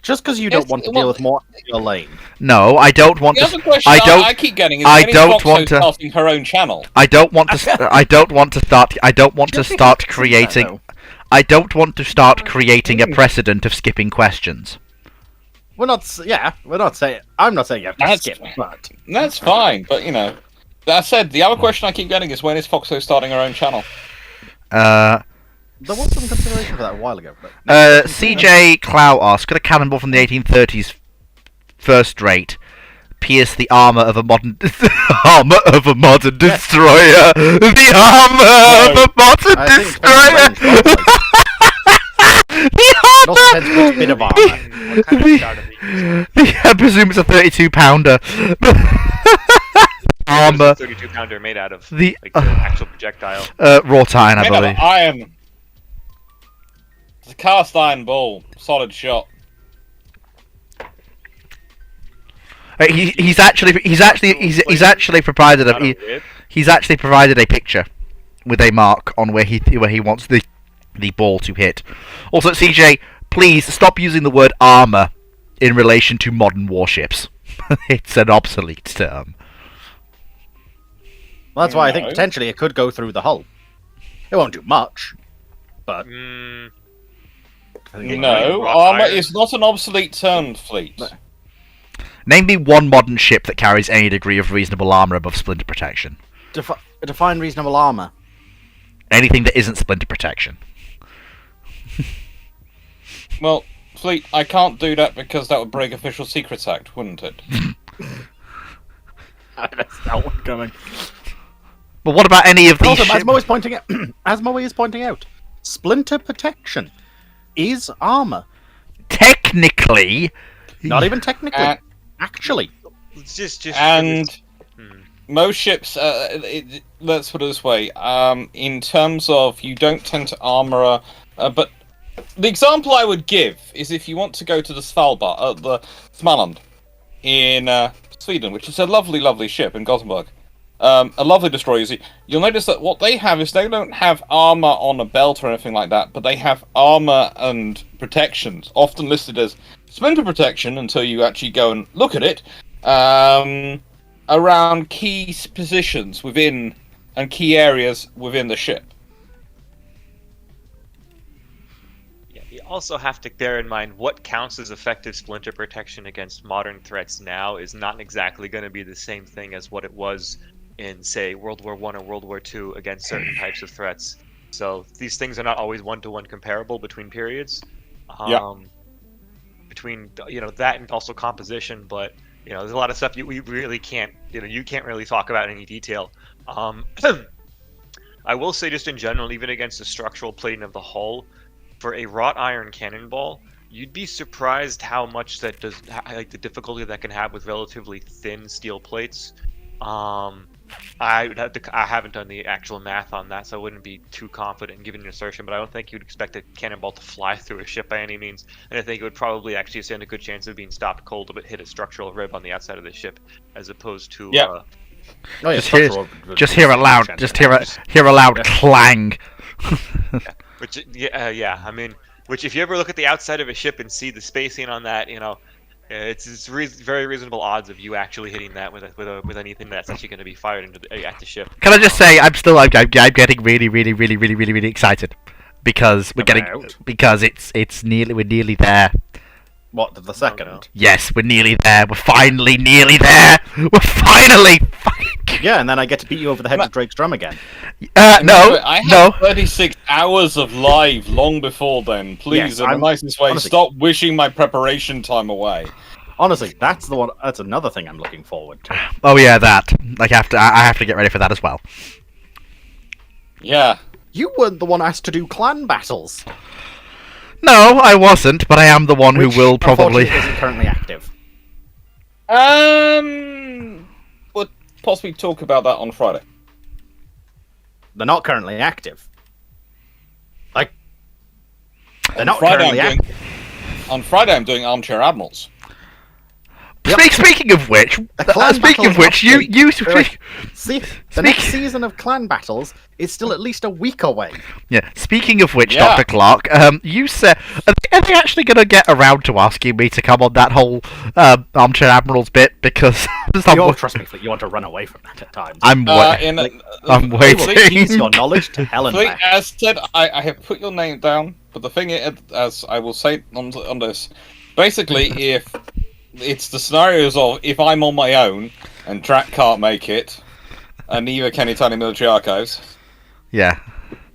Just because you Yes, don't want to well, deal with more your lane. No, I don't want The to. other question I I don't. keep getting is I when is don't Foxo want to- starting her own channel? I don't want to. I don't want to start. I don't want to Just start because it's creating. though. I don't want to start creating a precedent of skipping questions. We're not saying. I'm not saying you have to That's- skip, but That's fine, but that said, the other question I keep getting is when is Foxo starting her own channel? there was some consideration for that a while ago. But CJ Clow asks, could a cannonball from the 1830s first rate pierce the armor of a modern destroyer? The armor of a modern I think destroyer. it also depends which bit of armor. What kind of shot are they using? I presume it's a 32-pounder. What is Armor, the 32-pounder made out of? the Like the actual projectile. wrought iron, I Made out of believe. iron. It's a cast iron ball. Solid shot. He's actually provided Not a a rib. he's actually provided a picture with a mark on where he wants the ball to hit. Also, CJ, please stop using the word armor in relation to modern warships. It's an obsolete term. Well, that's why I think No. potentially it could go through the hull. It won't do much, but Mm, No, Rock armor iron. is not an obsolete term, Fleet. Name me one modern ship that carries any degree of reasonable armor above splinter protection. define reasonable armor. Anything that isn't splinter protection. Well, Fleet, I can't do that because that would break Official Secrets Act, wouldn't it? That's that one coming. But what about any of these Also, as ships? Moe is pointing out, splinter protection is armor. Technically, Not even technically. Uh, Actually, it's just and Hmm. most ships, let's put it this way, in terms of you don't tend to armor, but the example I would give is if you want to go to the Svalbard, the Småland in Sweden, which is a lovely, lovely ship in Gothenburg, a lovely destroyer. You'll notice that what they have is they don't have armor on a belt or anything like that, but they have armor and protections, often listed as splinter protection until you actually go and look at it, around key positions within and key areas within the ship. Yeah, you also have to bear in mind what counts as effective splinter protection against modern threats now is not exactly going to be the same thing as what it was in, say, World War I or World War II against certain types of threats. So these things are not always one-to-one comparable between periods. Yeah. Between that and also composition, but there's a lot of stuff we really can't you can't really talk about in any detail. I will say just in general, even against the structural plating of the hull, for a wrought iron cannonball, you'd be surprised how much that does, like the difficulty that can have with relatively thin steel plates. I haven't done the actual math on that, so I wouldn't be too confident in giving an assertion, but I don't think you'd expect a cannonball to fly through a ship by any means, and I think it would probably actually stand a good chance of being stopped cold if it hit a structural rib on the outside of the ship, as opposed to Yeah. oh yeah, Just hear- structural- just hear a loud, clang. which I mean, which if you ever look at the outside of a ship and see the spacing on that, it's very reasonable odds of you actually hitting that with anything that's actually going to be fired at the ship. Can I just say I'm getting really, really, really, really, really, really excited because we're nearly there. What, the second? no. Yes, we're nearly there. We're finally nearly there. We're finally. Yeah, and then I get to beat you over the head with Drake's drum again. No, I had no. 36 hours of live long before then. Please, Yes, in the I'm- nicest way, honestly- stop wishing my preparation time away. Honestly, that's the one. That's another thing I'm looking forward to. Oh yeah, that. I have to get ready for that as well. Yeah. You weren't the one asked to do clan battles. No, I wasn't, but I am the one who Which, will probably. unfortunately, isn't currently active. We'll possibly talk about that on Friday. They're not currently active. Like, they're On not Friday, currently I'm doing- active. On Friday, I'm doing Armchair Admirals. Yep. Speaking of which, clan speaking of battle which, you update. See, the next Speak- season of Clan Battles is still at least a week away. yeah. Speaking of which, Yeah. Dr. Clark, you said, are they actually going to get around to asking me to come on that whole Armchair Admirals bit? Because Trust me, Fleet, you want to run away from that at times. I'm In, I'm Fleet, waiting. Use your knowledge to hell and Fleet, back. as said, I have put your name down, but the thing is, as I will say on this, basically, if it's the scenarios of if I'm on my own and Track can't make it, and neither can Italian Military Archives, Yeah.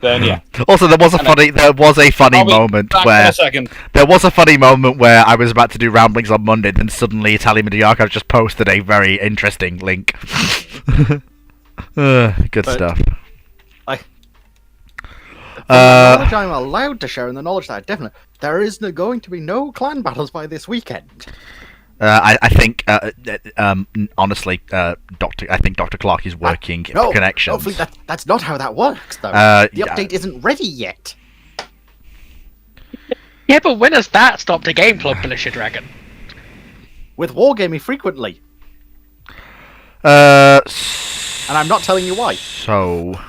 then yeah. Also, there was a funny I'll be moment back in where a second. there was a funny moment where I was about to do ramblings on Monday, then suddenly Italian Media Archive just posted a very interesting link. Good But- stuff. The knowledge I'm allowed to share and the knowledge that I definitely... There is going to be no clan battles by this weekend. I think, honestly, I think Dr. Clark is working No, connections. hopefully that's not how that works, though. The Yeah. update isn't ready yet. Yeah, but when has that stopped a game club, Militia Dragon? With wargaming frequently. And And I'm not telling you why. So,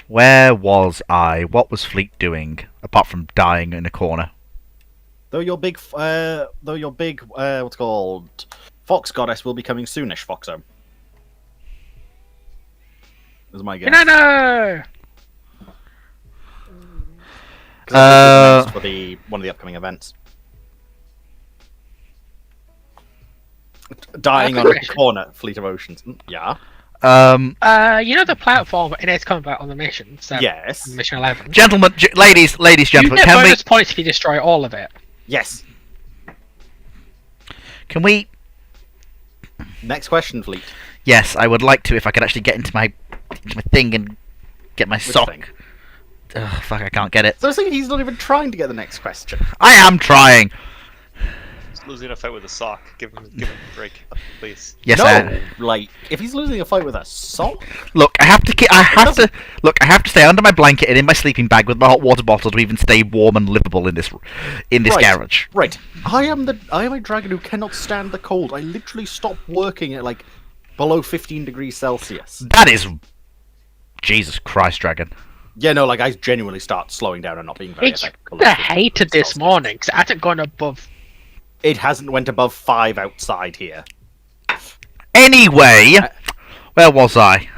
where was I? What was Fleet doing apart from dying in a corner? Though your big, what's it called, Fox Goddess will be coming soonish, Foxo. Is my guess. No! 'Cause that's announced for one of the upcoming events. Dying on a question. corner, Fleet of Oceans. Yeah. You know the platform and it's coming back on the mission. So Yes. Mission 11. Gentlemen, ladies, You gentlemen, get can bonus points if you destroy all of it. Yes. we? Next question, Fleet. Yes, I would like to if I could actually get into my thing and get my sock. thing? Ugh, fuck, I can't get it. So I was thinking he's not even trying to get the next question. I am trying. He's losing a fight with a sock. Give him a break, please. Yes, No, like if he's losing a fight with a sock, look, I have to stay under my blanket and in my sleeping bag with my hot water bottle to even stay warm and livable in this Right. garage. right? I am a dragon who cannot stand the cold. I literally stopped working at like below 15 degrees Celsius. That is Jesus Christ, Dragon. Yeah, no, like I genuinely start slowing down and not being very It's effective. below 15 hated degrees this Celsius. morning because it hasn't gone above. It hasn't went above 5 outside here. Anyway, where was I?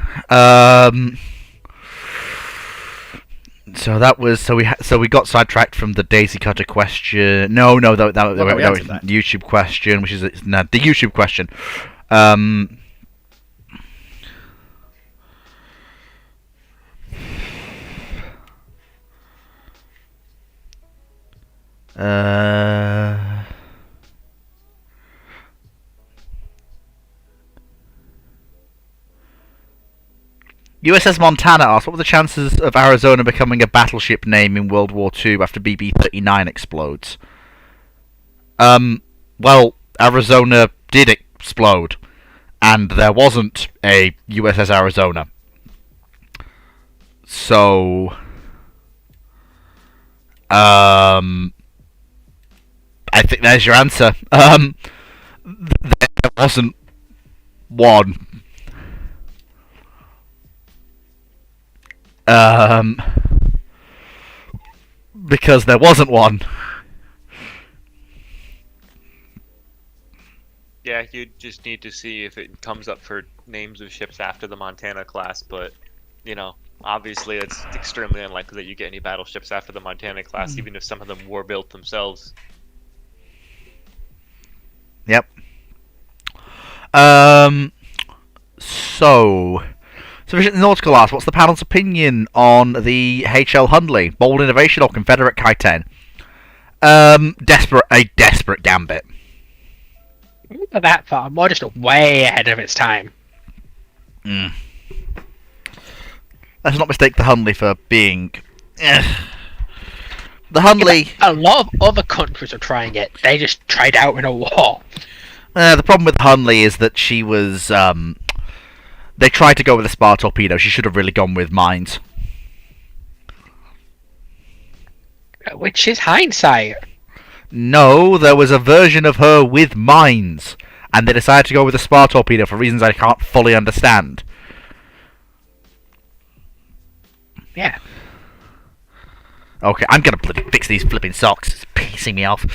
So that was so we got sidetracked from the Daisy Cutter question. No, that was we answered that. the YouTube question, which is the YouTube question. USS Montana asks, what were the chances of Arizona becoming a battleship name in World War II after BB-39 explodes? Well, Arizona did explode, and there wasn't a USS Arizona. So, I think there's your answer. There wasn't one. Because there wasn't one. Yeah, you just need to see if it comes up for names of ships after the Montana class, but, you know, obviously it's extremely unlikely that you get any battleships after the Montana class, even if some of them were built themselves. Yep. So Nautical asks, what's the panel's opinion on the HL Hundley, bold innovation or Confederate Kai-10? A desperate gambit. Not that far, more just way ahead of its time. Let's not mistake the Hundley for being The Hunley. A lot of other countries are trying it. They just tried out in a war. The problem with Hunley is that she was. They tried to go with a spar torpedo. She should have really gone with mines. Which is hindsight. No, there was a version of her with mines, and they decided to go with a spar torpedo for reasons I can't fully understand. Yeah. Okay, I'm gonna bloody fix these flipping socks. It's pissing me off.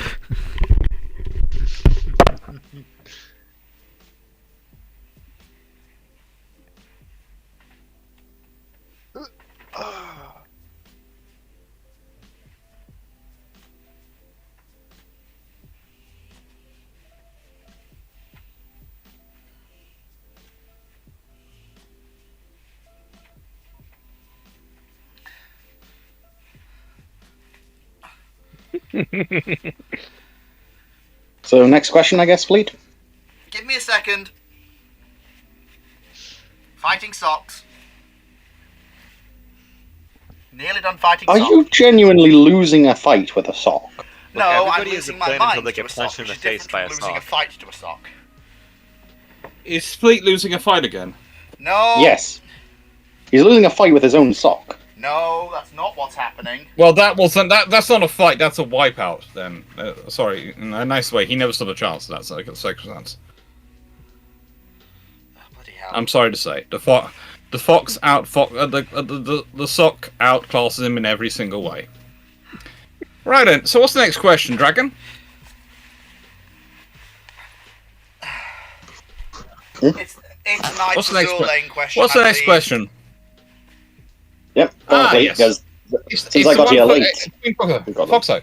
So next question, I guess, Fleet. Give me a second. Fighting socks. Nearly done fighting Are socks. you genuinely losing a fight with a sock? No, I'm everybody is a losing my plan mind until they to get a sock, punched in which the is face by different a from losing a sock. fight to a sock. Is Fleet losing a fight again? No. Yes. He's losing a fight with his own sock. No, that's not what's happening. Well, that's not a fight. That's a wipeout. Then, sorry, in a nice way. He never stood a chance. That's like a circumstance. Oh, bloody hell. I'm sorry to say, the sock outclasses him in every single way. Right then. So, what's the next question, Dragon? It's Knight's What's the next Azure Lane question. What's the I next believe. question? Yep. Well, Yes. because It's since I the got one here for- late. Queen We got them. Foxo.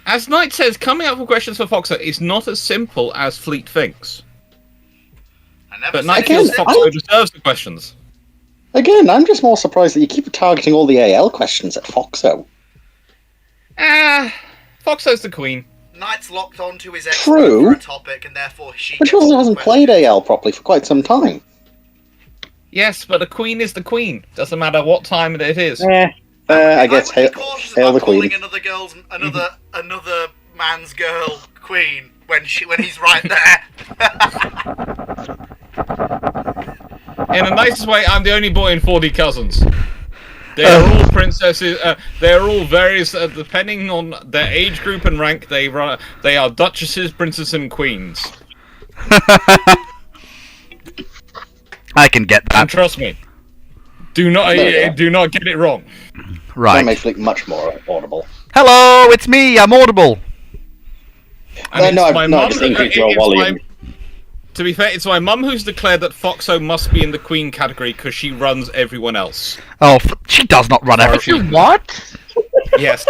As Knight says, coming up with questions for Foxo is not as simple as Fleet thinks. I never But said Knight it Again, feels was Foxo simple. deserves the questions. Again, I'm just more surprised that you keep targeting all the AL questions at Foxo. Foxo's the queen. Knight's locked onto his expert True. for a topic, and therefore she. But she gets also all the hasn't questions. played AL properly for quite some time. Yes, but the queen is the queen. Doesn't matter what time it is. I guess I would hail, be cautious hail the about calling queen. another man's girl queen when he's right there. In the nicest way, I'm the only boy in 40 cousins. They're all princesses. They're all various, depending on their age group and rank. They are duchesses, princesses, and queens. I can get And that. trust me, do not get it wrong. That Right. makes Fleet much more audible. Hello, it's me. I'm audible. And No, it's no, my no, mum- just increase your it's volume. To be fair, it's my mum who's declared that Foxo must be in the queen category because she runs everyone else. Oh, she does not run everything. What? Yes.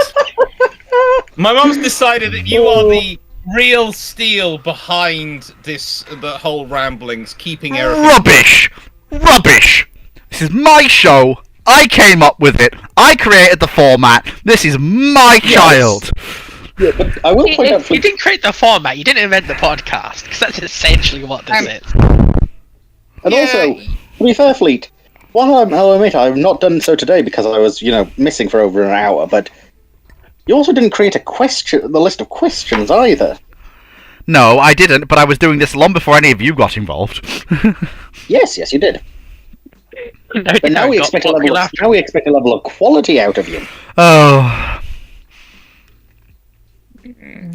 My mum's decided that you are the real steel behind the whole ramblings, keeping everything. Rubbish! Rubbish! This is my show. I came up with it. I created the format. This is my child. Yeah, but I will point out, You Fleet, didn't create the format, you didn't invent the podcast, because that's essentially what this is. and also, to be fair, Fleet, while I'll admit I've not done so today because I was, missing for over an hour, but you also didn't create the list of questions either. No, I didn't, but I was doing this long before any of you got involved. Yes, you did. No, But now we expect a level of quality out of you. Oh.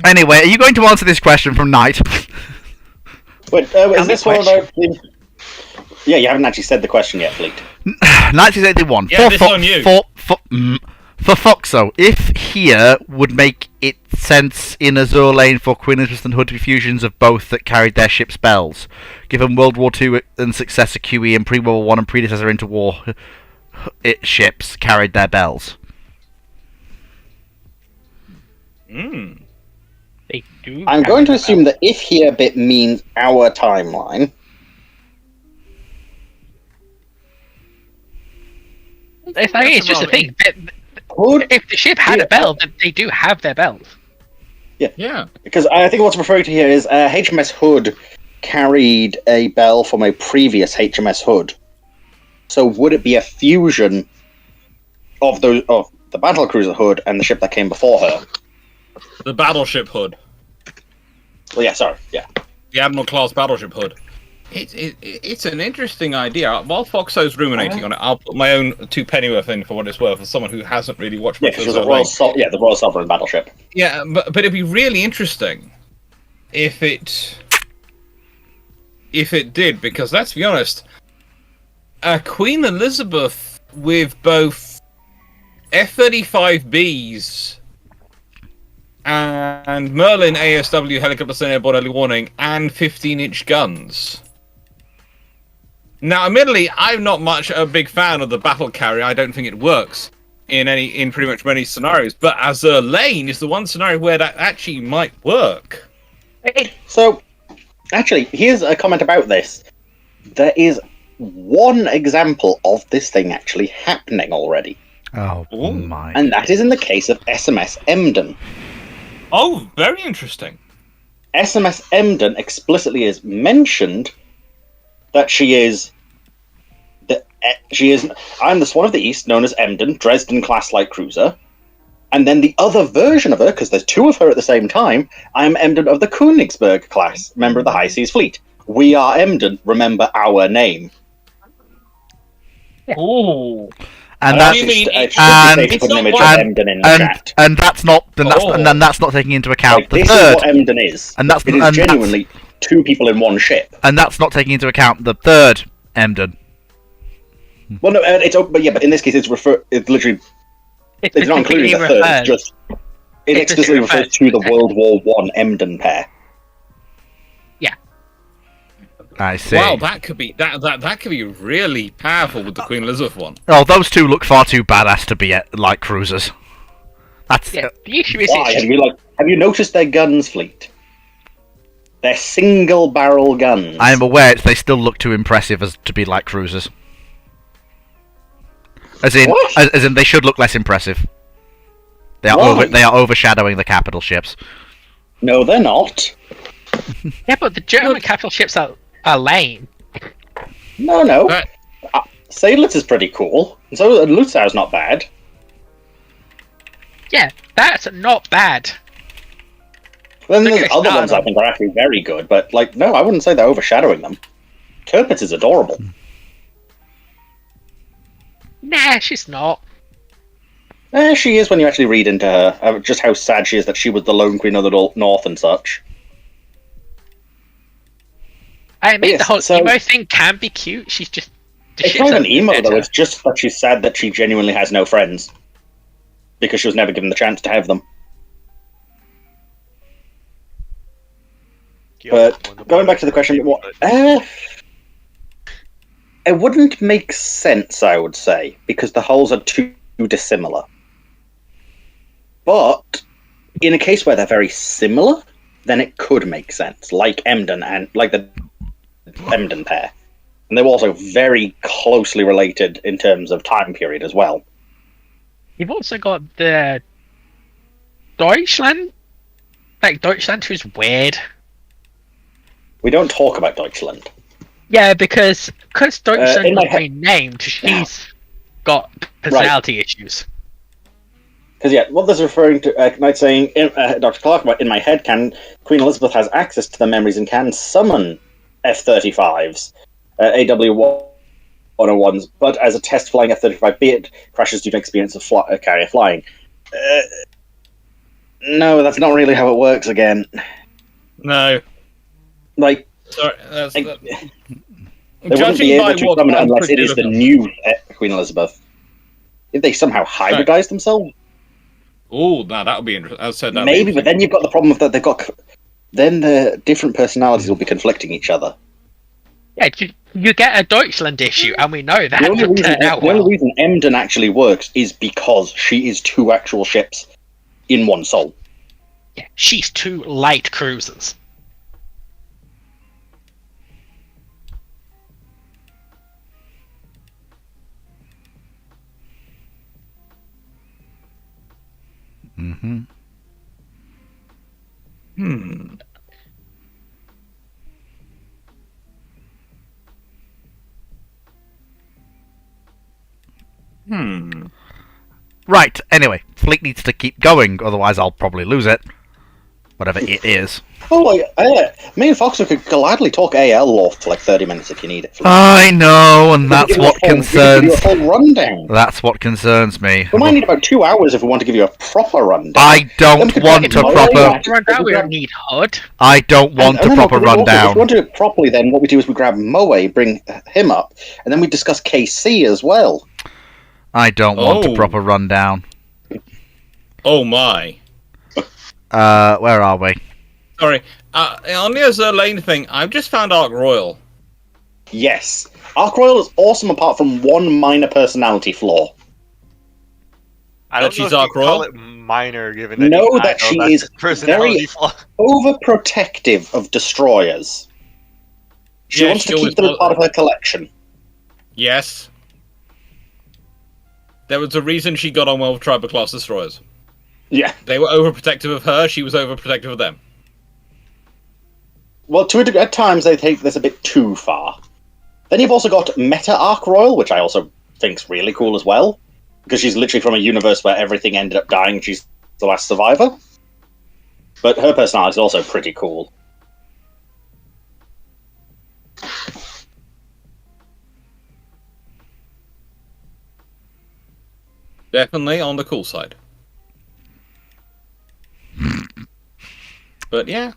Anyway, are you going to answer this question from Knight? Wait, is Tell me this one question. about the... Yeah, you haven't actually said the question yet, Fleet. 1981. Yeah, this on you. For Foxo, if here would make it sense in Azure Lane for Queen Elizabeth and Hood to be fusions of both that carried their ship spells, given World War II and successor QE and pre-World War I and predecessor interwar ships carried their bells. They do. I'm going to assume that if here bit means our timeline, It's just a thing. Hood... If the ship had a bell, then they do have their bells. Yeah. Because I think what's referring to here is HMS Hood carried a bell from a previous HMS Hood. So would it be a fusion of the battlecruiser Hood and the ship that came before her? The battleship Hood. Well, yeah, sorry, yeah. The Admiral class battleship Hood. It's an interesting idea. While Foxo's ruminating on it, I'll put my own two pennyworth in for what it's worth, as someone who hasn't really watched Yeah, much because of the Royal Sovereign battleship. Yeah, but it'd be really interesting if it did, because let's be honest, Queen Elizabeth with both F-35Bs and Merlin ASW helicopters and airborne early warning and 15-inch guns. Now, admittedly, I'm not much a big fan of the battle carrier. I don't think it works in pretty much many scenarios. But as a lane is the one scenario where that actually might work. So, actually, here's a comment about this. There is one example of this thing actually happening already, Oh Ooh. my. and that is in the case of SMS Emden. Oh, very interesting. SMS Emden explicitly is mentioned that she is I'm the Swan of the East, known as Emden, Dresden class light cruiser, and then the other version of her, because there's two of her at the same time, I'm Emden of the Königsberg class, member of the High Seas Fleet. We are Emden, remember our name. Ooh. And What that, do you mean? It's It's put an not image one- of Emden in the chat. and that's not and then Oh. that's not taking into account Like, the this is third, what Emden is. and that's It is and genuinely two people in one ship. that's not taking into account the third Emden. Well, no, but in this case, it's literally it's not including the third. It's just it It's explicitly referred refers to the World War One Emden pair. I see. Wow, that could be that could be really powerful with the Queen Elizabeth one. Oh, those two look far too badass to be light cruisers. That's Yeah, the issue is Why? it's Have you noticed their guns, Fleet? They're single barrel guns. I am aware they still look too impressive as to be light cruisers. As in, What? as in, they should look less impressive. They are Why? they are overshadowing the capital ships. No, they're not. yeah, but the German capital ships are lame. No. That- Seydlitz is pretty cool. And so Lutzau's not bad. Yeah, that's not bad. Then Look there's at other Stalin. ones I think are actually very good, but no, I wouldn't say they're overshadowing them. Tirpitz is adorable. Nah, she's not. She is when you actually read into her, just how sad she is that she was the lone queen of the North and such. I mean, Yes, the whole so- emo thing can be cute. She's just. the It's ships not are an emo though, better. it's just that she's sad that she genuinely has no friends. Because she was never given the chance to have them. But going back to the question, it wouldn't make sense, I would say, because the hulls are too dissimilar. But in a case where they're very similar, then it could make sense, like Emden and like the Emden pair, and they were also very closely related in terms of time period as well. You've also got the Deutschland. Like Deutschland, who's weird. We don't talk about Deutschland. Yeah, because Deutschland in my was renamed, she's got personality issues. Because what this is referring to, Knight saying, Dr. Clark, in my head, Queen Elizabeth has access to the memories and can summon F-35s, AW-101s, but as a test flying F-35B, it crashes due to experience of carrier flying. No, that's not really how it works again. No. Like, Sorry, that's, they that- wouldn't judging be by able to what summon it I'm unless it is the predicting- new Queen Elizabeth. If they somehow hybridize themselves, Oh, no, that would be interesting. I said that. maybe, but then you've got the problem of that they've got... Then the different personalities will be conflicting each other. Yeah, you get a Deutschland issue, and we know that The only, would reason, turn out the only well. reason Emden actually works is because she is two actual ships in one soul. Yeah, she's two light cruisers. Mm-hmm. Right, anyway, fleet needs to keep going, otherwise I'll probably lose it. Whatever it is. Oh, me and Fox could gladly talk AL law for like 30 minutes if you need it. I know, and that's what We could give you concerns... a full rundown. That's what concerns me. We might need about 2 hours if we want to give you a proper rundown. I don't Then we could want get a Moe proper... back. Rundown, we don't need HUD. I don't want a proper If we rundown. want to do it properly, then what we do is we grab Moe, bring him up, and then we discuss KC as well. I don't want a Oh. proper rundown. Oh my. Where are we? Sorry. On the Azure Lane thing, I've just found Ark Royal. Yes. Ark Royal is awesome apart from one minor personality flaw. I That don't know she's if Ark you call Royal? it minor, given that Know I that know she that's is a personality very- flaw. Overprotective of destroyers. She Yeah, wants she to always keep them as was. part of her collection. Yes. There was a reason she got on well with tribal class destroyers. Yeah. They were overprotective of her, she was overprotective of them. Well, to a degree, at times they take this a bit too far. Then you've also got Meta Ark Royal, which I also think's really cool as well, because she's literally from a universe where everything ended up dying and she's the last survivor. But her personality is also pretty cool. Definitely on the cool side. But yeah.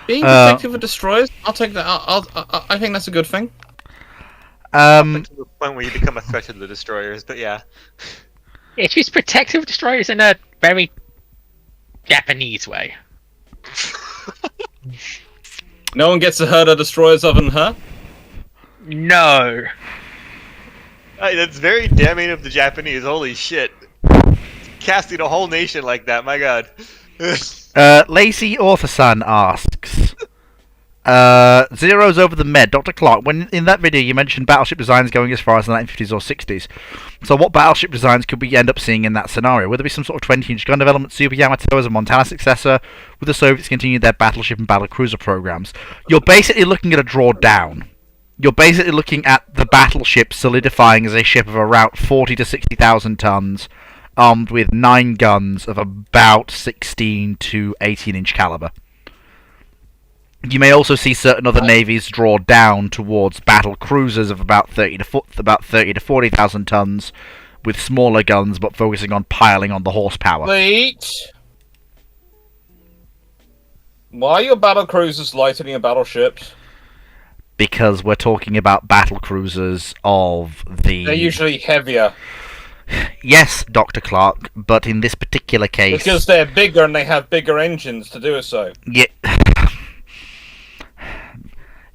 Being protective of destroyers, I'll take that. I think that's a good thing. Um, To the point where you become a threat to the destroyers, but yeah. Yeah, she's protective destroyers in a very Japanese way. No one gets to hurt her destroyers other than her. No. That's very damning of the Japanese. Holy shit. Casting a whole nation like that, my god. Lazy Authorsan asks, Zeros over the med. Dr. Clark, when in that video you mentioned battleship designs going as far as the 1950s or 60s. So what battleship designs could we end up seeing in that scenario? Would there be some sort of 20-inch gun development, Super Yamato as a Montana successor? Would the Soviets continue their battleship and battlecruiser programs? You're basically looking at a drawdown. You're basically looking at the battleship solidifying as a ship of around 40 to 60,000 tons, armed with 9 guns of about 16 to 18-inch caliber. You may also see certain other navies draw down towards battle cruisers of about 30 to 40,000 tons, with smaller guns, but focusing on piling on the horsepower. Wait. Why are your battle cruisers lighter than your battleships? Because we're talking about battle cruisers of the... They're usually heavier. Yes, Dr. Clark, but in this particular case... Because they're bigger and they have bigger engines to do so. Yeah.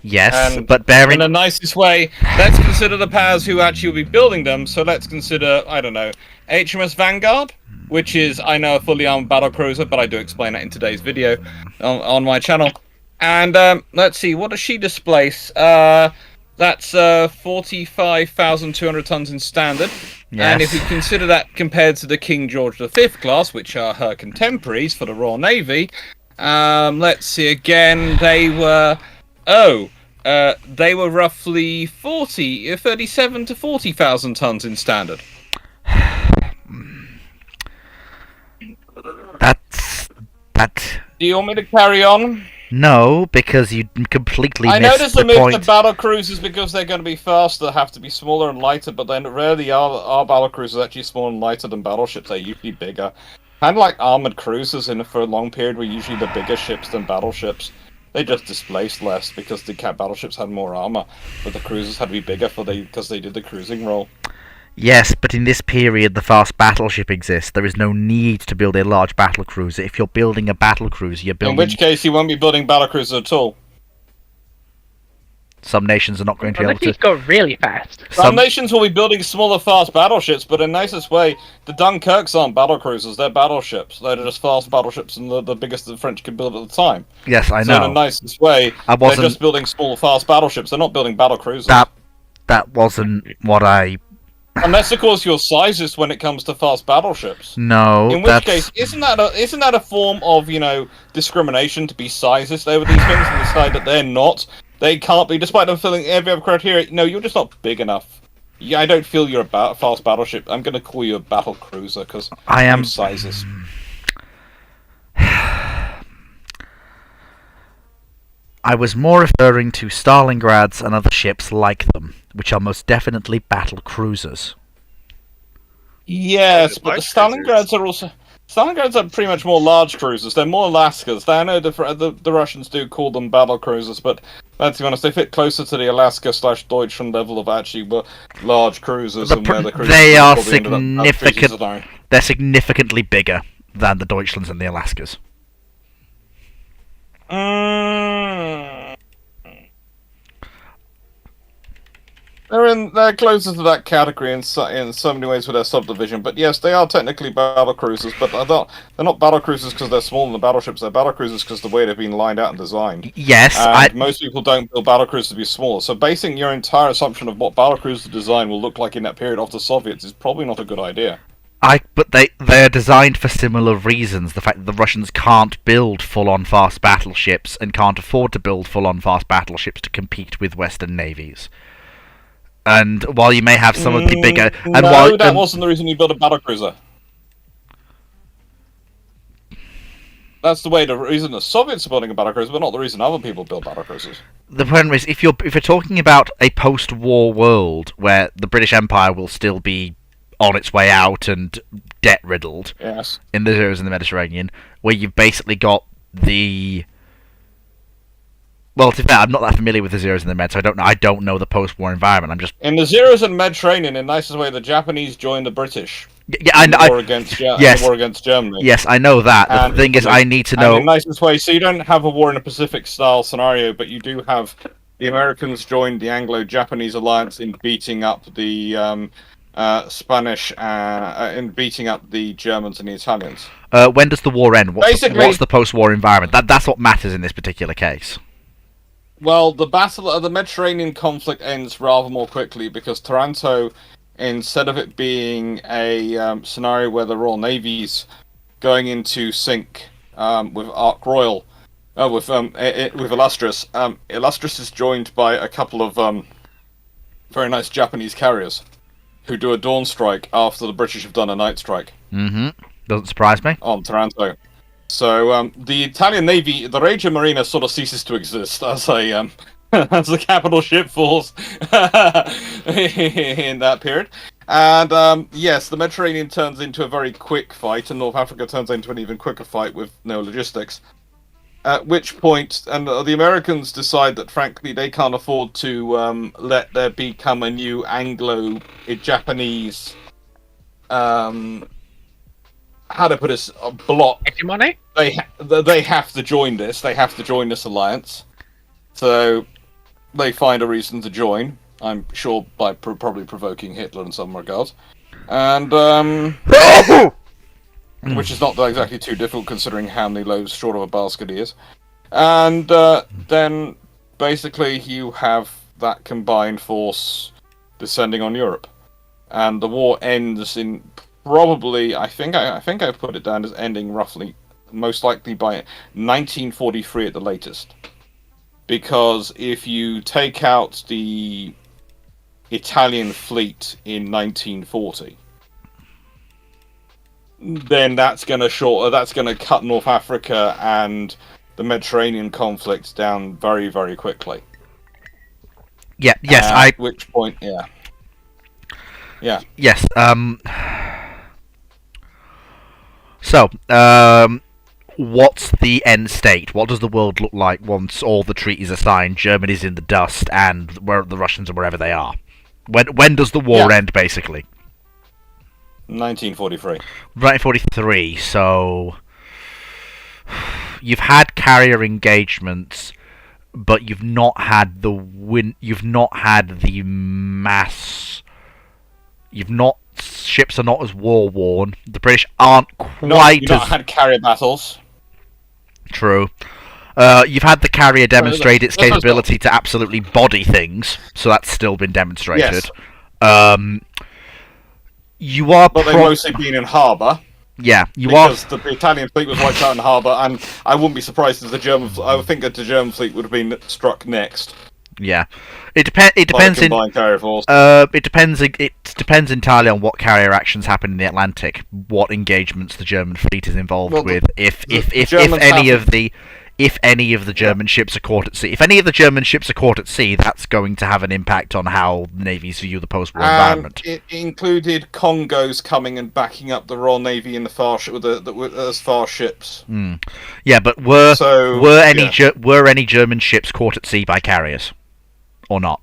Yes, And but bearing... In the nicest way, let's consider the powers who actually will be building them. So let's consider, I don't know, HMS Vanguard, which is, I know, a fully armed battle cruiser, but I do explain that in today's video on my channel. And let's see, what does she displace? That's 45,200 tons in standard. Yes. And if we consider that compared to the King George V class, which are her contemporaries for the Royal Navy, let's see again, they were roughly 37 to 40,000 tons in standard. That... Do you want me to carry on? No, because you completely I missed noticed the the myth point. of battle cruisers because they're going to be faster have to be smaller and lighter, but then rarely are battle cruisers actually smaller and lighter than battleships. They're usually bigger. Kind of like armored cruisers for a long period were usually the bigger ships than battleships. They just displaced less because the battleships had more armor, but the cruisers had to be bigger because they did the cruising role. Yes, but in this period the fast battleship exists. There is no need to build a large battle cruiser. If you're building a battle cruiser, you're building... In which case, you won't be building battle cruisers at all. Some nations are not going to be able Unless you to... go really fast. Some nations will be building smaller, fast battleships, but in the nicest way, the Dunkirks aren't battle cruisers, they're battleships. They're just fast battleships and the biggest the French could build at the time. Yes, I So in know. the nicest way, they're wasn't- just building small, fast battleships. They're not building battle cruisers. That wasn't what I... Unless, of course, you're sizist when it comes to fast battleships. No, In which that's... case, isn't that a form of, discrimination to be sizist over these things and decide that they're not? They can't be, despite them filling every other criteria. No, you're just not big enough. Yeah, I don't feel you're a fast battleship. I'm going to call you a battle cruiser because I am sizes. I was more referring to Stalingrads and other ships like them, which are most definitely battle cruisers. Yes, but the Large Stalingrads are also. Stalingrads are pretty much more large cruisers. They're more Alaskas. I know the Russians do call them battle cruisers, but let's be honest, they fit closer to the Alaska/Deutschland level of actually large cruisers and where the cruisers They are probably ended up significant. They're significantly bigger than the Deutschlands and the Alaskas. They're closer to that category in so many ways with their subdivision, but yes, they are technically battle cruisers, but they're not battle cruisers because they're smaller than battleships, they're battle cruisers because the way they've been lined out and designed. Yes, and most people don't build battle cruisers to be smaller, so basing your entire assumption of what battle cruiser design will look like in that period of the Soviets is probably not a good idea. But they're designed for similar reasons. The fact that the Russians can't build full-on fast battleships and can't afford to build full-on fast battleships to compete with Western navies. And while you may have some of the bigger, that wasn't the reason you built a battlecruiser. That's the reason the Soviets are building a battlecruiser, but not the reason other people build battlecruisers. The problem is, if you're talking about a post-war world where the British Empire will still be on its way out and debt-riddled, yes, in the zeros in the Mediterranean, where you've basically got the. Well, to be fair, I'm not that familiar with the zeros in the Med, so I don't know the post-war environment. I'm just in the zeros in the Mediterranean. In the nicest way, the Japanese joined the British. Yeah, the war against Germany. Yes, I know that. The thing is, I need to know in the nicest way. So you don't have a war in a Pacific-style scenario, but you do have the Americans joined the Anglo-Japanese alliance in beating up the Spanish, in beating up the Germans and the Italians. When does the war end? What's the post-war environment? That's what matters in this particular case. Well, the Mediterranean conflict ends rather more quickly because Taranto, instead of it being a scenario where the Royal Navy's going into sync with Ark Royal, with Illustris, Illustris is joined by a couple of very nice Japanese carriers who do a dawn strike after the British have done a night strike. Mm-hmm. Doesn't surprise me. On Taranto. So the Italian Navy, the Regia Marina, sort of ceases to exist as a as a capital ship force in that period. And yes, the Mediterranean turns into a very quick fight, and North Africa turns into an even quicker fight with no logistics. At which point, and the Americans decide that, frankly, they can't afford to let there become a new Anglo-Japanese how to put this, block. Money? They have to join this. They have to join this alliance. So they find a reason to join. I'm sure by probably provoking Hitler in some regards, and which is not exactly too difficult considering how many loaves short of a basket he is. And then basically you have that combined force descending on Europe, and the war ends in. Probably, I think I've put it down as ending roughly, most likely by 1943 at the latest. Because if you take out the Italian fleet in 1940, then that's going to cut North Africa and the Mediterranean conflict down very, very quickly. Yeah. Yes. At which point, yeah. Yes. So, what's the end state? What does the world look like once all the treaties are signed, Germany's in the dust, and where the Russians are wherever they are? When does the war end, basically? 1943. 1943. So, you've had carrier engagements, but you've not had the mass. Ships are not as war worn. The British aren't quite You've not had carrier battles. True. You've had the carrier demonstrate its capability to absolutely body things, so that's still been demonstrated. Yes. You are, but they've mostly been in harbour. Yeah, because the Italian fleet was wiped out in harbour, and I wouldn't be surprised if I would think that the German fleet would have been struck next. Yeah, it depends. It depends in. Combined carrier force. It depends. It depends entirely on what carrier actions happen in the Atlantic, what engagements the German fleet is involved Well, with. If Germans any of the German ships are caught at sea, if any of the German ships are caught at sea, that's going to have an impact on how navies view the post-war environment. It included Congos coming and backing up the Royal Navy in the far as far ships. Yeah, but were any German ships caught at sea by carriers, or not?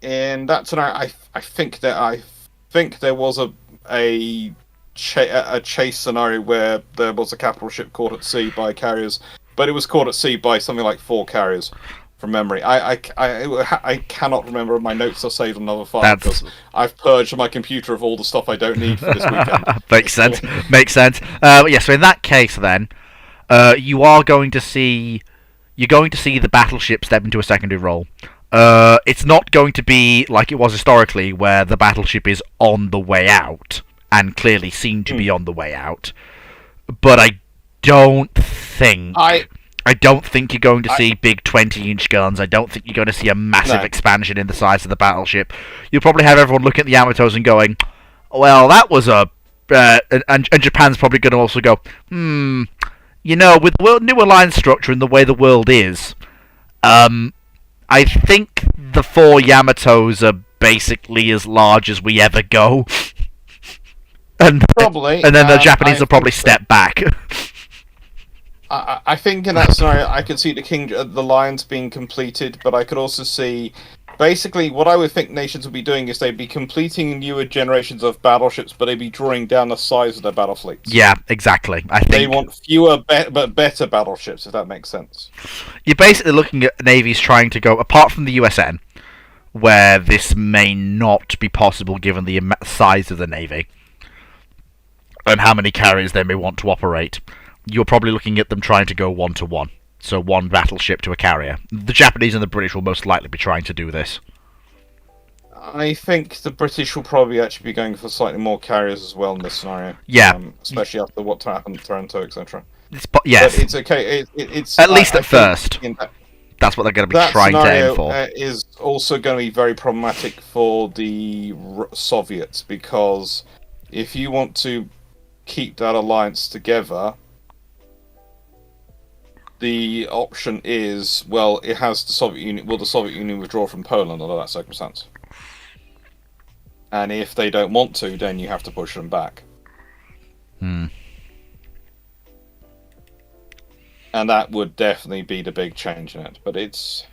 And that's I think there was a chase scenario where there was a capital ship caught at sea by carriers, but it was caught at sea by something like 4 carriers, from memory. I cannot remember. My notes are saved on another file because I've purged my computer of all the stuff I don't need for this weekend. Makes sense. Makes sense. Yeah. So in that case, then, you're going to see the battleship step into a secondary role. It's not going to be like it was historically, where the battleship is on the way out and clearly seen to be on the way out. But I don't think you're going to see big 20-inch guns. I don't think you're going to see a massive expansion in the size of the battleship. You'll probably have everyone looking at the Yamatos and going, "Well, that was a..." and Japan's probably going to also go, with the new alliance structure and the way the world is, I think the 4 Yamatos are basically as large as we ever go. And probably. And then the Japanese will probably step back. I think in that scenario, I could see the Lions being completed, but I could also see... Basically, what I would think nations would be doing is they'd be completing newer generations of battleships, but they'd be drawing down the size of their battle fleets. Yeah, exactly. I think they want fewer but better battleships, if that makes sense. You're basically looking at navies trying to go, apart from the USN, where this may not be possible given the size of the navy and how many carriers they may want to operate. You're probably looking at them trying to go 1-to-1. So 1 battleship to a carrier. The Japanese and the British will most likely be trying to do this. I think the British will probably actually be going for slightly more carriers as well in this scenario. Yeah. Especially after what happened to Toronto, etc. Yes. But it's okay. It's at least at first. That's what they're going to be trying to aim for. That is also going to be very problematic for the Soviets, because if you want to keep that alliance together, the option is, well, it has the Soviet Union. Will the Soviet Union withdraw from Poland under that circumstance? And if they don't want to, then you have to push them back. And that would definitely be the big change in it. But it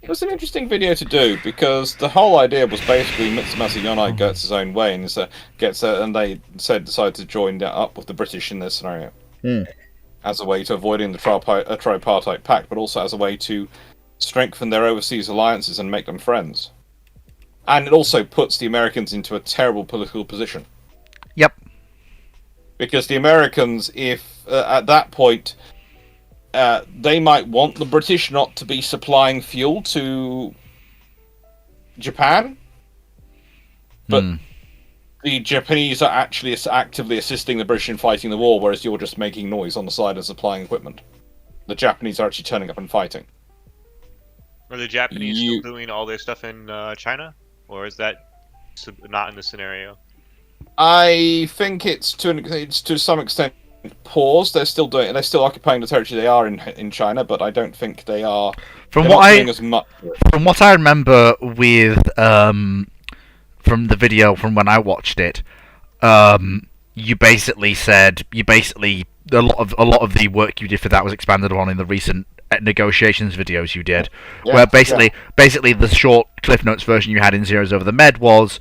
was an interesting video to do, because the whole idea was basically Mitsumasa Yonai gets his own way, and they decided to join up with the British in this scenario. As a way to avoiding the tripartite pact, but also as a way to strengthen their overseas alliances and make them friends. And it also puts the Americans into a terrible political position. Yep. Because the Americans, if at that point, they might want the British not to be supplying fuel to Japan, but the Japanese are actually actively assisting the British in fighting the war, whereas you're just making noise on the side and supplying equipment. The Japanese are actually turning up and fighting. Are the Japanese still doing all their stuff in China? Or is that not in the scenario? I think it's to some extent paused. They're still occupying the territory they are in China, but I don't think they are. From what I remember with from the video from when I watched it, you basically a lot of the work you did for that was expanded on in the recent negotiations videos you did, where basically the short Cliff Notes version you had in Zeros Over the Med was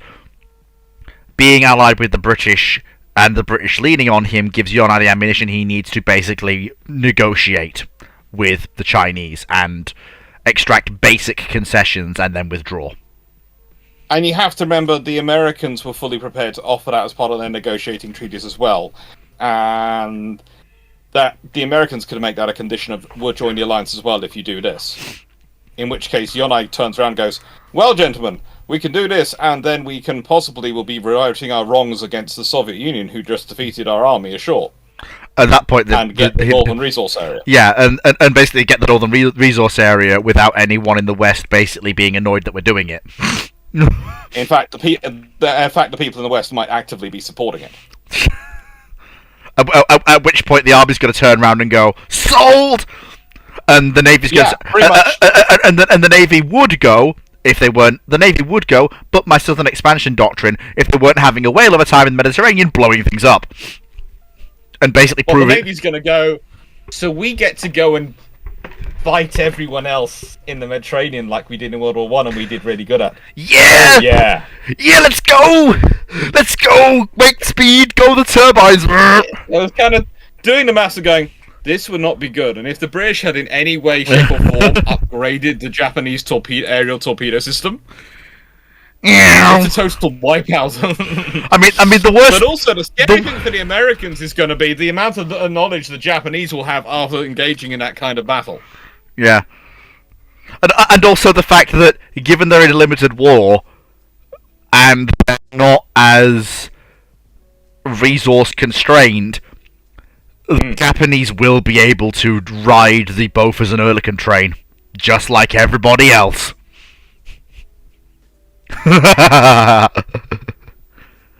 being allied with the British, and the British leaning on him gives Yonai the ammunition he needs to basically negotiate with the Chinese and extract basic concessions and then withdraw. And you have to remember, the Americans were fully prepared to offer that as part of their negotiating treaties as well. And that the Americans could make that a condition of, we'll join the alliance as well if you do this. In which case, Yonai turns around and goes, well, gentlemen, we can do this, and then we can will be righting our wrongs against the Soviet Union, who just defeated our army ashore. At that point, and get the Northern Resource Area. yeah, and basically get the Northern Resource Area without anyone in the West basically being annoyed that we're doing it. In fact, the people in the West might actively be supporting it. At which point the army's going to turn around and go, sold! And the Navy's going pretty much. and the Navy would go, if they weren't, the Navy would go, but my Southern Expansion Doctrine, if they weren't having a whale of a time in the Mediterranean blowing things up. And basically The proving... Navy's going to go, so we get to go and fight everyone else in the Mediterranean like we did in World War One and we did really good at. Yeah! Yeah. Yeah, let's go! Let's go! Wake speed, go the turbines! I was kind of doing the maths and going, this would not be good. And if the British had in any way, shape or form upgraded the Japanese aerial torpedo system, it's a total wipeout. I mean, the worst... But also, the scary thing for the Americans is going to be the amount of knowledge the Japanese will have after engaging in that kind of battle. Yeah. And also the fact that, given they're in a limited war, and they're not as resource constrained, the Japanese will be able to ride the Bofors and Oerlikon train, just like everybody else.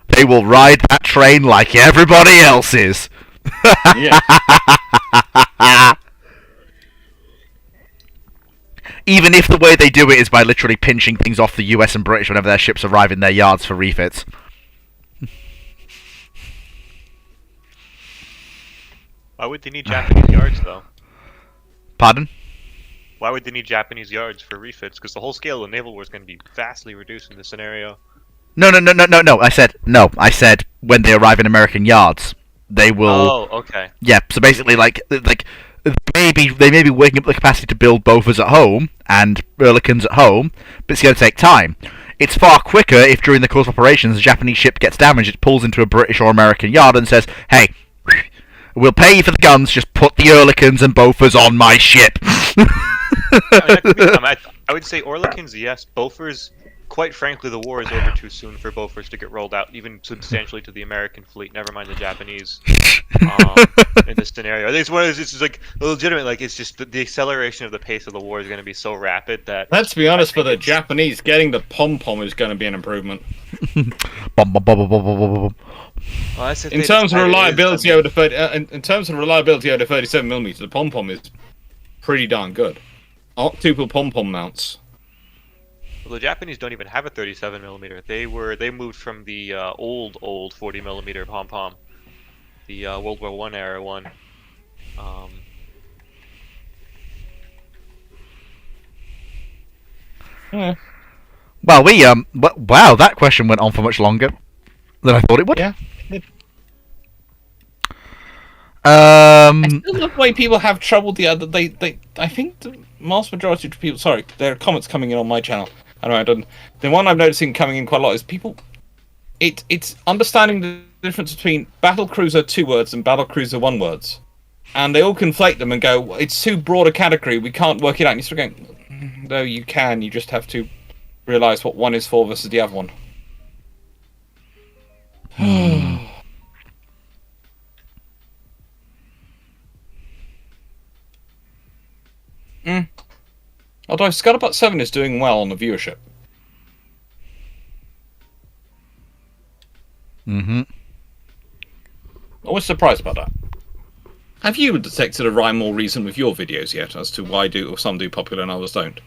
They will ride that train like everybody else is. Yeah. Even if the way they do it is by literally pinching things off the US and British whenever their ships arrive in their yards for refits. Why would they need Japanese yards, though? Pardon? Why would they need Japanese yards for refits? Because the whole scale of naval war is going to be vastly reduced in this scenario. No. I said when they arrive in American yards, they will. Oh, okay. Yeah. So basically, like they may be working up the capacity to build Bofors at home and Oerlikons at home, but it's going to take time. It's far quicker if during the course of operations a Japanese ship gets damaged, it pulls into a British or American yard and says, "Hey, we'll pay you for the guns. Just put the Oerlikons and Bofors on my ship." I would say Oerlikons, yes. Bofors, quite frankly, the war is over too soon for Bofors to get rolled out, even substantially to the American fleet. Never mind the Japanese. In this scenario, I think it's one of those. It's like legitimate. Like it's just the acceleration of the pace of the war is going to be so rapid that. Let's be honest, for the Japanese, getting the pom-pom is going to be an improvement. Well, In terms of reliability over the in terms of reliability over 37mm, the pom-pom is pretty darn good. Octuple pom-pom mounts. Well, the Japanese don't even have a 37mm. They moved from the old 40mm pom-pom, the World War I era one. Yeah. Well, wow, that question went on for much longer than I thought it would. Yeah. I still love the way people have trouble I think the vast majority of people. Sorry, there are comments coming in on my channel. The one I'm noticing coming in quite a lot is people. It's understanding the difference between battlecruiser 2 words and battlecruiser 1 words, and they all conflate them and go, "It's too broad a category. We can't work it out." And you're sort of going, "No, you can. You just have to realize what one is for versus the other one." Although Scuttlebutt 7 is doing well on the viewership. Always surprised about that. Have you detected a rhyme or reason with your videos yet as to why some do popular and others don't?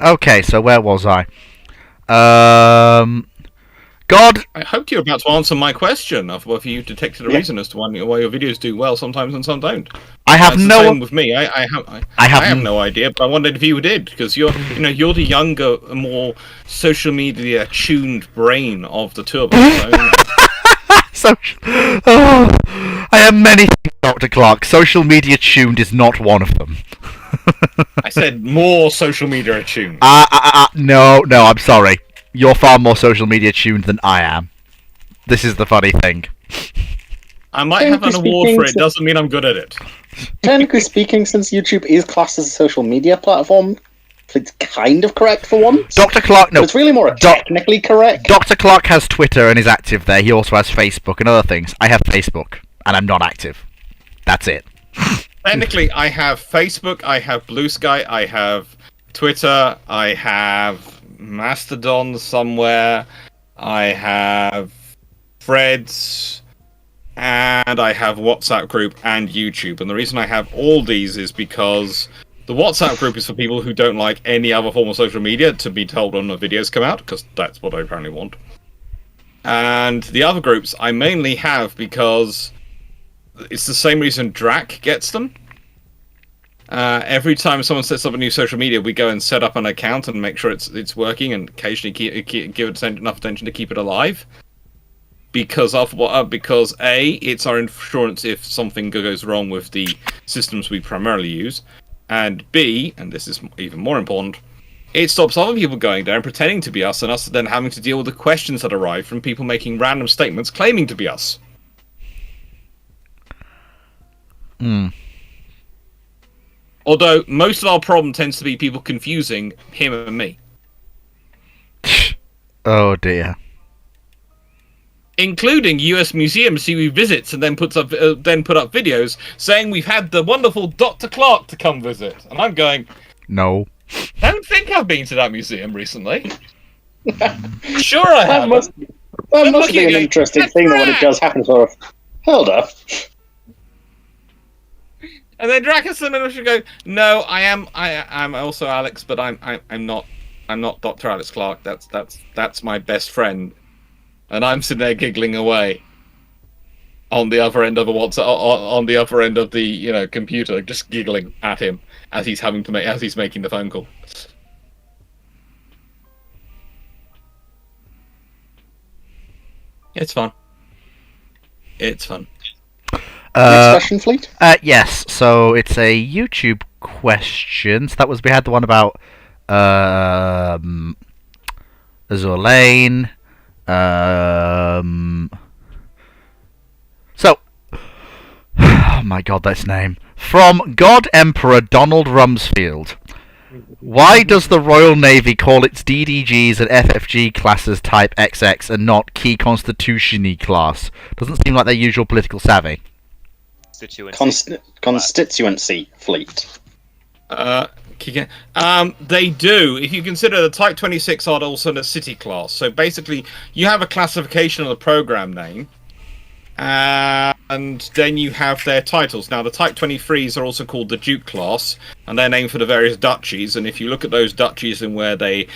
Okay, so where was I? God. I hoped you were about to answer my question of whether you detected a reason as to why your videos do well sometimes and some don't. I have That's no. the same with me. I have no idea, but I wondered if you did, because you're the younger, more social media tuned brain of the two of us. So, I am many things, Dr. Clark. Social media tuned is not one of them. I said more social media tuned. No, I'm sorry. You're far more social media tuned than I am. This is the funny thing. I might have an award for it, doesn't mean I'm good at it. Technically speaking, since YouTube is classed as a social media platform, Fleet's kind of correct for once. Dr. Clark, no. But it's really more technically correct. Dr. Clark has Twitter and is active there. He also has Facebook and other things. I have Facebook, and I'm not active. That's it. Technically, I have Facebook, I have Blue Sky, I have Twitter, I have Mastodon somewhere, I have Threads, and I have WhatsApp group and YouTube. And the reason I have all these is because the WhatsApp group is for people who don't like any other form of social media to be told when the videos come out, because that's what I apparently want. And the other groups I mainly have because it's the same reason Drac gets them. Every time someone sets up a new social media, we go and set up an account and make sure it's working, and occasionally give it enough attention to keep it alive. Because A, it's our insurance if something goes wrong with the systems we primarily use, and B, and this is even more important, it stops other people going there and pretending to be us, and us then having to deal with the questions that arrive from people making random statements claiming to be us. Although most of our problem tends to be people confusing him and me. Oh dear. Including US museums who visits and then put up videos saying we've had the wonderful Dr. Clark to come visit, and I'm going, No. don't think I've been to that museum recently. Sure, I That have. must be an interesting thing when it does happen. Sort of, hold up. And then Drakenson should go, no, I'm also Alex, but I'm not Dr. Alex Clark. That's my best friend. And I'm sitting there giggling away on the other end of on the other end of the computer, just giggling at him as he's making the phone call. It's fun. It's fun. Next question, Fleet. Yes. So it's a YouTube question. So we had the one about Azure Lane. Oh my god, that's name. From God Emperor Donald Rumsfeld. Why does the Royal Navy call its DDGs and FFG classes Type XX and not Key Constitutiony class? Doesn't seem like their usual political savvy. Constituency Fleet. They do. If you consider the Type 26 are also a city class. So basically, you have a classification of the program name, and then you have their titles. Now, the Type 23s are also called the Duke class, and they're named for the various duchies. And if you look at those duchies and where they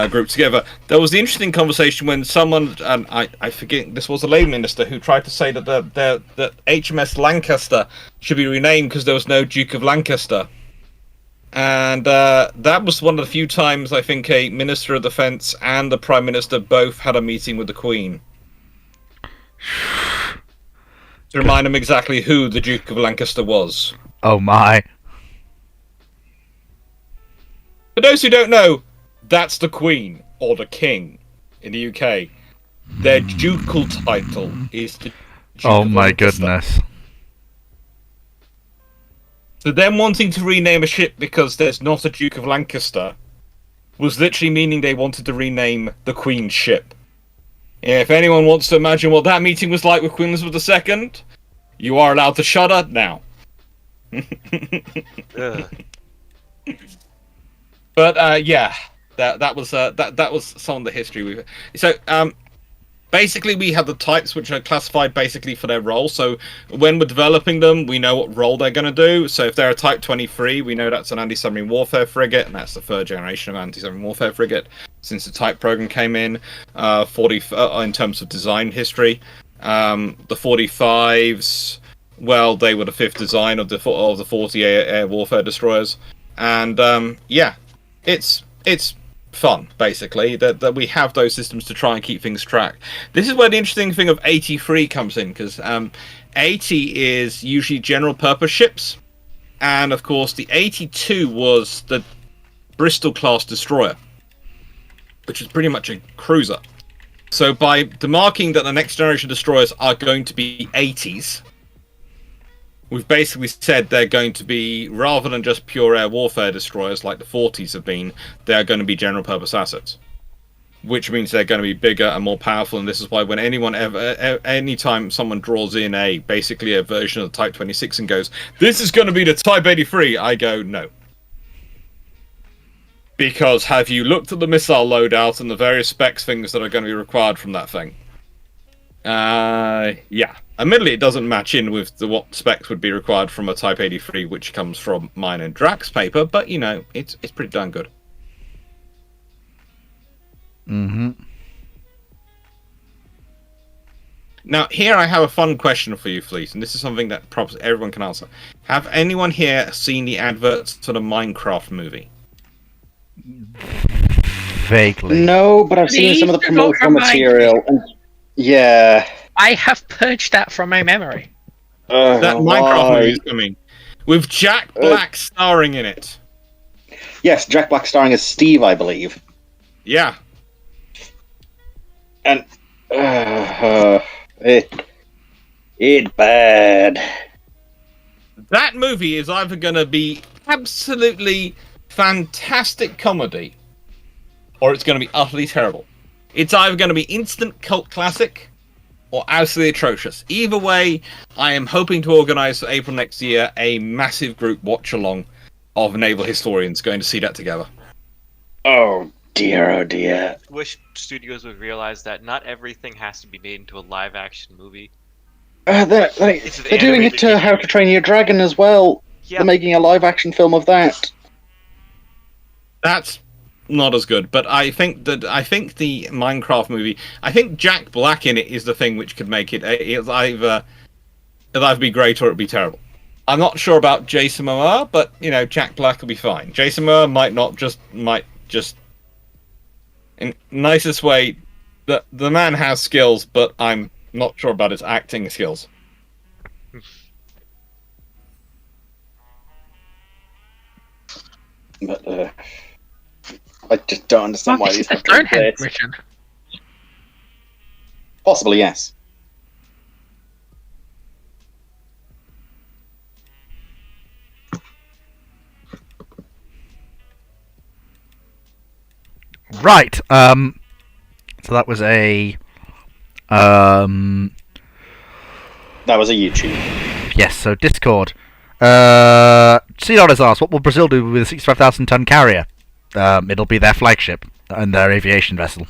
group together, there was the interesting conversation when someone, and I forget, this was a Labour minister who tried to say that that HMS Lancaster should be renamed because there was no Duke of Lancaster. And that was one of the few times I think a Minister of Defence and the Prime Minister both had a meeting with the Queen. To remind them exactly who the Duke of Lancaster was. Oh my. For those who don't know, that's the Queen, or the King, in the UK. Their ducal title is the Duke Oh of my Lancaster. goodness. So them wanting to rename a ship because there's not a Duke of Lancaster was literally meaning they wanted to rename the Queen's ship. If anyone wants to imagine what that meeting was like with Queen Elizabeth II, you are allowed to shudder now. But yeah, that was some of the history. So basically, we have the types which are classified basically for their role. So when we're developing them, we know what role they're going to do. So if they're a Type 23, we know that's an anti-submarine warfare frigate, and that's the third generation of anti-submarine warfare frigate since the type program came in. In terms of design history, the 45s, well, they were the fifth design of the 40 air warfare destroyers, and yeah, it's fun, basically, that we have those systems to try and keep things track. This is where the interesting thing of 83 comes in, because 80 is usually general purpose ships, and of course the 82 was the Bristol class destroyer, which is pretty much a cruiser. So by demarking that the next generation destroyers are going to be 80s, we've basically said they're going to be, rather than just pure air warfare destroyers like the 40s have been, they're going to be general purpose assets. Which means they're going to be bigger and more powerful, and this is why when anytime someone draws in basically a version of the Type 26 and goes, "This is going to be the Type 83," I go, no. Because have you looked at the missile loadout and the various specs things that are going to be required from that thing? Yeah. Admittedly, it doesn't match in with what specs would be required from a Type 83, which comes from mine and Drax paper, but, you know, it's pretty darn good. Mm-hmm. Now, here I have a fun question for you, Fleet, and this is something that probably everyone can answer. Have anyone here seen the adverts for the Minecraft movie? Vaguely. No, but I've seen some of the Please do not promotional remind material. And yeah. I have purged that from my memory. That Minecraft why? movie is coming. With Jack Black starring in it. Yes, Jack Black starring as Steve, I believe. Yeah. And it bad. That movie is either going to be absolutely fantastic comedy, or it's going to be utterly terrible. It's either going to be instant cult classic, or absolutely atrocious. Either way, I am hoping to organise for April next year a massive group watch-along of naval historians going to see that together. Oh dear, oh dear. Wish studios would realize that not everything has to be made into a live-action movie. They're doing it to How to Train Your Dragon as well. Yeah. They're making a live-action film of that. That's not as good, but I think the Minecraft movie, I think Jack Black in it is the thing which could make it. It'll either be great or it'll be terrible. I'm not sure about Jason Momoa, but you know, Jack Black will be fine. Jason Momoa might just in nicest way, the man has skills, but I'm not sure about his acting skills. But I just don't understand why these have to Stonehenge exist. mission. Possibly, yes. Right. So that was a. That was a YouTube. Yes. So Discord. Cedar has asked, what will Brazil do with a 65,000-ton carrier? It'll be their flagship and their aviation vessel.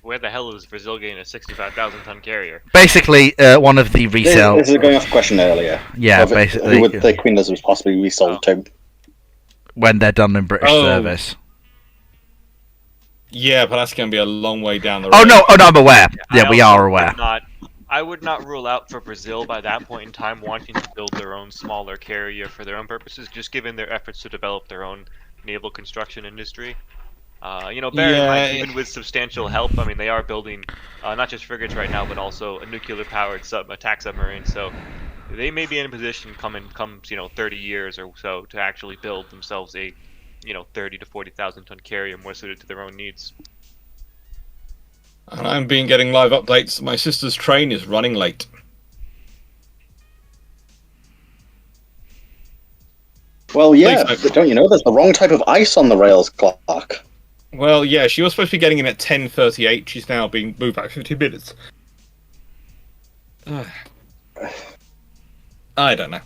Where the hell is Brazil getting a 65,000-ton carrier? Basically, one of the resale. This is going off the question earlier. Yeah, Of it- basically. Who would the Queen was possibly resold to? When they're done in British Oh. service. Yeah, but that's going to be a long way down the road. Oh no! I'm aware. Yeah, I we also are aware. I would not rule out for Brazil by that point in time wanting to build their own smaller carrier for their own purposes, just given their efforts to develop their own naval construction industry. Bear in mind, even with substantial help, I mean, they are building not just frigates right now, but also a nuclear-powered attack submarine. So they may be in a position come 30 years or so to actually build themselves a 30 to 40,000 ton carrier more suited to their own needs. And I'm getting live updates. My sister's train is running late. Well, yeah, Please but don't you know there's the wrong type of ice on the rails, Clark? Well, yeah, she was supposed to be getting in at 10:38. She's now being moved back 50 minutes. I don't know.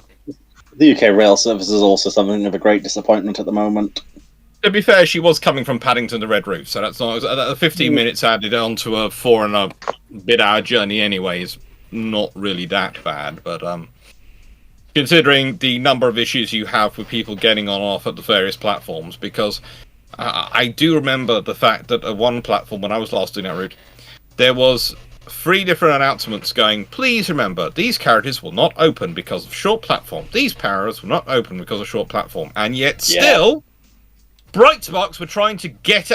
The UK rail service is also something of a great disappointment at the moment. To be fair, she was coming from Paddington to Red Roof, so that's not 15 minutes added on to a 4.5-hour journey anyway is not really that bad. But considering the number of issues you have with people getting on and off at the various platforms, because I do remember the fact that at one platform when I was last doing that route, there was 3 different announcements going, please remember, these carriages will not open because of short platform. These carriages will not open because of short platform. And yet still, Brightsparks were trying to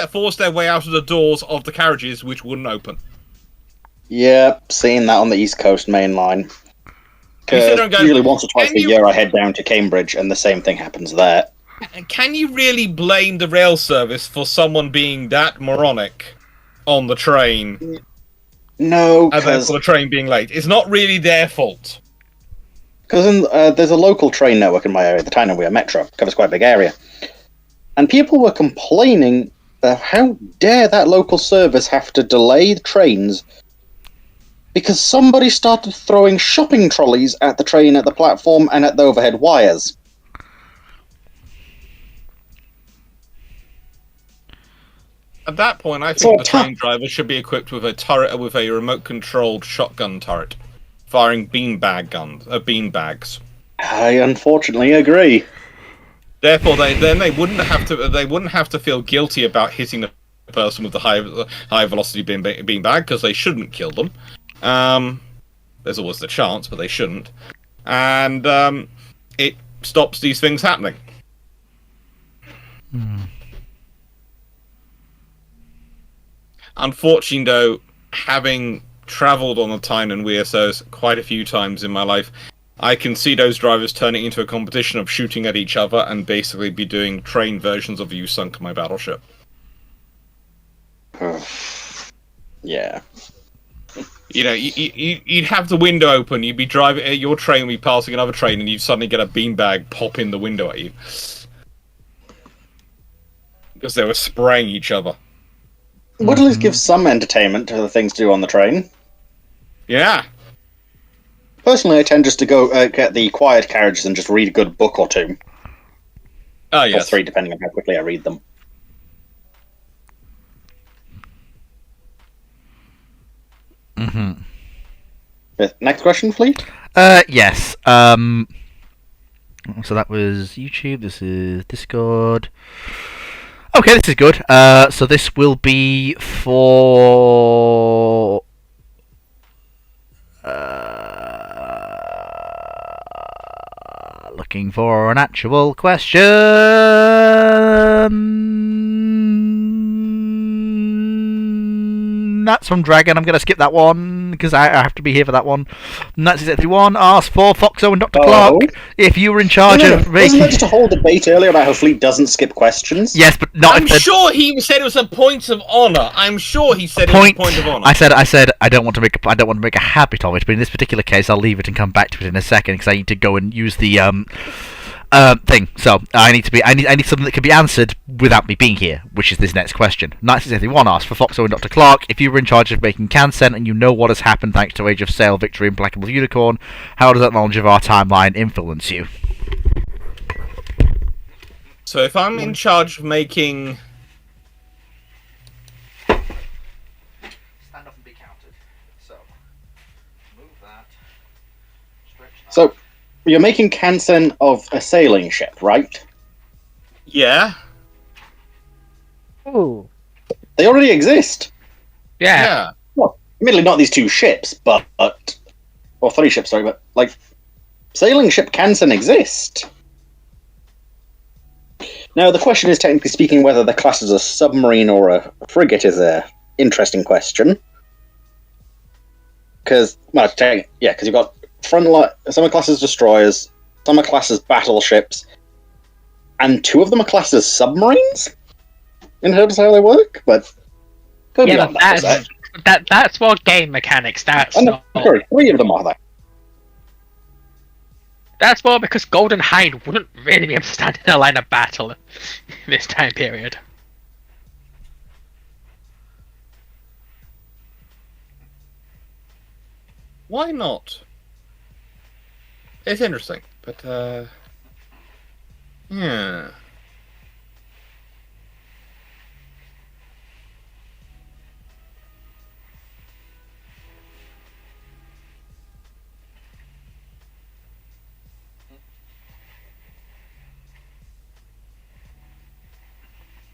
force their way out of the doors of the carriages which wouldn't open. Yep, seeing that on the East Coast main line. Usually once or twice a year I head down to Cambridge and the same thing happens there. Can you really blame the rail service for someone being that moronic on the train? No, And then for the train being late. It's not really their fault. Because there's a local train network in my area, the Tyne Weir Metro, covers quite a big area. And people were complaining that how dare that local service have to delay the trains because somebody started throwing shopping trolleys at the train at the platform and at the overhead wires. At that point, I So think the ta- train driver should be equipped with a turret with a remote-controlled shotgun turret, firing beanbags. I unfortunately agree. Therefore, they wouldn't have to feel guilty about hitting the person with the high velocity beanbag because they shouldn't kill them. There's always the chance, but they shouldn't, and it stops these things happening. Unfortunately, though, having travelled on the Tyne and Weir quite a few times in my life, I can see those drivers turning into a competition of shooting at each other and basically be doing train versions of "You Sunk My Battleship." Yeah. You know, you'd have the window open, you'd be driving, your train would be passing another train, and you'd suddenly get a beanbag pop in the window at you. Because they were spraying each other. Would at least give some entertainment to the things to do on the train. Yeah. Personally, I tend just to go get the quiet carriages and just read a good book or two. Oh, Or yes. 3, depending on how quickly I read them. Next question, Fleet? Yes. So that was YouTube. This is Discord. Okay, this is good. So this will be for looking for an actual question. That's from Dragon. I'm going to skip that one because I have to be here for that one. 1971 asks for Foxo and Dr. Clark if you were in charge of Wasn't making. there just a whole debate earlier about how Fleet doesn't skip questions? Yes, but not. I'm sure he said it was a point of honor. I'm sure he said it was a point of honor. I said I don't want to make a habit of it, but in this particular case, I'll leave it and come back to it in a second because I need to go and use the thing. So I need something that can be answered without me being here, which is this next question. 1971 asks for Foxo and Dr. Clark if you were in charge of making Cansen and you know what has happened thanks to Age of Sail, Victory, and Implacable Unicorn. How does that knowledge of our timeline influence you? So if I'm in charge of making... Stand up and be counted. So move that. Stretch that. So, you're making Cansen of a sailing ship, right? Yeah? Ooh. They already exist. Yeah. Well, admittedly not these 2 ships, but... Or 3 ships, sorry, but, like... Sailing ship Cansen exist. Now, the question is, technically speaking, whether the class is a submarine or a frigate is a interesting question. Because, well, because you've got some are classed as destroyers, some are classed as battleships, and 2 of them are classed as submarines? In terms of how they work, but... Go Yeah, beyond that for a sec. that's more game mechanics. That's And not. sorry, 3 of them are there. That's more because Golden Hind wouldn't really be able to stand in a line of battle in this time period. Why not? It's interesting, but, yeah.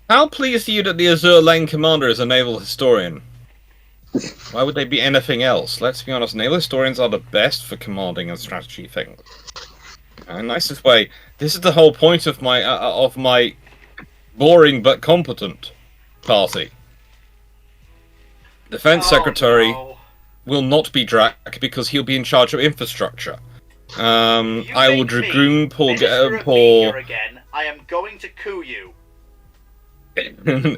How pleased are you that the Azure Lane Commander is a naval historian? Why would they be anything else? Let's be honest, naval historians are the best for commanding and strategy things. Nicest way. This is the whole point of my boring but competent party. Defense Secretary will not be Drac because he'll be in charge of infrastructure. I will dragoon poor again. I am going to coup you.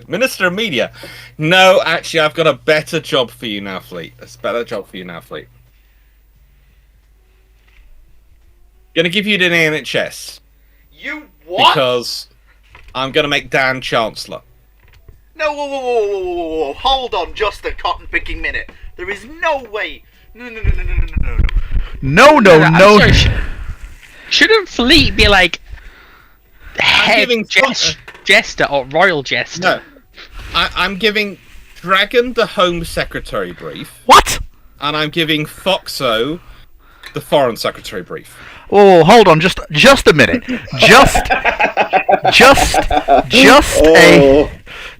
Minister of Media. No, actually, I've got a better job for you now, Fleet. It's a better job for you now, Fleet. Gonna give you the NHS You what? because I'm gonna make Dan Chancellor. No, whoa. Hold on just a cotton picking minute. There is no way. No. I'm sorry, shouldn't Fleet be like head giving jester or royal jester? No, I'm giving Dragon the Home Secretary brief, What? and I'm giving Foxo the Foreign Secretary brief. Oh, hold on, just a minute.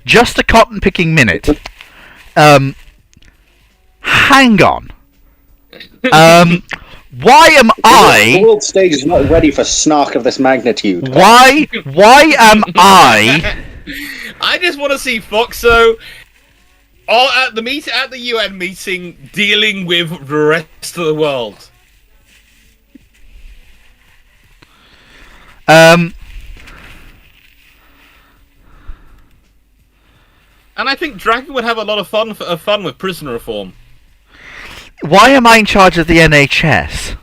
Just a cotton picking minute. Hang on. Why am The I? world stage is not ready for snark of this magnitude. Why am I? I just want to see Foxo all at the UN meeting dealing with the rest of the world. And I think Dragon would have a lot of fun with prisoner reform. Why am I in charge of the NHS?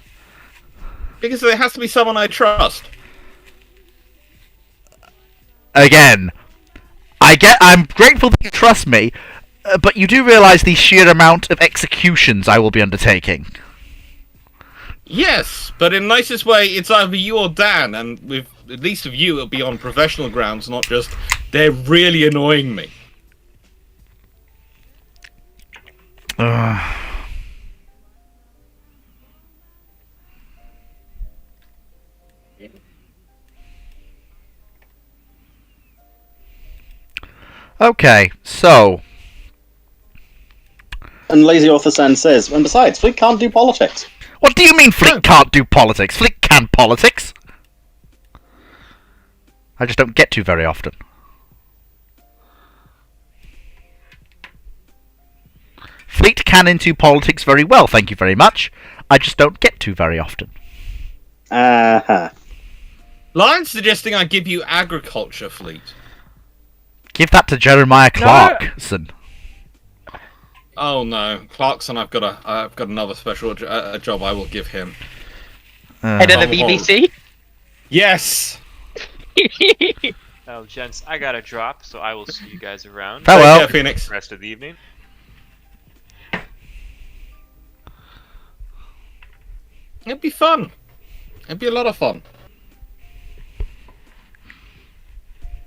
Because there has to be someone I trust. Again, I'm grateful that you trust me, but you do realise the sheer amount of executions I will be undertaking. Yes, but in the nicest way, it's either you or Dan, and with at least of you, it'll be on professional grounds, not just they're really annoying me. Okay, so And Lazy Author San says, and besides, Fleet can't do politics. what do you mean Fleet can't do politics? Fleet can politics. I just don't get to very often. Fleet can into politics very well, thank you very much. I just don't get to very often. Uh-huh. Lion's suggesting I give you agriculture fleet. Give that to Jeremiah Clarkson. Oh no, Clarkson! I've got another special job I will give him. Head of the BBC? Yes. Well, gents, I gotta drop, so I will see you guys around. Farewell. Take care, Phoenix. The rest of the evening. It'd be fun. It'd be a lot of fun.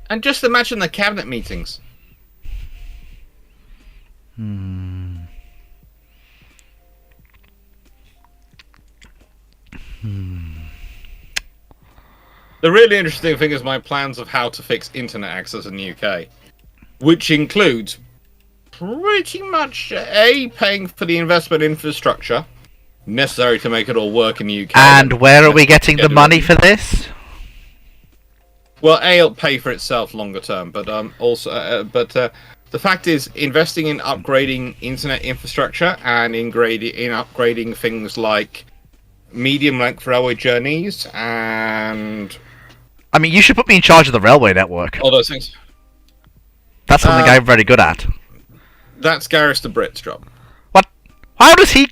And just imagine the cabinet meetings. The really interesting thing is my plans of how to fix internet access in the UK, which includes pretty much paying for the investment infrastructure necessary to make it all work in the UK. And where are we getting the money for this? Well, it'll pay for itself longer term, but the fact is, investing in upgrading internet infrastructure and in upgrading things like medium-length railway journeys and I mean, you should put me in charge of the railway network. all those things. That's something I'm very good at. That's Gareth the Brit's job. What? How does he...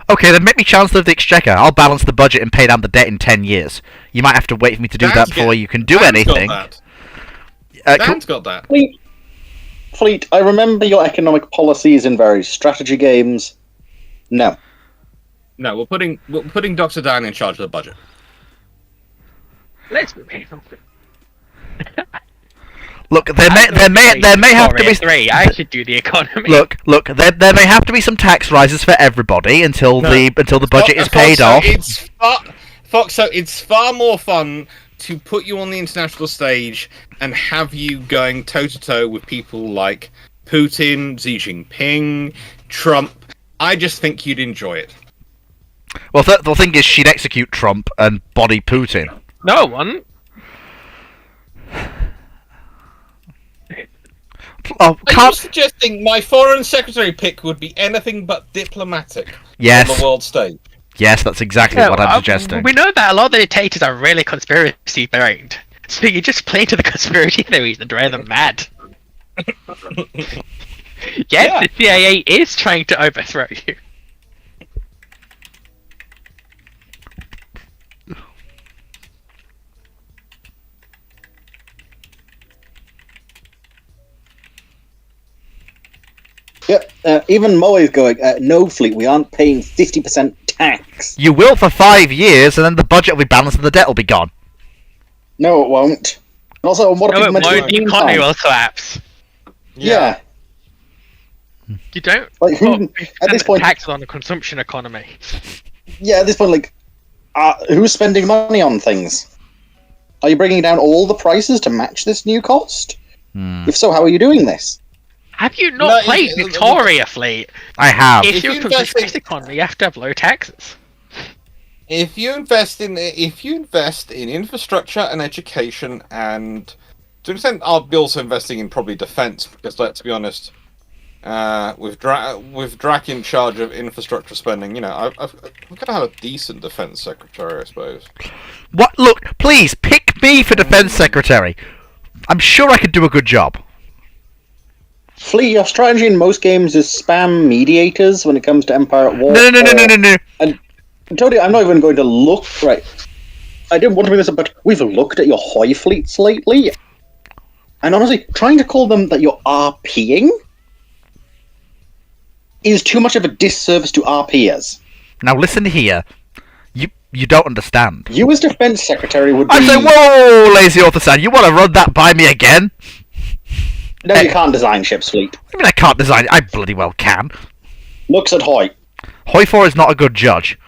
Okay, then make me Chancellor of the Exchequer. I'll balance the budget and pay down the debt in 10 years. You might have to wait for me to do that before you can do anything. Dan's got that. Fleet, I remember your economic policies in various strategy games. No. No, we're putting Dr. Dan in charge of the budget. Let's move on. Look, there may have to be... Three. I should do the economy. Look, there may have to be some tax rises for everybody until the budget is paid off. Foxo, it's far more fun to put you on the international stage and have you going toe-to-toe with people like Putin, Xi Jinping, Trump. I just think you'd enjoy it. Well, the thing is, she'd execute Trump and body Putin. No one. Oh, Are you suggesting my foreign secretary pick would be anything but diplomatic on Yes. the world stage? Yes, that's exactly what I'm suggesting. We know that a lot of the dictators are really conspiracy brained. So you just play to the conspiracy theories and drive them mad. Yes, the CIA is trying to overthrow you. Even Moe's going, no, Fleet, we aren't paying 50% tax. You will for 5 years, and then the budget will be balanced and the debt will be gone. No, it won't. And also, what are No, people it meant to do won't. in The the economy meantime? will collapse. Yeah. You don't. Like, who, well, at this point, taxes on the consumption economy. yeah, at this point, like, who's spending money on things? Are you bringing down all the prices to match this new cost? If so, how are you doing this? Have you not No, played Victoria Fleet? I have. If If you're you a invest in- consumption economy, you have to have low taxes. If you invest in infrastructure and education, and to an extent, I'll be also investing in probably defense, because let's be honest, with Drac in charge of infrastructure spending, I've got to have a decent defense secretary, I suppose. What? Look, please pick me for defense secretary. I'm sure I could do a good job. Flea, your strategy in most games is spam mediators when it comes to Empire at War. No. Tony, I'm not even going to look. Right. I didn't want to bring this up, but we've looked at your Hoy fleets lately. And honestly, trying to call them that you're RPing is too much of a disservice to RPers. Now listen here. You don't understand. You as Defense Secretary would be... I say, whoa, lazy author son, you want to run that by me again? No, you can't design ships, Fleet. I mean, I can't design it. I bloody well can. Looks at Hoy. Hoy 4 is not a good judge.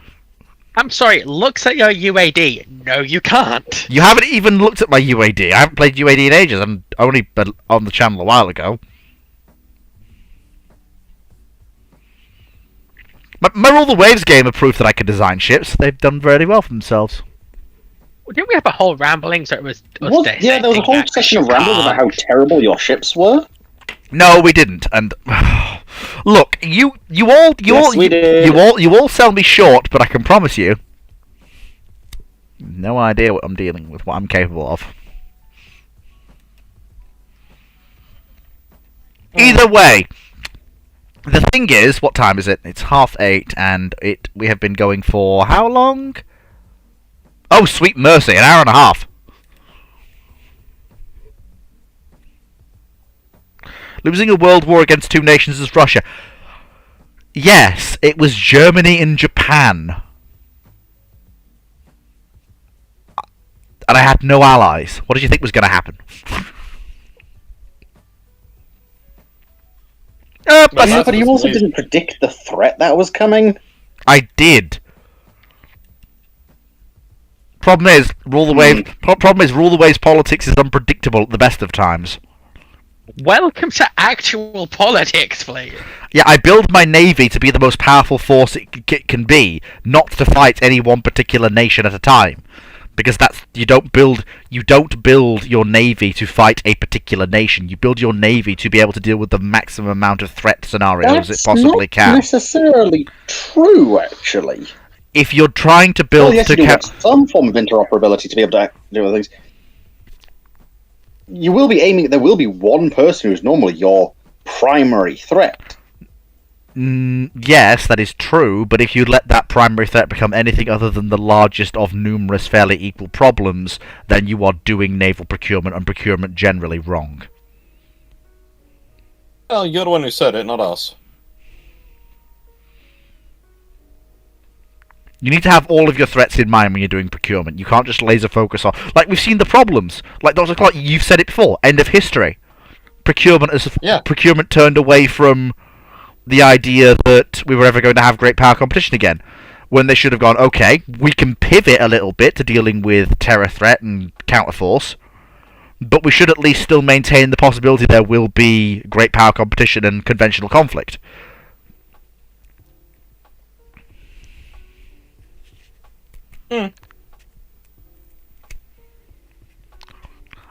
I'm sorry, looks at your UAD. No, you can't. You haven't even looked at my UAD. I haven't played UAD in ages. I'm only on the channel a while ago. My Rule the Waves game are proof that I can design ships. They've done very well for themselves. Didn't we have a whole rambling? So it was. Yeah, there was a whole section of rambles about how terrible your ships were. No, we didn't. And look, you all sell me short, but I can promise you, no idea what I'm dealing with, what I'm capable of. Either way, the thing is, what time is it? It's 8:30, and we have been going for how long? Oh, sweet mercy, an hour and a half. Losing a world war against two nations as Russia. Yes, it was Germany and Japan. And I had no allies. What did you think was going to happen? But you also didn't predict the threat that was coming. I did. Problem is, Rule the Waves politics is unpredictable at the best of times. Welcome to actual politics, Fleet. Yeah, I build my navy to be the most powerful force it can be, not to fight any one particular nation at a time. Because you don't build your navy to fight a particular nation. You build your navy to be able to deal with the maximum amount of threat scenarios it possibly can. That's not necessarily true, actually. If you're trying to build Yes, you do want some form of interoperability to be able to do other things. You will be aiming. There will be one person who's normally your primary threat. Yes, that is true, but if you let that primary threat become anything other than the largest of numerous fairly equal problems, then you are doing naval procurement and procurement generally wrong. Well, you're the one who said it, not us. You need to have all of your threats in mind when you're doing procurement. You can't just laser focus on... Like, we've seen the problems. Like, Dr. Clark, you've said it before. End of history. Procurement turned away from the idea that we were ever going to have great power competition again. When they should have gone, okay, we can pivot a little bit to dealing with terror threat and counterforce, but we should at least still maintain the possibility there will be great power competition and conventional conflict.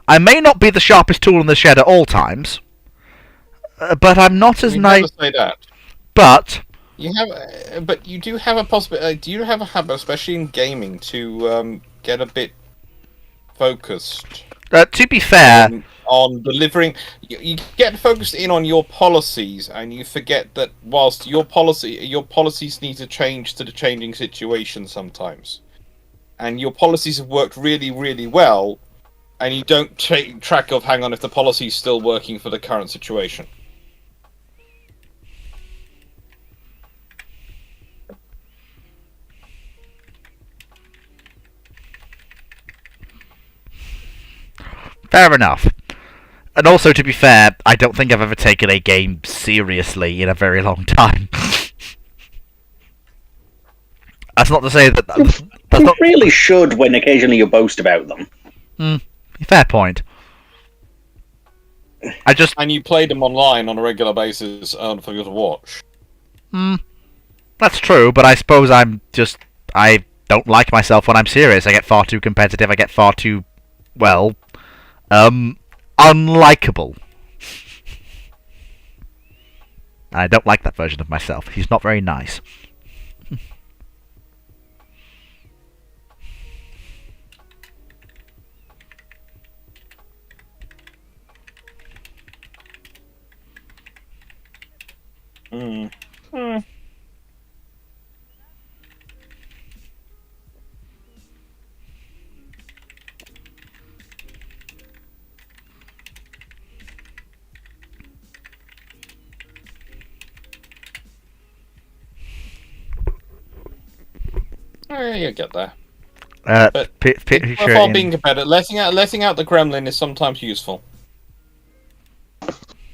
I may not be the sharpest tool in the shed at all times, but I'm not as Never say that. But but you do have a possibility. Do you have a habit, especially in gaming, to get a bit focused? To be fair, on delivering, you get focused in on your policies, and you forget that whilst your policies need to change to the changing situation sometimes, and your policies have worked really, really well, and you don't take track of, hang on, if the policy is still working for the current situation. fair enough. And also, to be fair, I don't think I've ever taken a game seriously in a very long time. That's not to say that... That's You not... really should when occasionally you boast about them. Fair point. I just... And you played them online on a regular basis for you to watch. That's true, but I suppose I don't like myself when I'm serious. I get far too competitive, I get far too... well... unlikable. I don't like that version of myself. He's not very nice. You get there. Worthwhile Worthwhile being competitive. Letting out the gremlin is sometimes useful.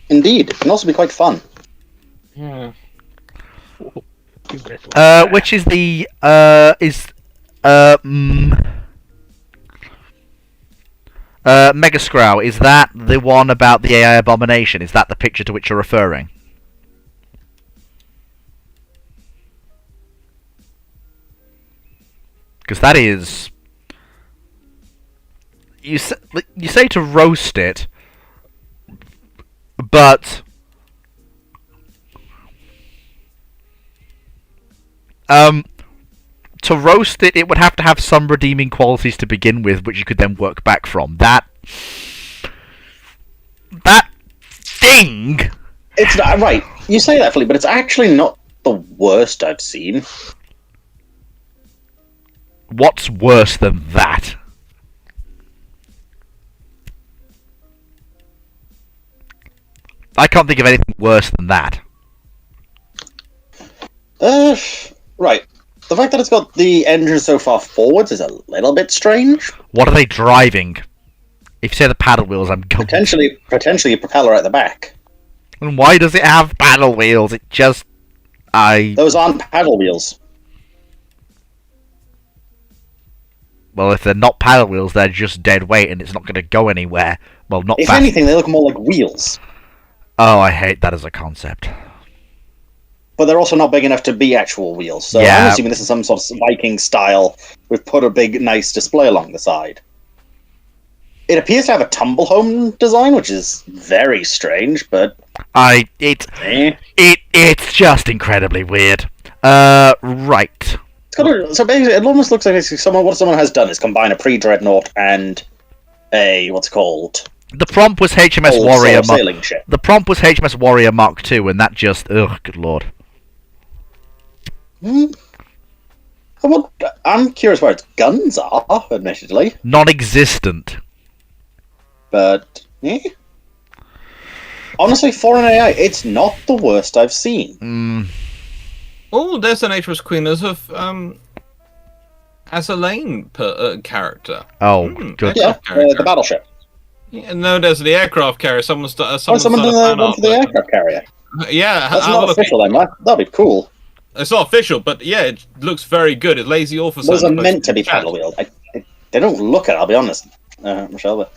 Indeed, it can also be quite fun. Yeah. which is the Mega Scrow, is that the one about the AI abomination? Is that the picture to which you're referring? Because that is... You say to roast it, but... to roast it, it would have to have some redeeming qualities to begin with, which you could then work back from. That thing... It's not, right, you say that, Philly, but it's actually not the worst I've seen. What's worse than that? I can't think of anything worse than that. Right. The fact that it's got the engine so far forwards is a little bit strange. What are they driving? If you say the paddle wheels, I'm going... Potentially a propeller at the back. And why does it have paddle wheels? It just... Those aren't paddle wheels. Well, if they're not paddle wheels, they're just dead weight and it's not going to go anywhere. Well, not If fast. anything, they look more like wheels. Oh, I hate that as a concept. But they're also not big enough to be actual wheels, so Yeah. I'm assuming this is some sort of Viking style. We've put a big, nice display along the side. It appears to have a tumble home design, which is very strange, but... It's just incredibly weird. Right. So basically, it almost looks like what someone has done is combine a pre-dreadnought and a, what's it called? The prompt was HMS Old Warrior sailing ship. The prompt was HMS Warrior Mark II, and that just... Ugh, good lord. I'm curious where its guns are, admittedly. Non-existent. But, honestly, for an AI, it's not the worst I've seen. Oh, there's an HMS Queen as a lane character. Oh, good. Yeah, the battleship. Yeah, no, there's the aircraft carrier. Someone's done Someone done one for the aircraft carrier. Yeah, That's not official, then, right? That'd be cool. It's not official, but yeah, it looks very good. It lays you off for Those are something. meant to be paddle wheels. They don't look it, I'll be honest, Michelle, but...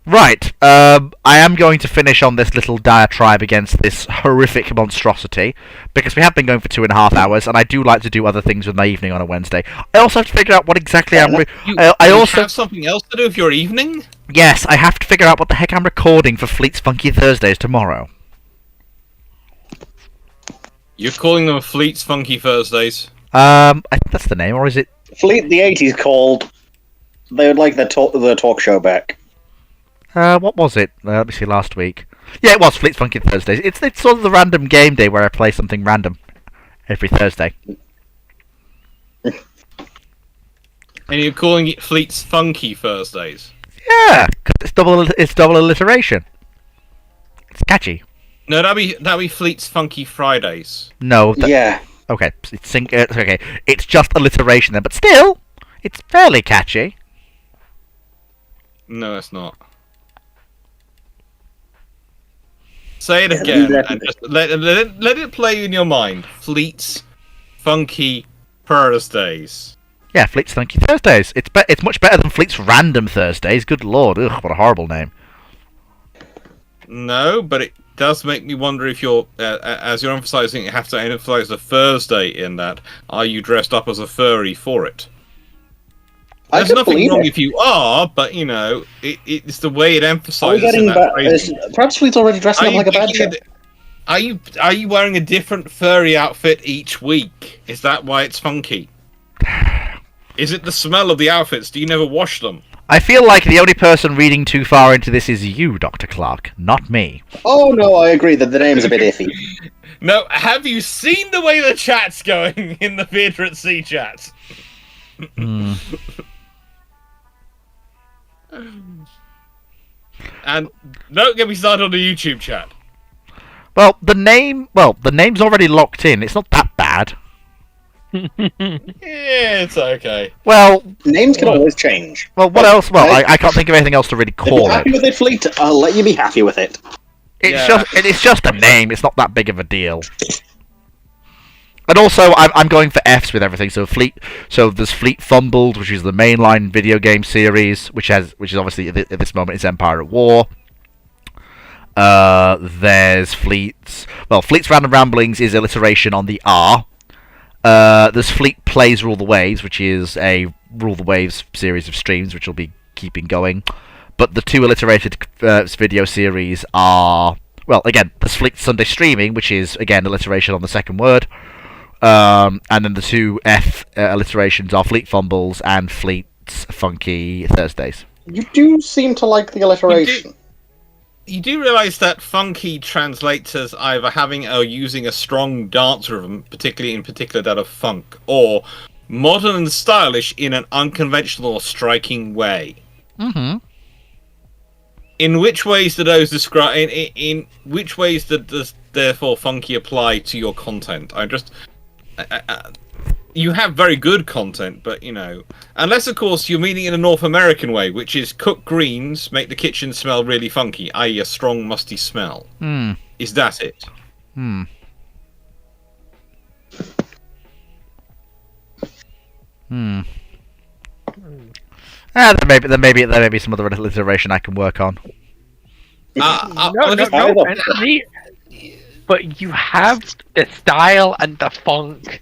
Right, I am going to finish on this little diatribe against this horrific monstrosity, because we have been going for 2.5 hours, and I do like to do other things with my evening on a Wednesday. I also have to figure out what exactly I also have something else to do with your evening? Yes, I have to figure out what the heck I'm recording for Fleet's Funky Thursdays tomorrow. You're calling them Fleet's Funky Thursdays? I think that's the name, or is it... Fleet the 80s called... They would like their talk show back. What was it? Let me see, last week. Yeah, it was Fleet's Funky Thursdays. It's sort of the random game day where I play something random every Thursday. And you're calling it Fleet's Funky Thursdays? Yeah, 'cause it's double alliteration. It's catchy. No, that'd be Fleet's Funky Fridays. No. Yeah. Okay, it's okay. It's just alliteration then, but still, it's fairly catchy. No, it's not. Say it again, and just let it play in your mind. Fleet's Funky Thursdays. Yeah, Fleet's Funky Thursdays. It's much better than Fleet's Random Thursdays. Good lord, ugh, what a horrible name. No, but it does make me wonder if you're, as you're emphasizing, you have to emphasize the Thursday in that. Are you dressed up as a furry for it? There's nothing wrong if you are, but you know, it's the way it emphasizes. Perhaps Fleet's already dressing up like a badger. Are you wearing a different furry outfit each week? Is that why it's funky? Is it the smell of the outfits? Do you never wash them? I feel like the only person reading too far into this is you, Dr. Clark, not me. Oh no, I agree that the name's a bit iffy. No, have you seen the way the chat's going in the Theatre at Sea chat? And don't get me started on the YouTube chat. Well, the name's already locked in. It's not that bad. Yeah, it's okay. Well, names can always change. Well, what else? Well, I can't think of anything else to really If you're call happy it. with it, Fleet, I'll let you be happy with it. It's just a name. It's not that big of a deal. And also, I'm going for Fs with everything. So there's Fleet Fumbled, which is the mainline video game series, which is obviously at this moment is Empire at War. There's Fleet's Random Ramblings is alliteration on the R. There's Fleet Plays Rule the Waves, which is a Rule the Waves series of streams, which will be keeping going. But the two alliterated video series are, well, again, there's Fleet Sunday Streaming, which is, again, alliteration on the second word. And then the two F alliterations are Fleet Fumbles and Fleet's Funky Thursdays. You do seem to like the alliteration. You do realise that funky translates as either having or using a strong dance rhythm, particularly that of funk, or modern and stylish in an unconventional or striking way. Mm-hmm. In which ways do those describe? In which ways does therefore funky apply to your content? You have very good content, but you know, unless of course you're meaning in a North American way, which is cook greens, make the kitchen smell really funky, i.e. a strong musty smell. Is that it? There may be some other alliteration I can work on. No, but you have the style and the funk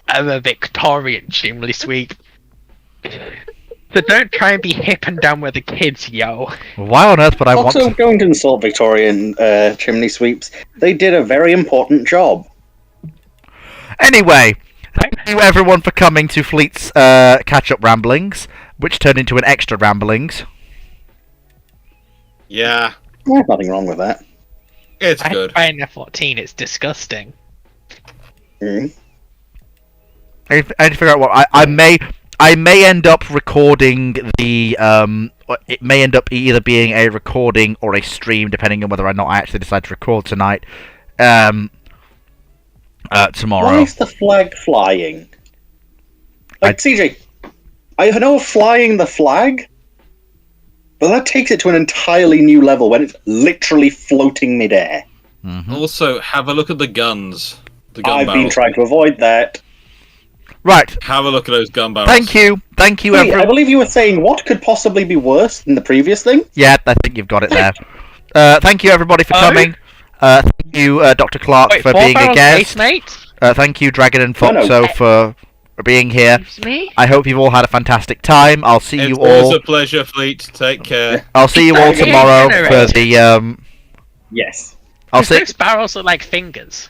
of a Victorian chimney sweep. So don't try and be hip and down with the kids, yo. Why on earth would I want to... Also, don't insult Victorian chimney sweeps. They did a very important job. Anyway, thank you everyone for coming to Fleet's catch-up ramblings, which turned into an extra ramblings. Yeah. There's nothing wrong with that. It's good. I find F14, it's disgusting. Mm. I need to figure out what I may end up recording the it may end up either being a recording or a stream, depending on whether or not I actually decide to record tonight. Tomorrow. Why is the flag flying? Like, CJ, I know flying the flag, but that takes it to an entirely new level when it's literally floating midair. Mm-hmm. Also, have a look at the guns. The gun I've barrels. been trying to avoid that. Right. Have a look at those gun barrels. Thank you, Wait, everyone. I believe you were saying what could possibly be worse than the previous thing? Yeah, I think you've got it there. Thank you everybody for coming. Thank you, Dr. Clark, for being a guest. Thank you, Dragon and Foxo, for being here. Me? I hope you've all had a fantastic time. I'll see you all. It's always a pleasure, Fleet. Take care. I'll see you all tomorrow for the Yes. I'll see. Those barrels look like fingers.